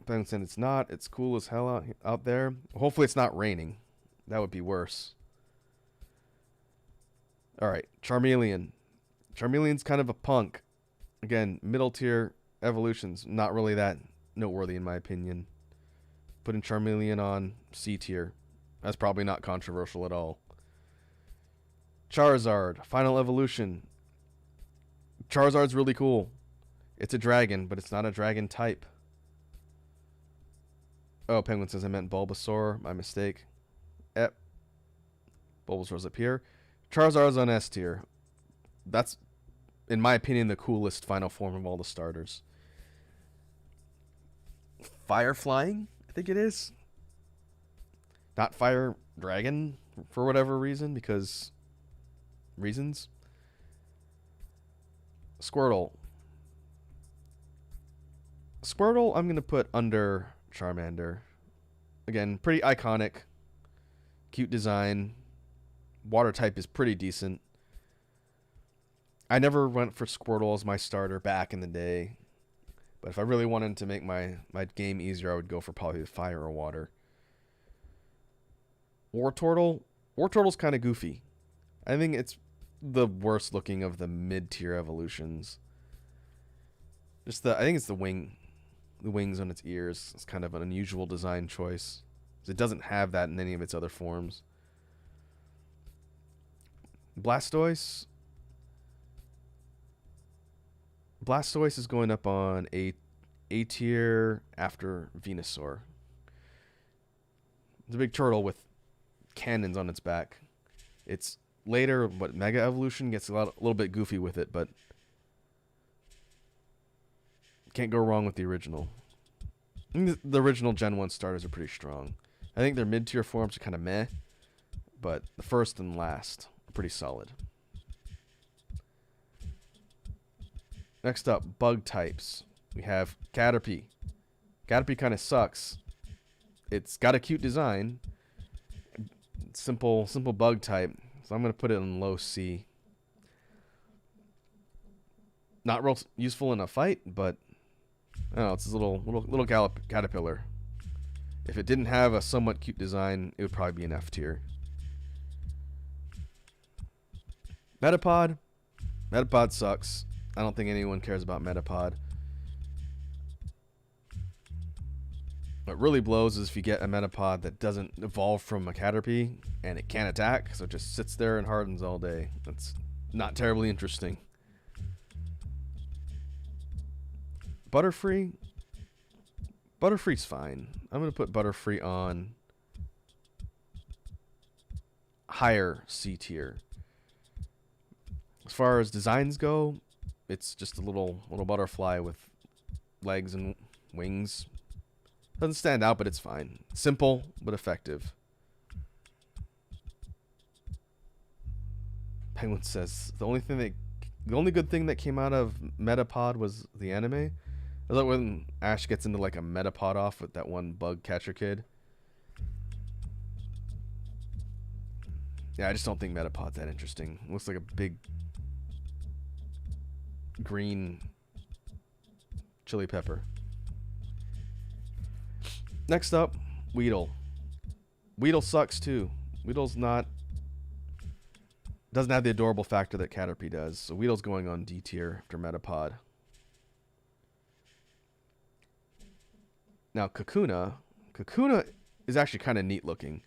Penguin said, "It's not. It's cool as hell out there. Hopefully it's not raining. That would be worse." Alright, Charmeleon. Charmeleon's kind of a punk. Again, middle tier evolutions. Not really that noteworthy in my opinion. Putting Charmeleon on C tier. That's probably not controversial at all. Charizard. Final evolution. Charizard's really cool. It's a dragon, but it's not a dragon type. Oh, Penguin says I meant Bulbasaur. My mistake. Yep. Bulbasaur's up here. Charizard's on S tier. That's, in my opinion, the coolest final form of all the starters. Fire flying, I think it is. Not fire dragon for whatever reason, because reasons. Squirtle. Squirtle, I'm going to put under Charmander. Again, pretty iconic. Cute design. Water type is pretty decent. I never went for Squirtle as my starter back in the day. But if I really wanted to make my game easier, I would go for probably fire or water. Wartortle. Wartortle's kind of goofy. I think it's the worst looking of the mid-tier evolutions. I think it's the wings on its ears. It's kind of an unusual design choice. It doesn't have that in any of its other forms. Blastoise. Blastoise is going up on A tier after Venusaur. It's a big turtle with cannons on its back. It's later, but Mega Evolution gets a little bit goofy with it, but can't go wrong with the original. I think the original Gen 1 starters are pretty strong. I think their mid-tier forms are kind of meh, but the first and last are pretty solid. Next up, bug types. We have Caterpie. Caterpie kind of sucks. It's got a cute design. Simple bug type. So I'm going to put it in low C. Not real useful in a fight, but I don't know, it's this little caterpillar. If it didn't have a somewhat cute design, it would probably be an F tier. Metapod. Metapod sucks. I don't think anyone cares about Metapod. What really blows is if you get a Metapod that doesn't evolve from a Caterpie and it can't attack, so it just sits there and hardens all day. That's not terribly interesting. Butterfree. Butterfree's fine. I'm going to put Butterfree on higher C tier. As far as designs go, it's just a little butterfly with legs and wings. Doesn't stand out, but it's fine. Simple, but effective. Penguin says the only good thing that came out of Metapod was the anime. I love when Ash gets into like a Metapod off with that one bug catcher kid. Yeah, I just don't think Metapod's that interesting. It looks like a big green chili pepper. Next up, Weedle. Weedle sucks too. Weedle's doesn't have the adorable factor that Caterpie does. So Weedle's going on D tier after Metapod. Now Kakuna. Kakuna is actually kind of neat looking.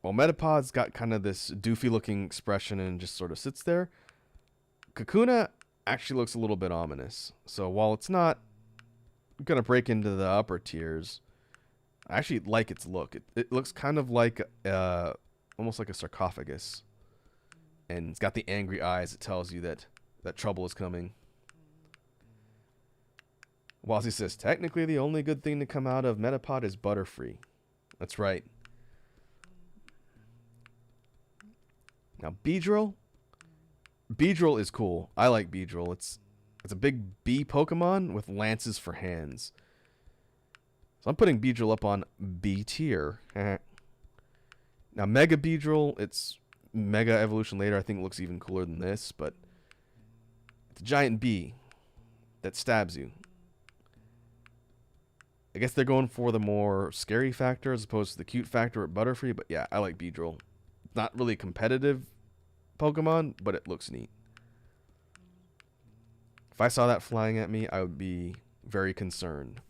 While Metapod's got kind of this doofy looking expression and just sort of sits there, Kakuna actually looks a little bit ominous. So while it's not going to break into the upper tiers, I actually like its look. It looks kind of like almost like a sarcophagus. And it's got the angry eyes. It tells you that trouble is coming. Wazzy says, technically the only good thing to come out of Metapod is Butterfree. That's right. Now Beedrill. Beedrill is cool. I like Beedrill. It's a big bee Pokemon with lances for hands. So I'm putting Beedrill up on B tier. Now Mega Beedrill, its Mega Evolution later, I think looks even cooler than this, but it's a giant bee that stabs you. I guess they're going for the more scary factor as opposed to the cute factor at Butterfree, but yeah, I like Beedrill. Not really a competitive Pokemon, but it looks neat. If I saw that flying at me, I would be very concerned.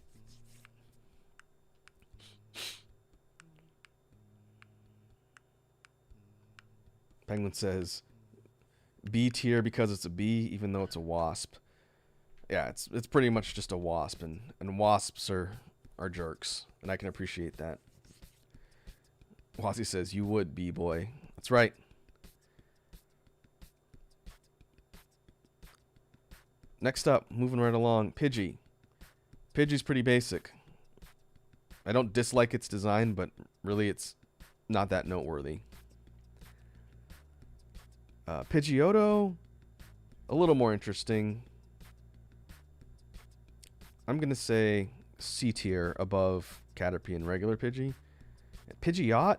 Penguin says B tier because it's a bee, even though it's a wasp. Yeah, it's pretty much just a wasp, and wasps are jerks, and I can appreciate that. Wazzy says, you would, B-boy. That's right. Next up, moving right along, Pidgey. Pidgey's pretty basic. I don't dislike its design, but really it's not that noteworthy. Pidgeotto, a little more interesting. I'm going to say C tier above Caterpie and regular Pidgey. Pidgeot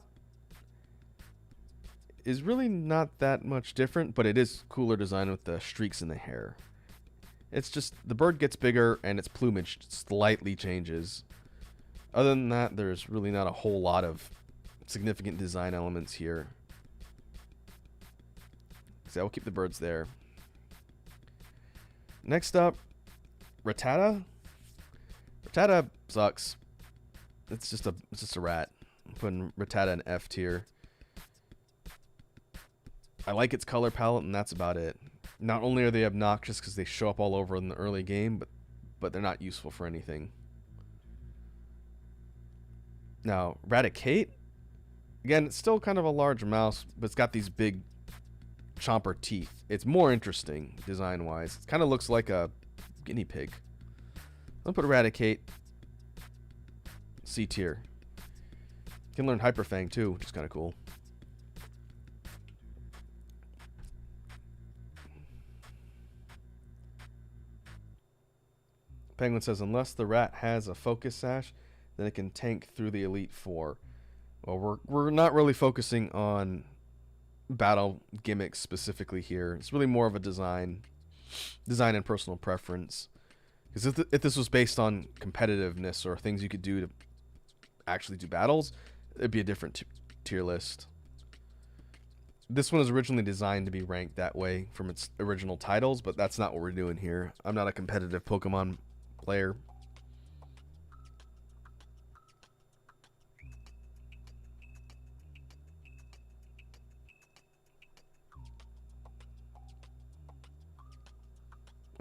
is really not that much different, but it is cooler design with the streaks in the hair. It's just the bird gets bigger and its plumage slightly changes. Other than that, there's really not a whole lot of significant design elements here. So I will keep the birds there. Next up, Rattata. Rattata sucks. It's just a rat. I'm putting Rattata in F tier. I like its color palette, and that's about it. Not only are they obnoxious because they show up all over in the early game, but they're not useful for anything. Now, Raticate. Again, it's still kind of a large mouse, but it's got these big chomper teeth. It's more interesting design-wise. It kind of looks like a guinea pig. I'll put Raticate C tier. You can learn Hyper Fang too, which is kind of cool. Penguin says, unless the rat has a focus sash, then it can tank through the Elite Four. Well, we're not really focusing on battle gimmicks specifically here. It's really more of a design and personal preference. Because if this was based on competitiveness or things you could do to actually do battles, it'd be a different tier list. This one was originally designed to be ranked that way from its original titles, but that's not what we're doing here. I'm not a competitive Pokemon player.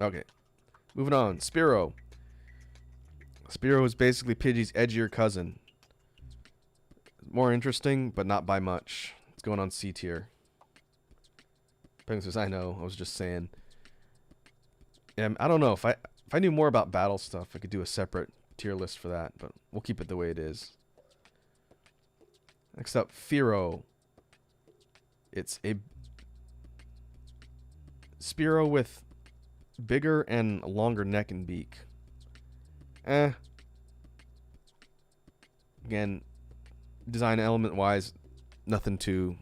Okay, moving on. Spiro. Spiro is basically Pidgey's edgier cousin. More interesting, but not by much. It's going on C tier. Penguin says, I know, I was just saying. I don't know, if I knew more about battle stuff, I could do a separate tier list for that, but we'll keep it the way it is. Next up, Firo. It's a Spiro with bigger and longer neck and beak. Again, design element wise, nothing too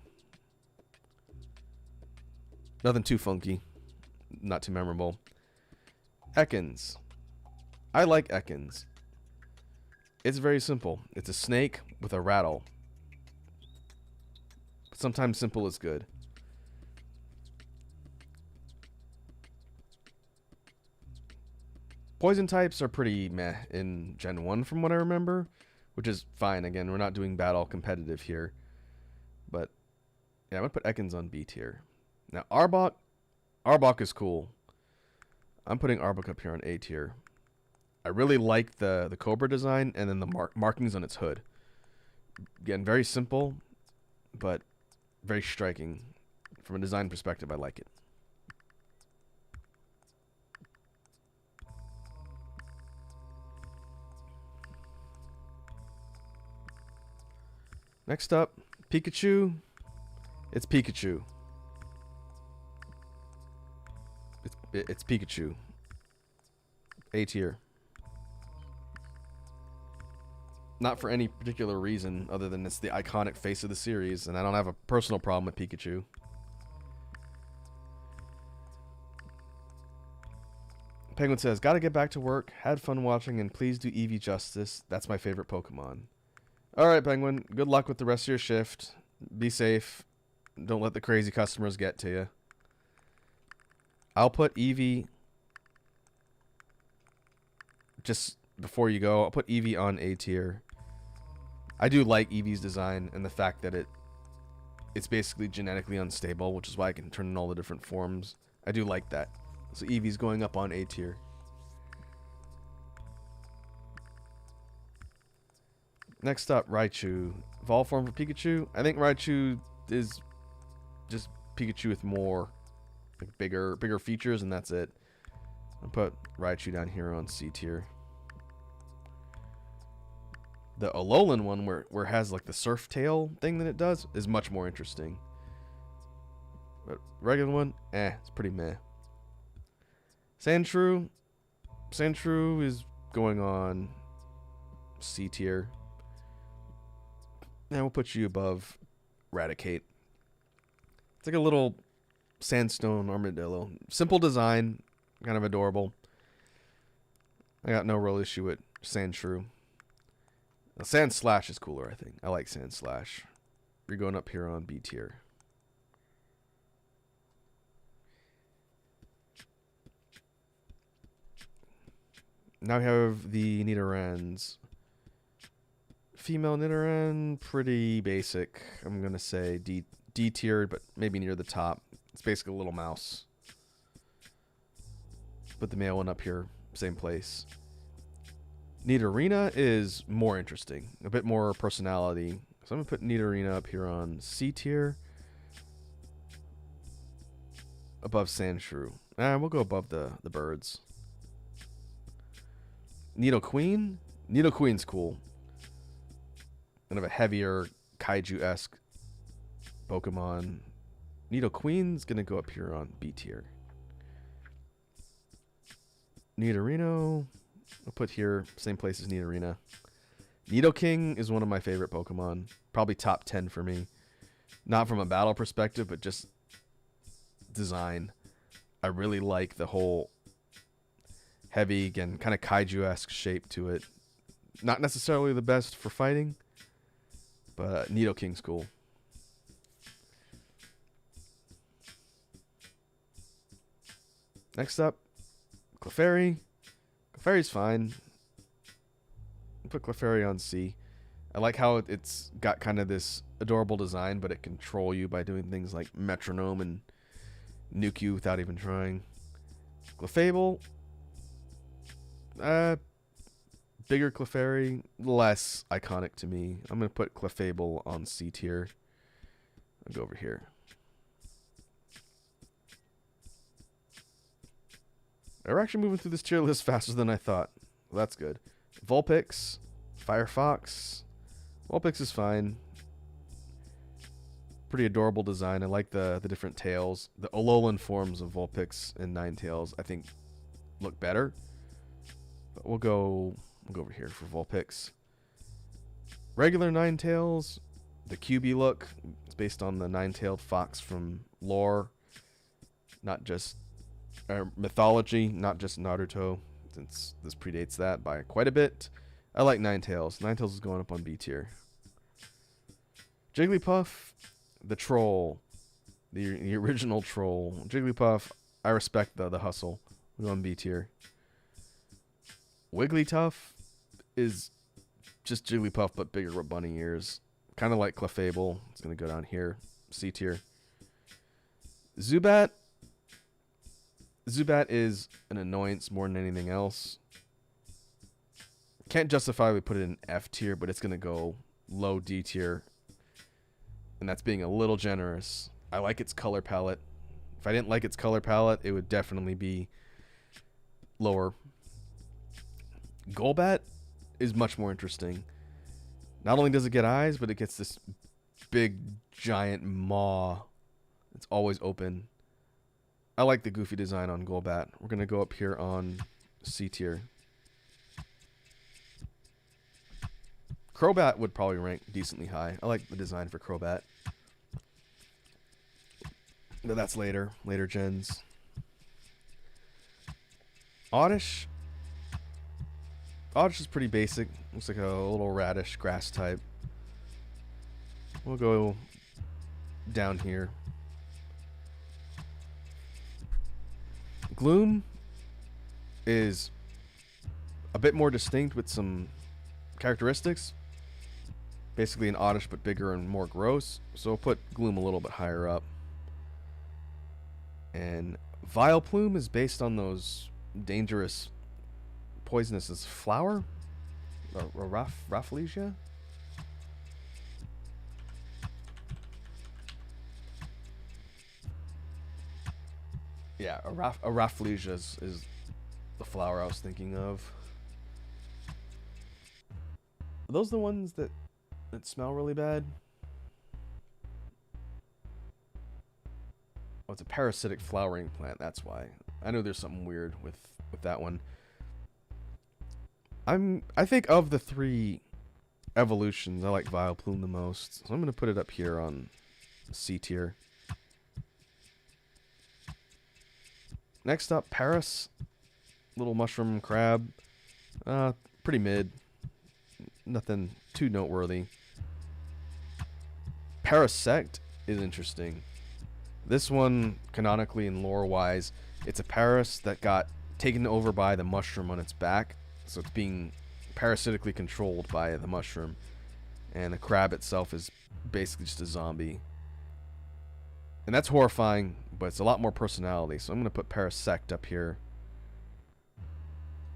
funky, not too memorable. Ekans. I like Ekans. It's very simple. It's a snake with a rattle. But sometimes simple is good. Poison types are pretty meh in Gen 1 from what I remember, which is fine. Again, we're not doing battle competitive here. But yeah, I'm going to put Ekans on B tier. Now, Arbok is cool. I'm putting Arbok up here on A tier. I really like the Cobra design and then the markings on its hood. Again, very simple, but very striking. From a design perspective, I like it. Next up, Pikachu. It's Pikachu. It's Pikachu. A tier. Not for any particular reason other than it's the iconic face of the series, and I don't have a personal problem with Pikachu. Penguin says, gotta get back to work. Had fun watching, and please do Eevee justice. That's my favorite Pokemon. Alright, Penguin. Good luck with the rest of your shift. Be safe. Don't let the crazy customers get to you. I'll put Eevee, just before you go, I'll put Eevee on A tier. I do like Eevee's design and the fact that it's basically genetically unstable, which is why I can turn in all the different forms. I do like that. So Eevee's going up on A tier. Next up, Raichu. Evolve form for Pikachu. I think Raichu is just Pikachu with more like bigger features, and that's it. I'll put Raichu down here on C tier. The Alolan one, where it has like the surf tail thing that it does, is much more interesting. But regular one, it's pretty meh. Sandshrew is going on C tier. And we'll put you above Raticate. It's like a little sandstone armadillo. Simple design, kind of adorable. I got no real issue with Sandshrew. Sandslash is cooler, I think. I like Sandslash. You're going up here on B tier. Now we have the Nidorans. Female Nidoran, pretty basic. I'm going to say D tiered, but maybe near the top. It's basically a little mouse. Put the male one up here, same place. Nidorina is more interesting, a bit more personality. So I'm going to put Nidorina up here on C tier. Above Sandshrew. We'll go above the birds. Nidoqueen? Nidoqueen's cool. Kind of a heavier kaiju-esque Pokemon. Nidoqueen's going to go up here on B tier. Nidorino. I'll put here, same place as Nidorino. Nidoking is one of my favorite Pokemon. Probably top 10 for me. Not from a battle perspective, but just design. I really like the whole heavy, again, kind of kaiju-esque shape to it. Not necessarily the best for fighting, but Nidoking's cool. Next up, Clefairy. Clefairy's fine. Put Clefairy on C. I like how it's got kind of this adorable design, but it control you by doing things like metronome and nuke you without even trying. Clefable. Bigger Clefairy, less iconic to me. I'm going to put Clefable on C tier. I'll go over here. We're actually moving through this tier list faster than I thought. Well, that's good. Vulpix, Firefox. Vulpix is fine. Pretty adorable design. I like the different tails. The Alolan forms of Vulpix and Ninetales, I think, look better. But we'll go over here for Vulpix. Regular Ninetales, the QB look. It's based on the nine-tailed fox from lore, not just mythology, not just Naruto, since this predates that by quite a bit. I like Ninetales. Ninetales is going up on B tier. Jigglypuff, the troll, the original troll. Jigglypuff, I respect the hustle. We're going B tier. Wigglytuff is just Jigglypuff but bigger with bunny ears. Kind of like Clefable. It's going to go down here. C tier. Zubat. Zubat is an annoyance more than anything else. Can't justify we put it in F tier, but it's going to go low D tier. And that's being a little generous. I like its color palette. If I didn't like its color palette, it would definitely be lower. Golbat is much more interesting. Not only does it get eyes, but it gets this big, giant maw. It's always open. I like the goofy design on Golbat. We're going to go up here on C tier. Crobat would probably rank decently high. I like the design for Crobat. But that's later gens. Oddish. Oddish is pretty basic. Looks like a little radish grass type. We'll go down here. Gloom is a bit more distinct with some characteristics. Basically an Oddish but bigger and more gross. So we'll put Gloom a little bit higher up. And Vileplume is based on those dangerous poisonous flower? Rafflesia? Yeah, a Rafflesia is the flower I was thinking of. Are those the ones that smell really bad? Oh, it's a parasitic flowering plant, that's why. I know there's something weird with that one. I think of the three evolutions, I like Vileplume the most. So I'm going to put it up here on C tier. Next up, Paris. Little mushroom crab. Pretty mid. Nothing too noteworthy. Parasect is interesting. This one, canonically and lore-wise, it's a Paris that got taken over by the mushroom on its back. So it's being parasitically controlled by the mushroom. And the crab itself is basically just a zombie. And that's horrifying, but it's a lot more personality. So I'm going to put Parasect up here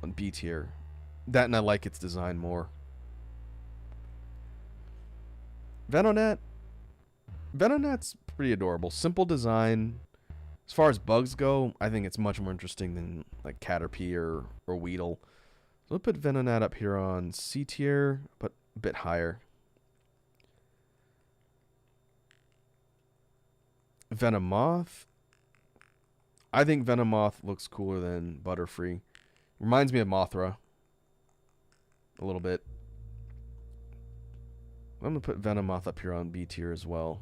on B tier. That and I like its design more. Venonat. Venonat's pretty adorable. Simple design. As far as bugs go, I think it's much more interesting than like Caterpie or Weedle. So I'll put Venonat up here on C tier, but a bit higher. Venomoth. I think Venomoth looks cooler than Butterfree. Reminds me of Mothra. a little bit. I'm going to put Venomoth up here on B tier as well.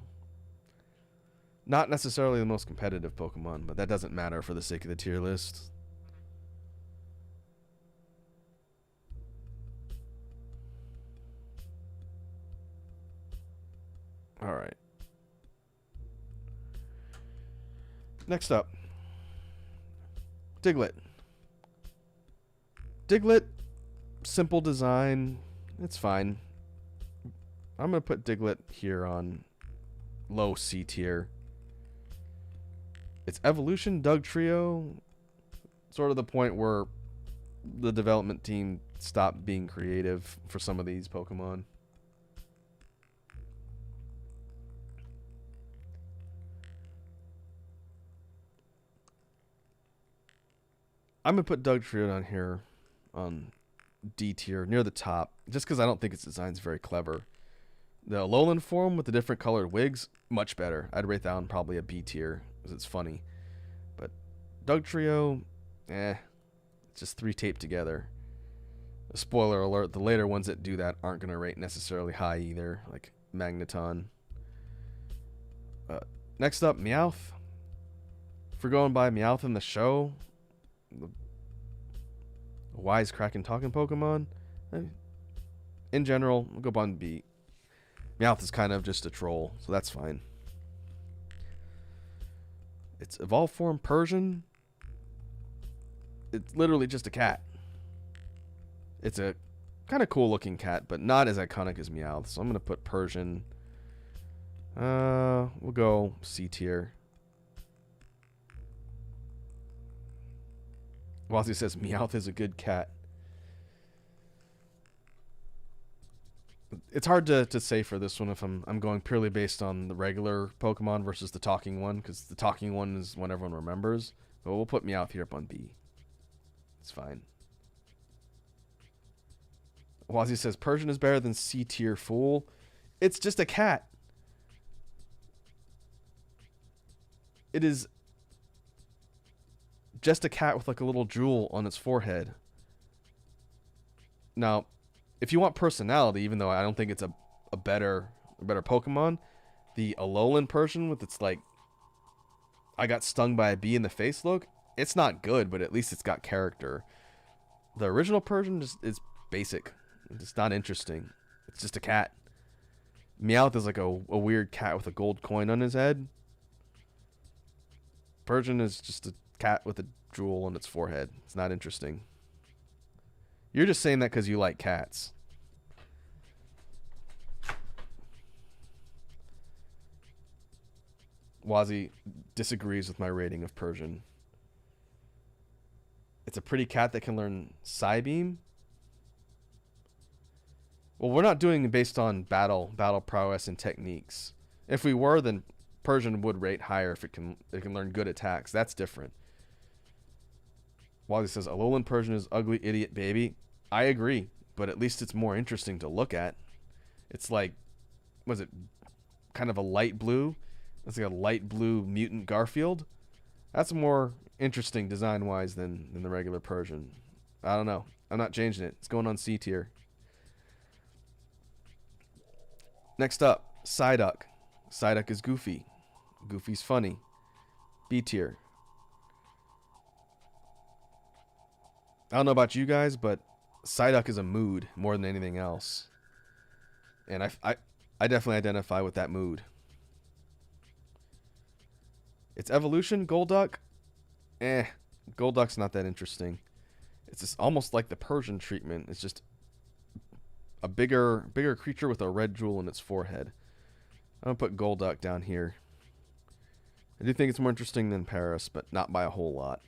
Not necessarily the most competitive Pokemon, but that doesn't matter for the sake of the tier list. Alright. Next up. Diglett. Diglett, simple design. It's fine. I'm going to put Diglett here on low C tier. Its evolution, Dugtrio, sort of the point where the development team stopped being creative for some of these Pokemon. I'm going to put Dugtrio down here on D tier, near the top, just because I don't think its design's very clever. The Alolan form with the different colored wigs, much better. I'd rate that one probably a B tier, because it's funny. But Dugtrio, it's just 3 taped together. A spoiler alert, the later ones that do that aren't going to rate necessarily high either, like Magneton. Next up, Meowth. If we're going by Meowth in the show, the wisecracking talking Pokemon, in general, we'll go on B. Meowth is kind of just a troll, so that's fine. Its evolved form, Persian. It's literally just a cat. It's a kind of cool looking cat, but not as iconic as Meowth, so I'm going to put Persian. We'll go C tier. Wazzy says Meowth is a good cat. It's hard to say for this one if I'm going purely based on the regular Pokemon versus the talking one, because the talking one is one everyone remembers. But we'll put Meowth here up on B. It's fine. Wazzy says Persian is better than C tier, fool. It's just a cat. It is just a cat with like a little jewel on its forehead. Now, if you want personality, even though I don't think it's a better Pokemon, the Alolan Persian with its like I got stung by a bee in the face look, it's not good, but at least it's got character. The original Persian just is basic. It's not interesting. It's just a cat. Meowth is like a weird cat with a gold coin on his head. Persian is just a cat with a jewel on its forehead. It's not interesting. You're just saying that because you like cats. Wazzy disagrees with my rating of Persian. It's a pretty cat that can learn Psybeam. Well, we're not doing it based on battle prowess and techniques. If we were, then Persian would rate higher if it can learn good attacks. That's different. Wazzy says Alolan Persian is ugly idiot baby. I agree, but at least it's more interesting to look at. It's like, was it kind of a light blue? It's like a light blue mutant Garfield. That's more interesting design-wise than the regular Persian. I don't know. I'm not changing it. It's going on C tier. Next up, Psyduck. Psyduck is goofy. Goofy's funny. B tier. I don't know about you guys, but Psyduck is a mood more than anything else. And I definitely identify with that mood. Its evolution, Golduck. Golduck's not that interesting. It's just almost like the Persian treatment. It's just a bigger creature with a red jewel in its forehead. I'm going to put Golduck down here. I do think it's more interesting than Paris, but not by a whole lot.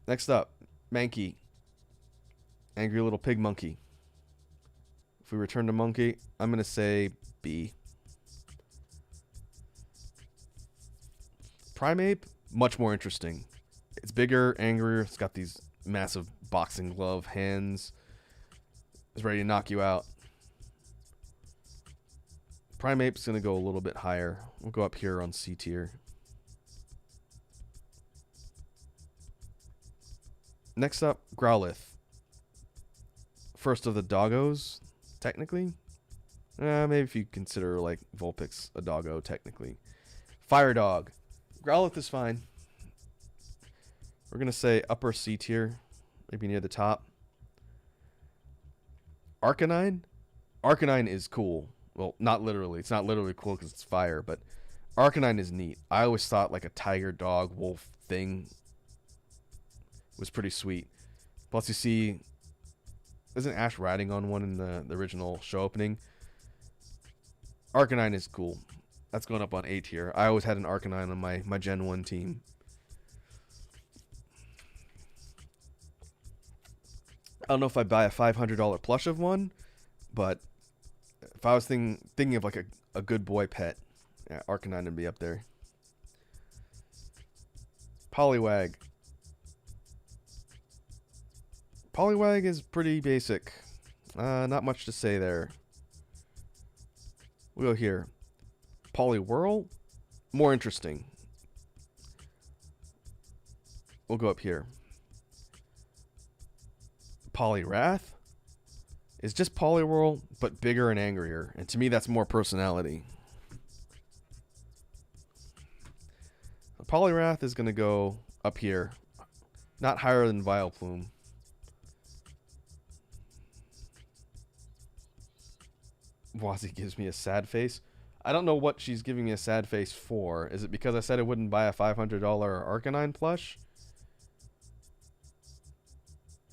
Next up, Mankey. Angry little pig monkey. If we return to monkey, I'm going to say B. Primeape, much more interesting. It's bigger, angrier. It's got these massive boxing glove hands. It's ready to knock you out. Primeape's going to go a little bit higher. We'll go up here on C tier. Next up, Growlithe. first of the doggos, technically. Maybe if you consider like Vulpix a doggo, technically. Fire Dog. Growlithe is fine. We're gonna say upper C tier, maybe near the top. Arcanine. Arcanine is cool. Well, not literally. It's not literally cool because it's fire, but Arcanine is neat. I always thought like a tiger, dog, wolf thing was pretty sweet. Plus, you see, isn't Ash riding on one in the original show opening? Arcanine is cool. That's going up on A tier. I always had an Arcanine on my Gen 1 team. I don't know if I'd buy a $500 plush of one, but if I was thinking of like a good boy pet, yeah, Arcanine would be up there. Poliwag. Poliwag is pretty basic. Not much to say there. We'll go here. Poliwhirl, more interesting. We'll go up here. Poliwrath is just Poliwhirl, but bigger and angrier. And to me, that's more personality. Poliwrath is going to go up here. Not higher than Vileplume. Wazzy gives me a sad face. I don't know what she's giving me a sad face for. Is it because I said I wouldn't buy a $500 Arcanine plush?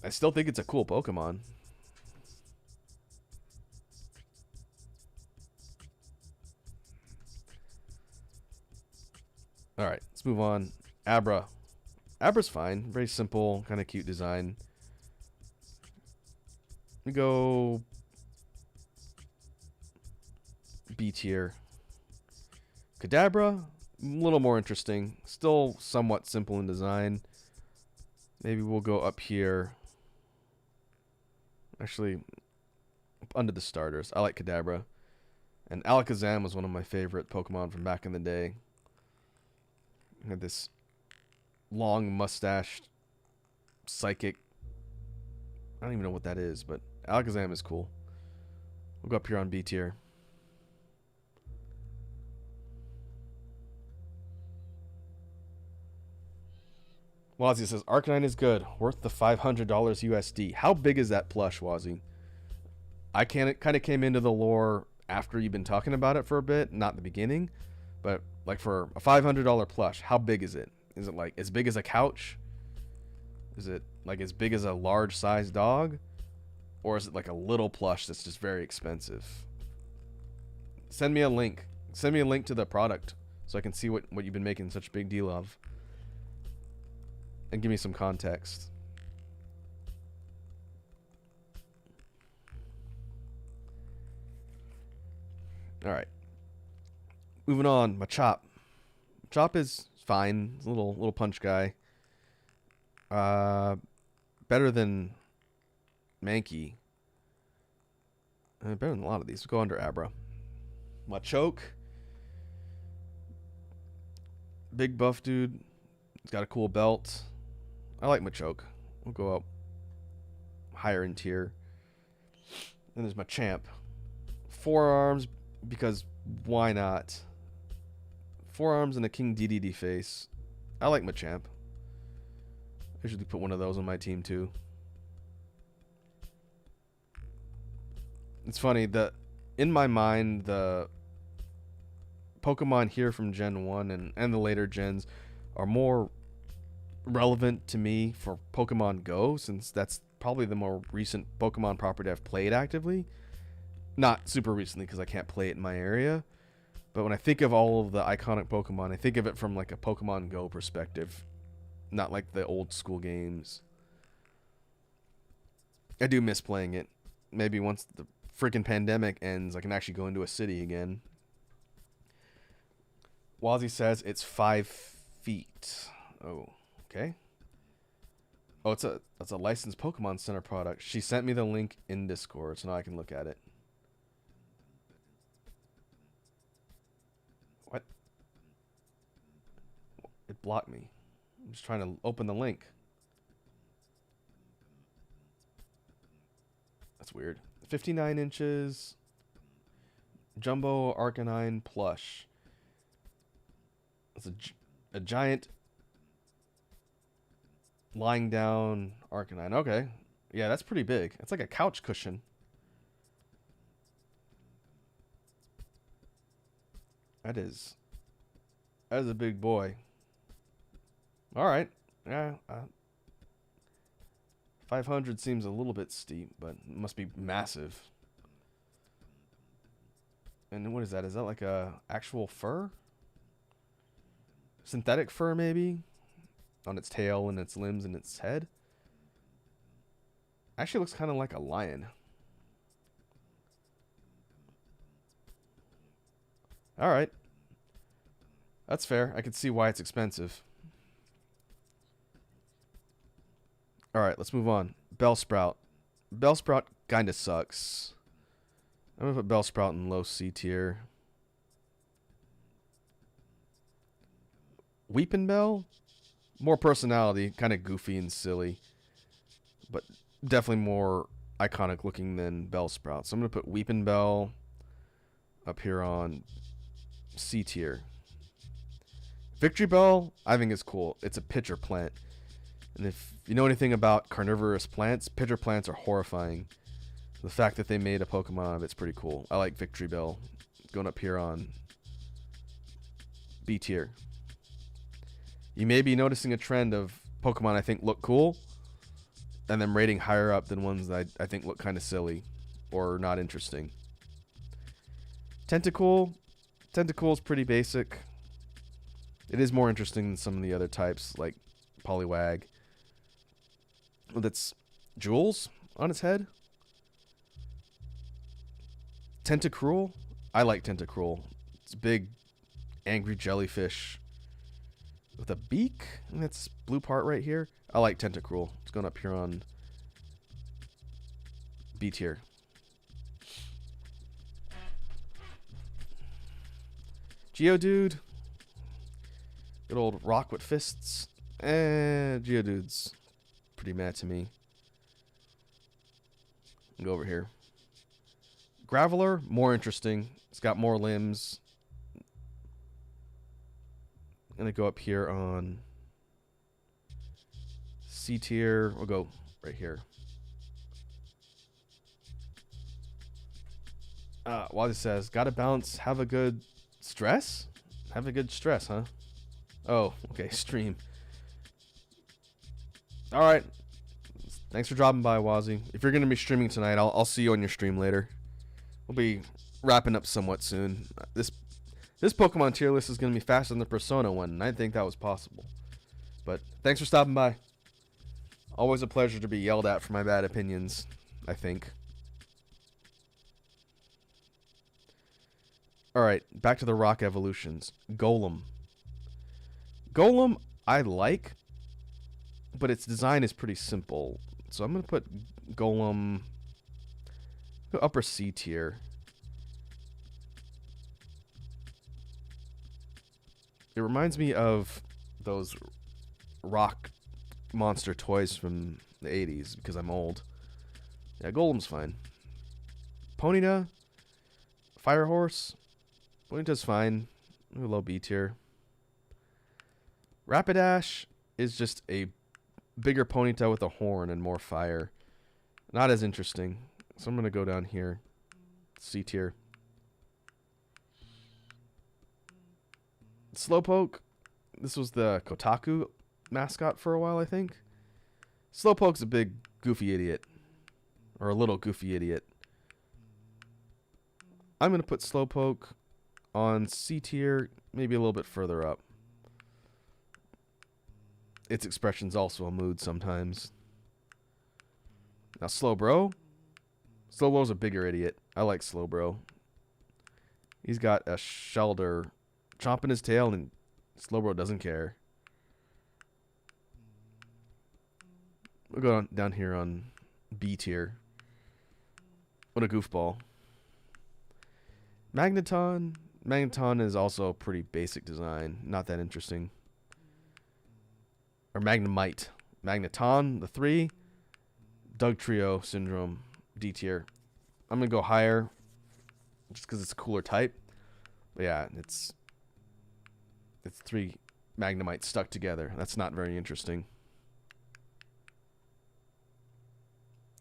I still think it's a cool Pokemon. Alright, let's move on. Abra. Abra's fine. Very simple, kind of cute design. We go B tier. Kadabra, a little more interesting. Still somewhat simple in design. Maybe we'll go up here. Actually, under the starters. I like Kadabra. And Alakazam was one of my favorite Pokemon from back in the day. It had this long mustached psychic. I don't even know what that is, but Alakazam is cool. We'll go up here on B tier. Wazzy says, Arcanine is good. Worth the $500 USD. How big is that plush, Wazzy? I kind of came into the lore after you've been talking about it for a bit, not the beginning. But like for a $500 plush, how big is it? Is it like as big as a couch? Is it like as big as a large sized dog? Or is it like a little plush that's just very expensive? Send me a link. Send me a link to the product so I can see what you've been making such a big deal of. And give me some context. Alright. Moving on, Machop. Machop is fine. He's a little punch guy. Better than Mankey. Better than a lot of these. We'll go under Abra. Machoke. Big buff dude. He's got a cool belt. I like Machoke. We'll go up higher in tier. Then there's Machamp. Forearms, because why not? Forearms and a King DDD face. I like Machamp. I usually put one of those on my team too. It's funny that in my mind the Pokemon here from Gen 1 and the later gens are more relevant to me for Pokemon Go, since that's probably the more recent Pokemon property I've played actively. Not super recently because I can't play it in my area, but when I think of all of the iconic Pokemon, I think of it from like a Pokemon Go perspective, not like the old school games. I do miss playing it. Maybe once the freaking pandemic ends, I can actually go into a city again. Wazzy says it's 5 feet. Oh, okay. Oh, that's a licensed Pokemon Center product. She sent me the link in Discord, so now I can look at it. What? It blocked me. I'm just trying to open the link. That's weird. 59 inches. Jumbo Arcanine plush. It's a giant lying down Arcanine. Okay. Yeah, that's pretty big. It's like a couch cushion. That is a big boy. All right. Yeah. 500 seems a little bit steep, but it must be massive. And what is that? Is that like a actual fur? Synthetic fur, maybe? On its tail and its limbs and its head? Actually looks kind of like a lion. Alright. That's fair. I can see why it's expensive. Alright, let's move on. Bellsprout. Bellsprout kind of sucks. I'm going to put Bellsprout in low C tier. Weepin' Bell? More personality. Kind of goofy and silly. But definitely more iconic looking than Bellsprout. So I'm going to put Weepin' Bell up here on C tier. Victory Bell, I think is cool. It's a pitcher plant. And if you know anything about carnivorous plants, pitcher plants are horrifying. The fact that they made a Pokemon of it's pretty cool. I like Victory Bell. Going up here on B tier. You may be noticing a trend of Pokemon I think look cool, and then rating higher up than ones that I think look kind of silly or not interesting. Tentacool. Tentacool is pretty basic. It is more interesting than some of the other types, like Poliwag. With its jewels on its head. Tentacruel. I like Tentacruel. It's a big, angry jellyfish with a beak. And that's blue part right here. I like Tentacruel. It's going up here on B tier. Geodude. Good old rock with fists. Geodude's pretty mad to me. Go over here. Graveler, more interesting. It's got more limbs. I'm going to go up here on C tier. We'll go right here. Wally says, gotta balance, have a good stress? Have a good stress, huh? Oh, okay, stream. Alright. Thanks for dropping by, Wazzy. If you're going to be streaming tonight, I'll see you on your stream later. We'll be wrapping up somewhat soon. This Pokemon tier list is going to be faster than the Persona one, and I didn't think that was possible. But thanks for stopping by. Always a pleasure to be yelled at for my bad opinions, I think. Alright, back to the rock evolutions. Golem. Golem, I like, but its design is pretty simple. So I'm going to put Golem upper C tier. It reminds me of those rock monster toys from the 80s because I'm old. Yeah, Golem's fine. Ponyta, Fire Horse. Ponyta's fine. Low B tier. Rapidash is just a bigger Ponyta with a horn and more fire. Not as interesting. So I'm going to go down here. C tier. Slowpoke. This was the Kotaku mascot for a while, I think. Slowpoke's a big goofy idiot. Or a little goofy idiot. I'm going to put Slowpoke on C tier, maybe a little bit further up. Its expression's also a mood sometimes. Now Slowbro. Slowbro's a bigger idiot. I like Slowbro. He's got a Shelder chomping his tail, and Slowbro doesn't care. We'll go down here on B tier. What a goofball. Magneton. Magneton is also a pretty basic design. Not that interesting. Or Magnemite. Magneton, the 3. Dugtrio Syndrome. D tier. I'm going to go higher just because it's a cooler type. But yeah, it's 3 Magnemites stuck together. That's not very interesting.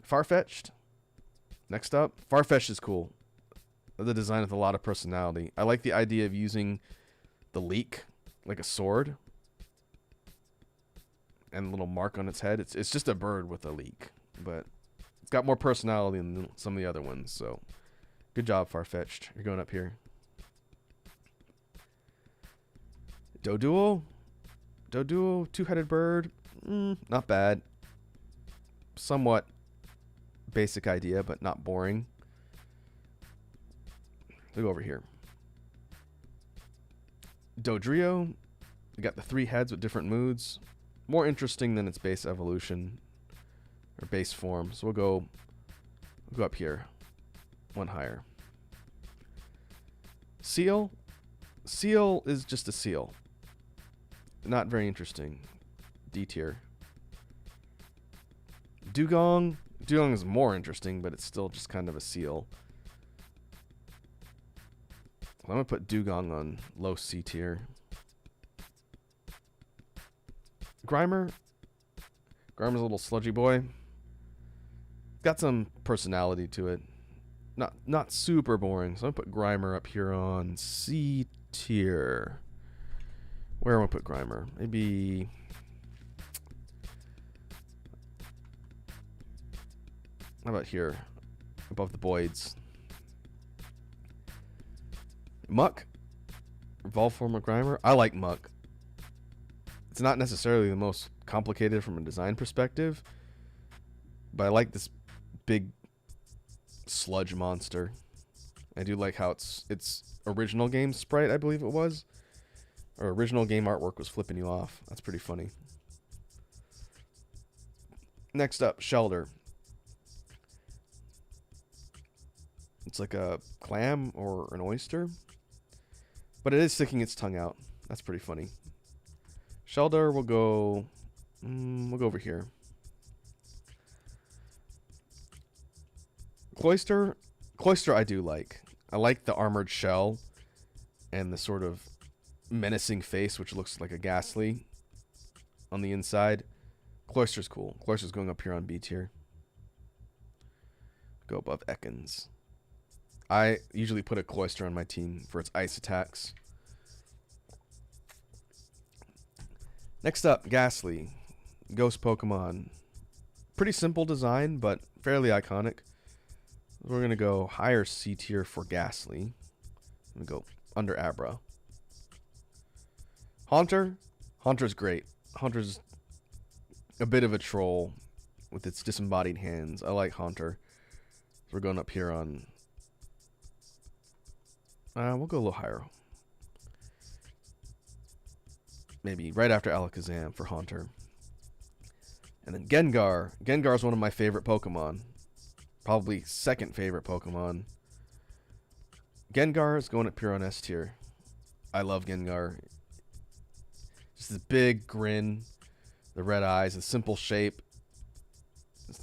Farfetch'd. Next up, Farfetch'd is cool. The design with a lot of personality. I like the idea of using the leek like a sword and a little mark on its head. It's just a bird with a leek, but it's got more personality than some of the other ones. So good job, Farfetch'd. You're going up here. Doduo, 2-headed bird. Not bad. Somewhat basic idea, but not boring. We'll go over here. Dodrio, you got the 3 heads with different moods. More interesting than its base evolution or base form. So we'll go up here, 1 higher. Seal is just a seal. Not very interesting. D tier. Dugong is more interesting, but it's still just kind of a seal. I'm going to put Dugong on low C tier. Grimer's a little sludgy boy. Got some personality to it. Not super boring. So I'm going to put Grimer up here on C tier. Where am I put Grimer? Maybe... How about here? Above the Boyds. Muck. Evolved form of Grimer. I like Muck. It's not necessarily the most complicated from a design perspective, but I like this big sludge monster. I do like how its original game sprite, I believe it was, or original game artwork was flipping you off. That's pretty funny. Next up, Shelder. It's like a clam or an oyster, but it is sticking its tongue out. That's pretty funny. Shelder will go... we'll go over here. Cloyster I do like. I like the armored shell and the sort of menacing face, which looks like a ghastly on the inside. Cloyster's cool. Cloyster's going up here on B tier. Go above Ekans. I usually put a Cloyster on my team for its ice attacks. Next up, Ghastly. Ghost Pokemon. Pretty simple design, but fairly iconic. We're going to go higher C tier for Ghastly. I'm going to go under Abra. Haunter's great. Haunter's a bit of a troll with its disembodied hands. I like Haunter. So we're going up here on... we'll go a little higher. Maybe right after Alakazam for Haunter. And then Gengar. Gengar is one of my favorite Pokemon. Probably second favorite Pokemon. Gengar is going up here on S tier. I love Gengar. Just this big grin. The red eyes. The simple shape.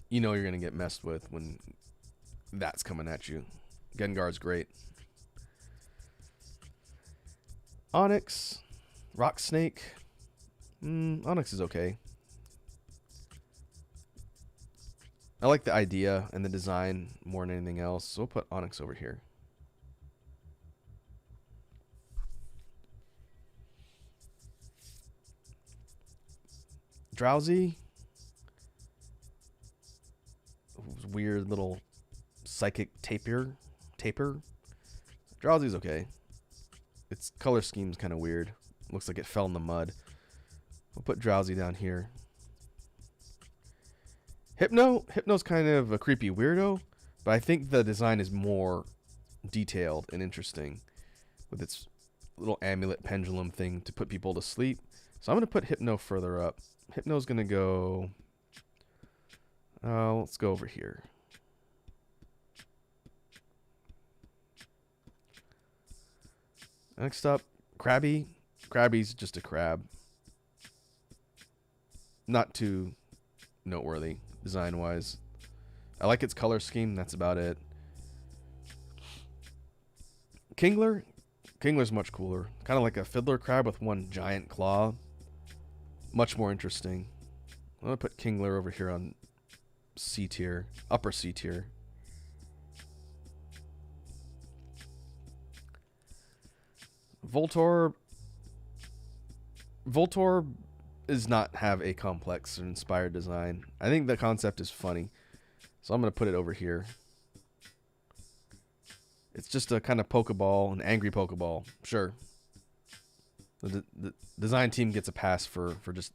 You know you're going to get messed with when that's coming at you. Gengar's great. Onyx. Rock Snake. Onyx is okay. I like the idea and the design more than anything else, so we'll put Onyx over here. Drowsy. Weird little psychic taper. Drowsy's okay. Its color scheme's kind of weird. Looks like it fell in the mud. We'll put Drowsy down here. Hypno's kind of a creepy weirdo, but I think the design is more detailed and interesting with its little amulet pendulum thing to put people to sleep. So I'm going to put Hypno further up. Hypno's going to go... let's go over here. Next up, Krabby. Krabby's just a crab. Not too noteworthy, design-wise. I like its color scheme. That's about it. Kingler. Kingler's much cooler. Kind of like a fiddler crab with one giant claw. Much more interesting. I'm going to put Kingler over here on C tier. Upper C tier. Voltorb. Voltorb does not have a complex or inspired design. I think the concept is funny. So I'm going to put it over here. It's just a kind of Pokeball, an angry Pokeball. Sure. The design team gets a pass for just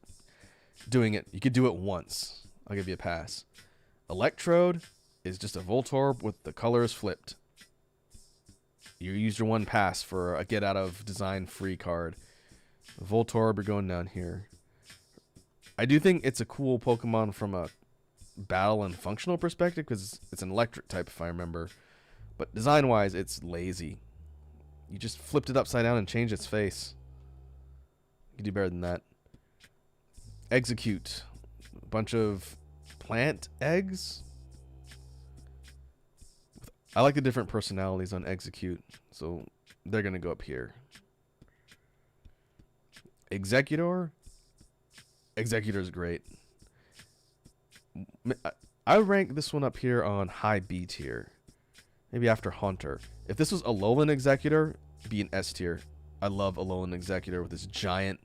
doing it. You could do it once. I'll give you a pass. Electrode is just a Voltorb with the colors flipped. You used your one pass for a get out of design free card. Voltorb, you're going down here. I do think it's a cool Pokemon from a battle and functional perspective because it's an electric type, if I remember. But design-wise, it's lazy. You just flipped it upside down and changed its face. You can do better than that. Execute. A bunch of plant eggs. I like the different personalities on Execute, so they're going to go up here. Executor. Executor's great. I would rank this one up here on high B tier. Maybe after Haunter. If this was Alolan Executor, it'd be an S tier. I love Alolan Executor with this giant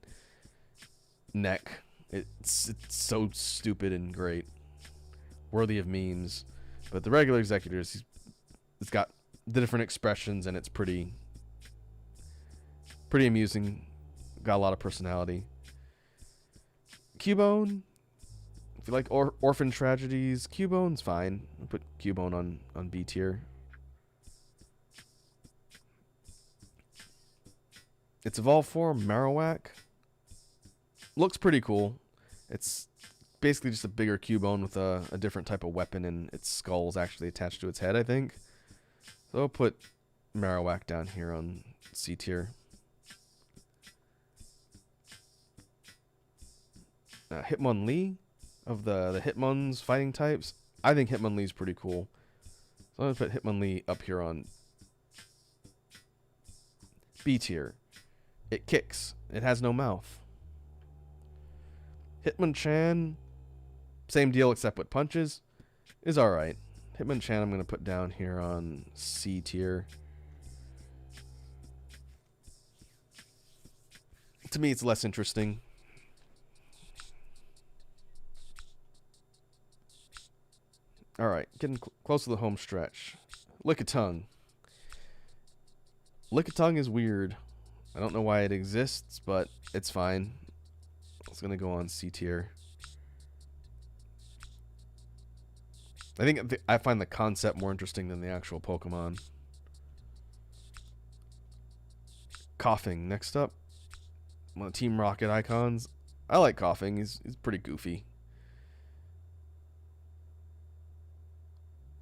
neck. It's so stupid and great. Worthy of memes. But the regular Executors, it's got the different expressions and it's pretty amusing. Got a lot of personality. Cubone. If you like Orphan Tragedies, Cubone's fine. I'll put Cubone on B tier. Its evolved form, Marowak, looks pretty cool. It's basically just a bigger Cubone with a different type of weapon, and its skull is actually attached to its head, I think. So I'll put Marowak down here on C tier. Hitmonlee, of the Hitmon's fighting types, I think Hitmonlee's pretty cool. So I'm going to put Hitmonlee up here on B tier. It kicks. It has no mouth. Hitmonchan, same deal except with punches, is alright. Hitmonchan I'm going to put down here on C tier. To me, it's less interesting. Alright, getting close to the home stretch. Lickitung. Lickitung is weird. I don't know why it exists, but it's fine. It's going to go on C tier. I find the concept more interesting than the actual Pokemon. Coughing, next up. One of the Team Rocket icons. I like Coughing. He's pretty goofy.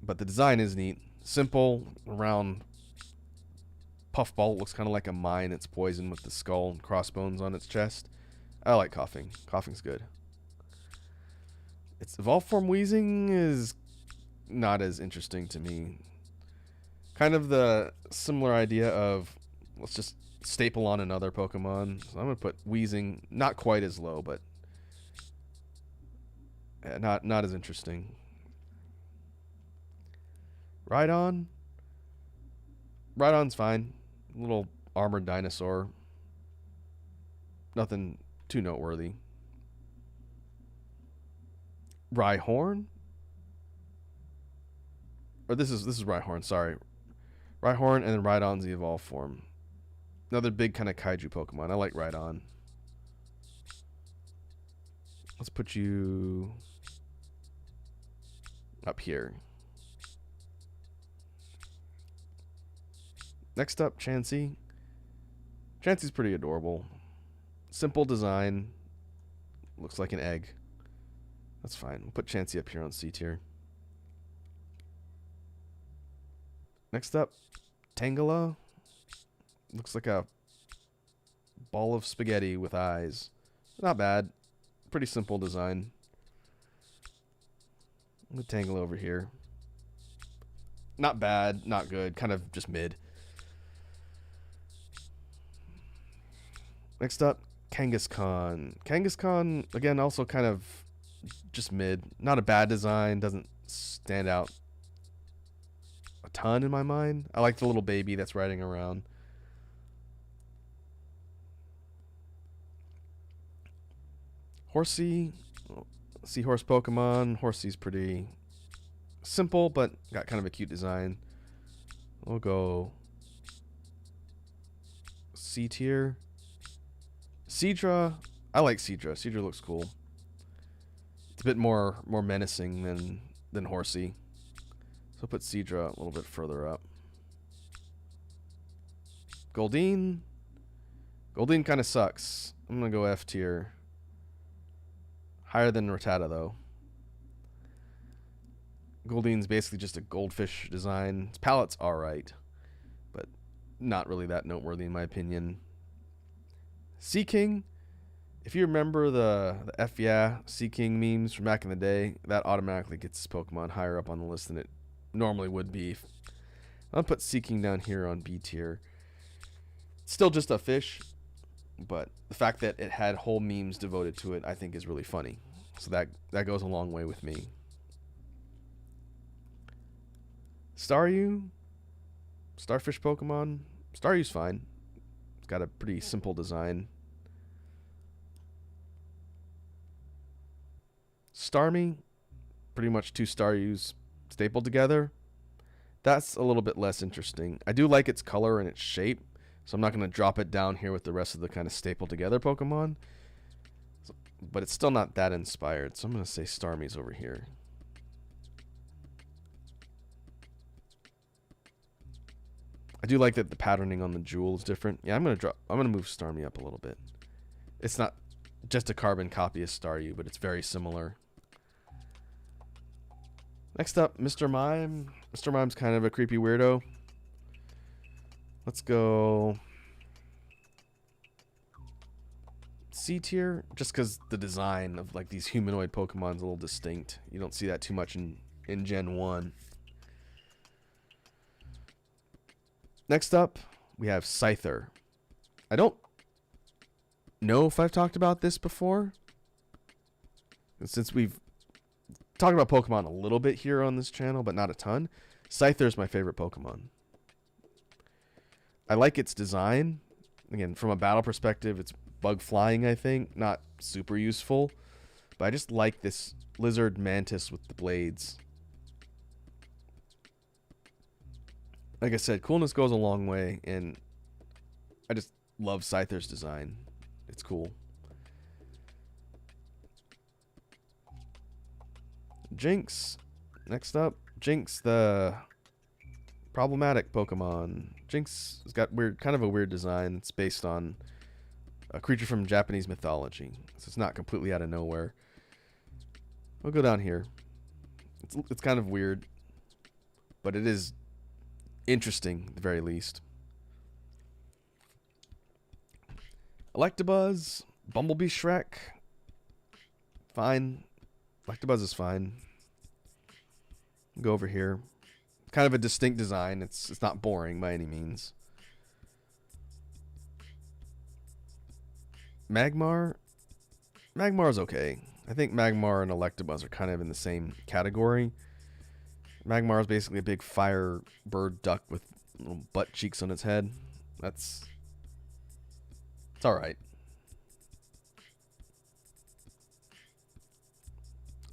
But the design is neat. Simple, round puffball. It looks kind of like a mine. It's poison with the skull and crossbones on its chest. I like Coughing. Coughing's good. Its evolved form Weezing is not as interesting to me. Kind of the similar idea of let's just staple on another Pokemon. So I'm going to put Weezing not quite as low, but not as interesting. Rhydon. Rhydon's fine. Little armored dinosaur. Nothing too noteworthy. Rhyhorn? Or this is Rhyhorn, sorry. Rhyhorn and then Rhydon's the evolved form. Another big kind of kaiju Pokemon. I like Rhydon. Let's put you up here. Next up, Chansey. Chansey's pretty adorable. Simple design. Looks like an egg. That's fine. We'll put Chansey up here on C tier. Next up, Tangela. Looks like a ball of spaghetti with eyes. Not bad. Pretty simple design. We'll Tangela over here. Not bad, not good, kind of just mid. Next up, Kangaskhan. Kangaskhan, again, also kind of just mid. Not a bad design, doesn't stand out a ton in my mind. I like the little baby that's riding around. Horsey, seahorse Pokemon. Horsey's pretty simple, but got kind of a cute design. We'll go C tier. Seadra, I like Seadra. Seadra looks cool. It's a bit more menacing than Horsey. So put Seadra a little bit further up. Goldeen. Goldeen kind of sucks. I'm gonna go F tier. Higher than Rattata though. Goldeen's basically just a goldfish design. Its palette's alright, but not really that noteworthy in my opinion. Sea King, if you remember the F yeah Sea King memes from back in the day, that automatically gets this Pokemon higher up on the list than it normally would be. I'll put Sea King down here on B tier. Still just a fish, but the fact that it had whole memes devoted to it, I think, is really funny. So that goes a long way with me. Staryu, starfish Pokemon. Staryu's fine. It's got a pretty simple design. Starmie, pretty much two Staryus stapled together. That's a little bit less interesting. I do like its color and its shape, so I'm not going to drop it down here with the rest of the kind of stapled together Pokemon. But it's still not that inspired, so I'm going to say Starmie's over here. I do like that the patterning on the jewel is different. Yeah, I'm gonna move Starmie up a little bit. It's not just a carbon copy of Staryu, but it's very similar. Next up, Mr. Mime. Mr. Mime's kind of a creepy weirdo. Let's go C tier, just because the design of like these humanoid Pokemon's a little distinct. You don't see that too much in Gen 1. Next up, we have Scyther. I don't know if I've talked about this before. Since we've talked about Pokemon a little bit here on this channel, but not a ton, Scyther is my favorite Pokemon. I like its design. Again, from a battle perspective, it's bug flying, I think. Not super useful. But I just like this lizard mantis with the blades. Like I said, coolness goes a long way, and I just love Scyther's design. It's cool. Jinx. Next up, Jinx, the problematic Pokemon. Jinx has got kind of a weird design. It's based on a creature from Japanese mythology, so it's not completely out of nowhere. We'll go down here. It's kind of weird, but it is interesting at the very least. Electabuzz, Bumblebee Shrek. Fine. Electabuzz is fine. Go over here. Kind of a distinct design. It's not boring by any means. Magmar. Magmar's okay. I think Magmar and Electabuzz are kind of in the same category. Magmar is basically a big fire bird duck with little butt cheeks on its head. It's alright.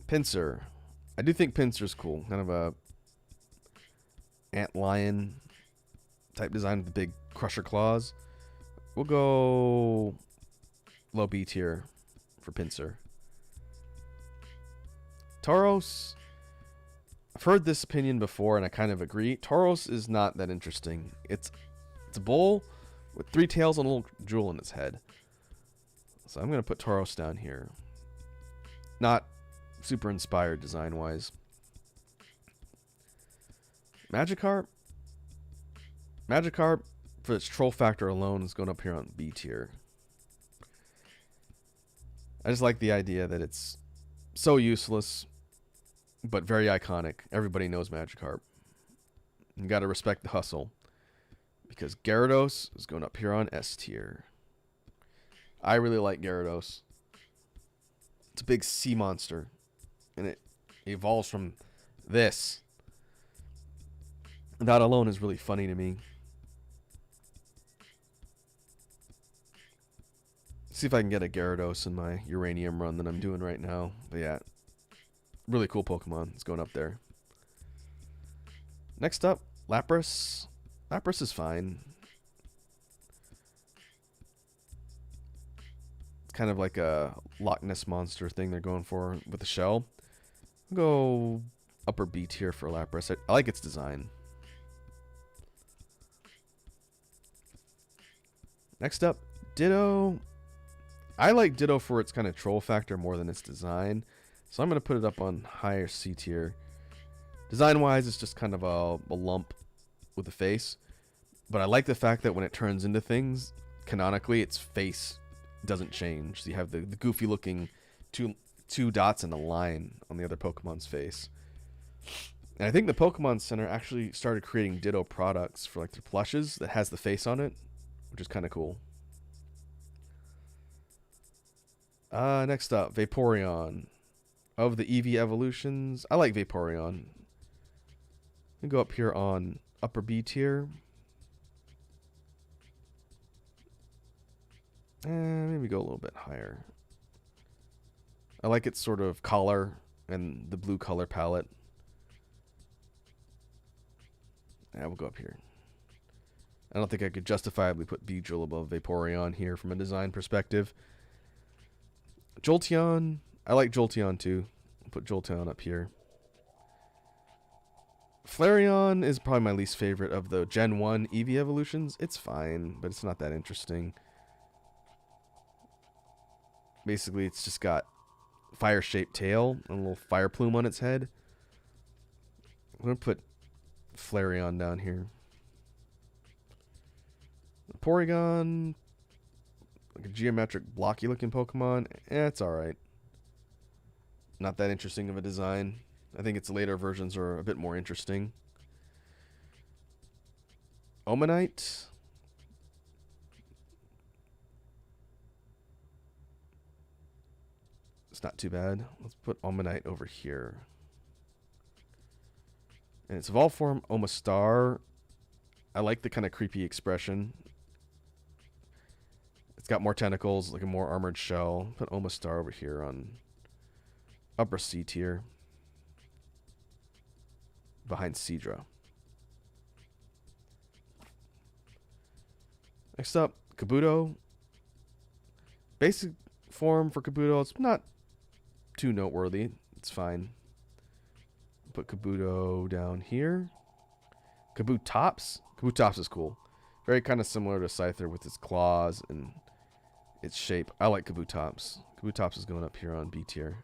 Pinsir. I do think Pinsir's cool. Kind of a antlion type design with the big crusher claws. We'll go low B tier for Pinsir. Tauros. I've heard this opinion before, and I kind of agree. Tauros is not that interesting. It's a bull with 3 tails and a little jewel in its head. So I'm going to put Tauros down here. Not super inspired design-wise. Magikarp. Magikarp, for its troll factor alone, is going up here on B tier. I just like the idea that it's so useless, but very iconic. Everybody knows Magikarp. You gotta respect the hustle. Because Gyarados is going up here on S tier. I really like Gyarados. It's a big sea monster. And it evolves from this. That alone is really funny to me. See if I can get a Gyarados in my Uranium run that I'm doing right now. But yeah, really cool Pokemon. It's going up there. Next up, Lapras. Lapras is fine. It's kind of like a Loch Ness Monster thing they're going for with the shell. I'll go upper B tier for Lapras. I like its design. Next up, Ditto. I like Ditto for its kind of troll factor more than its design. So I'm going to put it up on higher C tier. Design-wise, it's just kind of a lump with a face. But I like the fact that when it turns into things, canonically, its face doesn't change. So you have the goofy-looking two dots and a line on the other Pokemon's face. And I think the Pokemon Center actually started creating Ditto products for like their plushes that has the face on it, which is kind of cool. Next up, Vaporeon. Of the Eevee evolutions, I like Vaporeon. We go up here on upper B tier. And maybe go a little bit higher. I like its sort of collar and the blue color palette. Yeah, we'll go up here. I don't think I could justifiably put Beedrill above Vaporeon here from a design perspective. Jolteon. I like Jolteon too. I'll put Jolteon up here. Flareon is probably my least favorite of the Gen 1 Eevee evolutions. It's fine, but it's not that interesting. Basically, it's just got fire-shaped tail and a little fire plume on its head. I'm going to put Flareon down here. Porygon, like a geometric blocky looking Pokemon. It's alright. Not that interesting of a design. I think its later versions are a bit more interesting. Omanite. It's not too bad. Let's put Omanite over here. And its evolved form, Omastar. I like the kind of creepy expression. It's got more tentacles, like a more armored shell. Put Omastar over here on upper C tier. Behind Seadra. Next up, Kabuto. Basic form for Kabuto, it's not too noteworthy. It's fine. Put Kabuto down here. Kabutops. Kabutops is cool. Very kind of similar to Scyther with its claws and its shape. I like Kabutops. Kabutops is going up here on B tier.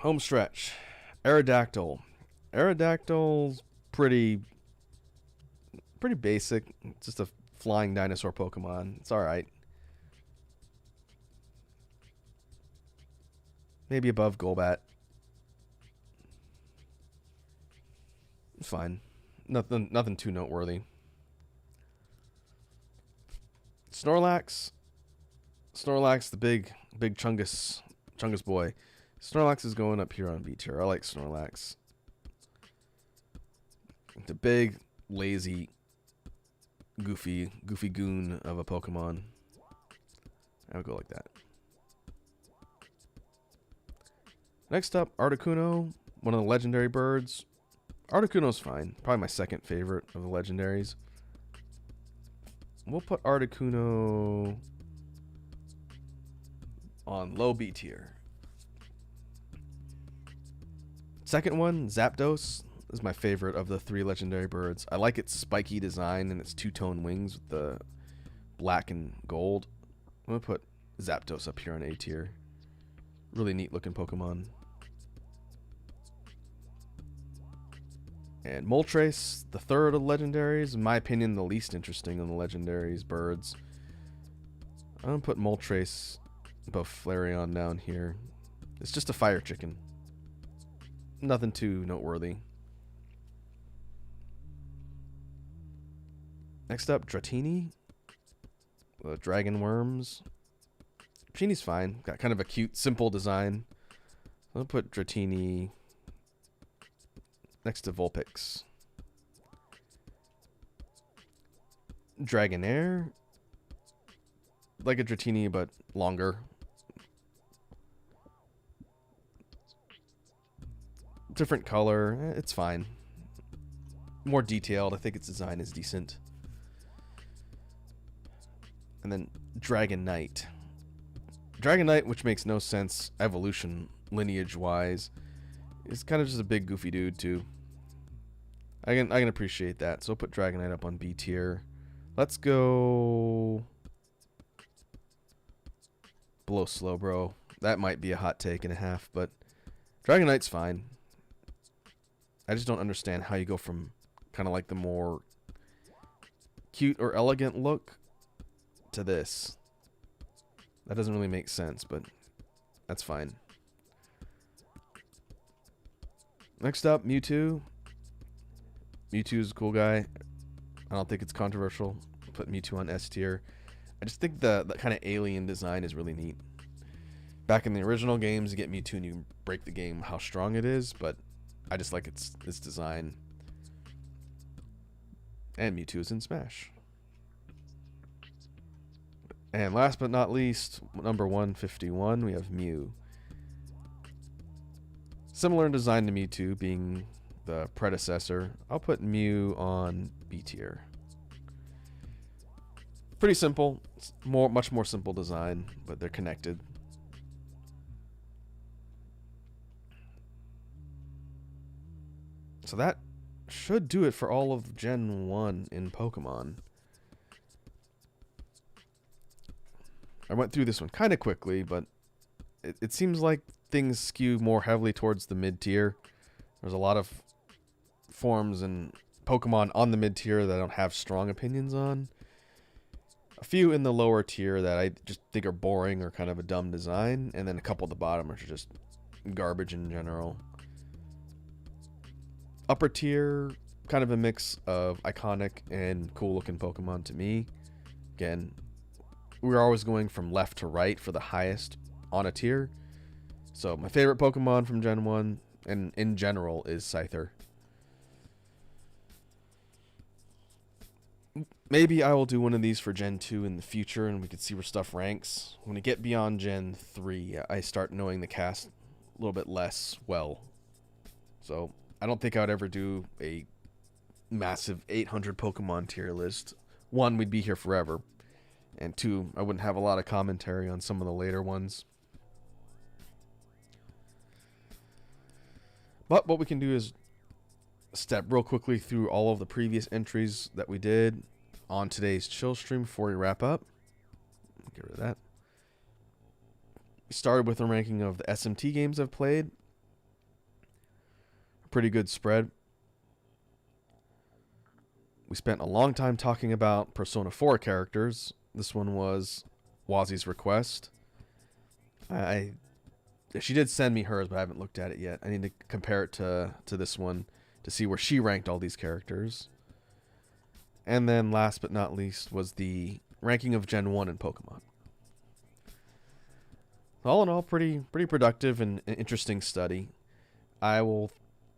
Home stretch. Aerodactyl. Aerodactyl's pretty basic. It's just a flying dinosaur Pokemon. It's alright. Maybe above Golbat. It's fine. Nothing too noteworthy. Snorlax. Snorlax, the big Chungus boy. Snorlax is going up here on B tier. I like Snorlax. The big, lazy, goofy goon of a Pokemon. I would go like that. Next up, Articuno, one of the legendary birds. Articuno's fine. Probably my second favorite of the legendaries. We'll put Articuno on low B tier. Second one, Zapdos, is my favorite of the three legendary birds. I like its spiky design and its two-tone wings with the black and gold. I'm going to put Zapdos up here on A tier. Really neat looking Pokemon. And Moltres, the third of the legendaries. In my opinion, the least interesting of the legendaries birds. I'm going to put Moltres above Flareon down here. It's just a fire chicken. Nothing too noteworthy. Next up, Dratini. Dragon worms. Dratini's fine. Got kind of a cute, simple design. I'll put Dratini next to Vulpix. Dragonair. Like a Dratini, but longer. Different color. It's fine. More detailed. I think its design is decent. And then Dragonite. Dragonite, which makes no sense evolution lineage-wise, is kind of just a big goofy dude too. I can appreciate that. So I'll put Dragonite up on B tier. Let's go below Slowbro. That might be a hot take and a half, but Dragonite's fine. I just don't understand how you go from kind of like the more cute or elegant look to this. That doesn't really make sense, but that's fine. Next up, Mewtwo. Mewtwo's a cool guy. I don't think it's controversial. Put Mewtwo on S tier. I just think the kind of alien design is really neat. Back in the original games, you get Mewtwo and you break the game how strong it is, but I just like its design. And Mewtwo is in Smash. And last but not least, number 151, we have Mew. Similar in design to Mewtwo, being the predecessor. I'll put Mew on B tier. Pretty simple. It's much more simple design, but they're connected. So that should do it for all of Gen 1 in Pokemon. I went through this one kind of quickly, but it seems like things skew more heavily towards the mid-tier. There's a lot of forms and Pokemon on the mid-tier that I don't have strong opinions on. A few in the lower tier that I just think are boring or kind of a dumb design. And then a couple at the bottom are just garbage in general. Upper tier, kind of a mix of iconic and cool-looking Pokemon to me. Again, we're always going from left to right for the highest on a tier. So my favorite Pokemon from Gen 1 and in general is Scyther. Maybe I will do one of these for Gen 2 in the future and we could see where stuff ranks. When we get beyond Gen 3, I start knowing the cast a little bit less well. So I don't think I would ever do a massive 800 Pokemon tier list. One, we'd be here forever. And two, I wouldn't have a lot of commentary on some of the later ones. But what we can do is step real quickly through all of the previous entries that we did on today's chill stream before we wrap up. Get rid of that. We started with a ranking of the SMT games I've played. A pretty good spread. We spent a long time talking about Persona 4 characters. This one was Wazi's request. She did send me hers, but I haven't looked at it yet. I need to compare it to this one to see where she ranked all these characters. And then last but not least was the ranking of Gen 1 in Pokemon. All in all, pretty productive and an interesting study. I will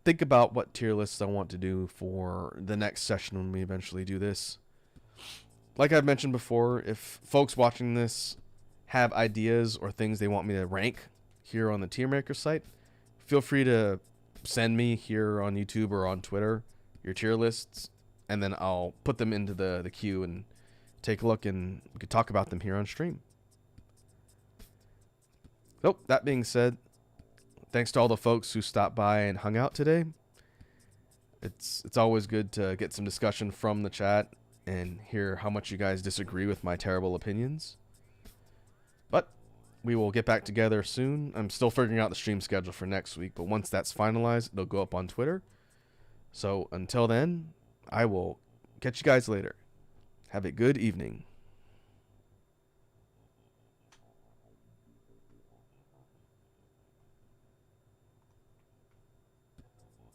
think about what tier lists I want to do for the next session when we eventually do this. Like I've mentioned before, if folks watching this have ideas or things they want me to rank here on the Tier Maker site, feel free to send me here on YouTube or on Twitter your tier lists, and then I'll put them into the queue and take a look, and we could talk about them here on stream. So, that being said, thanks to all the folks who stopped by and hung out today. It's always good to get some discussion from the chat and hear how much you guys disagree with my terrible opinions. But we will get back together soon. I'm still figuring out the stream schedule for next week, but once that's finalized, it'll go up on Twitter. So until then, I will catch you guys later. Have a good evening.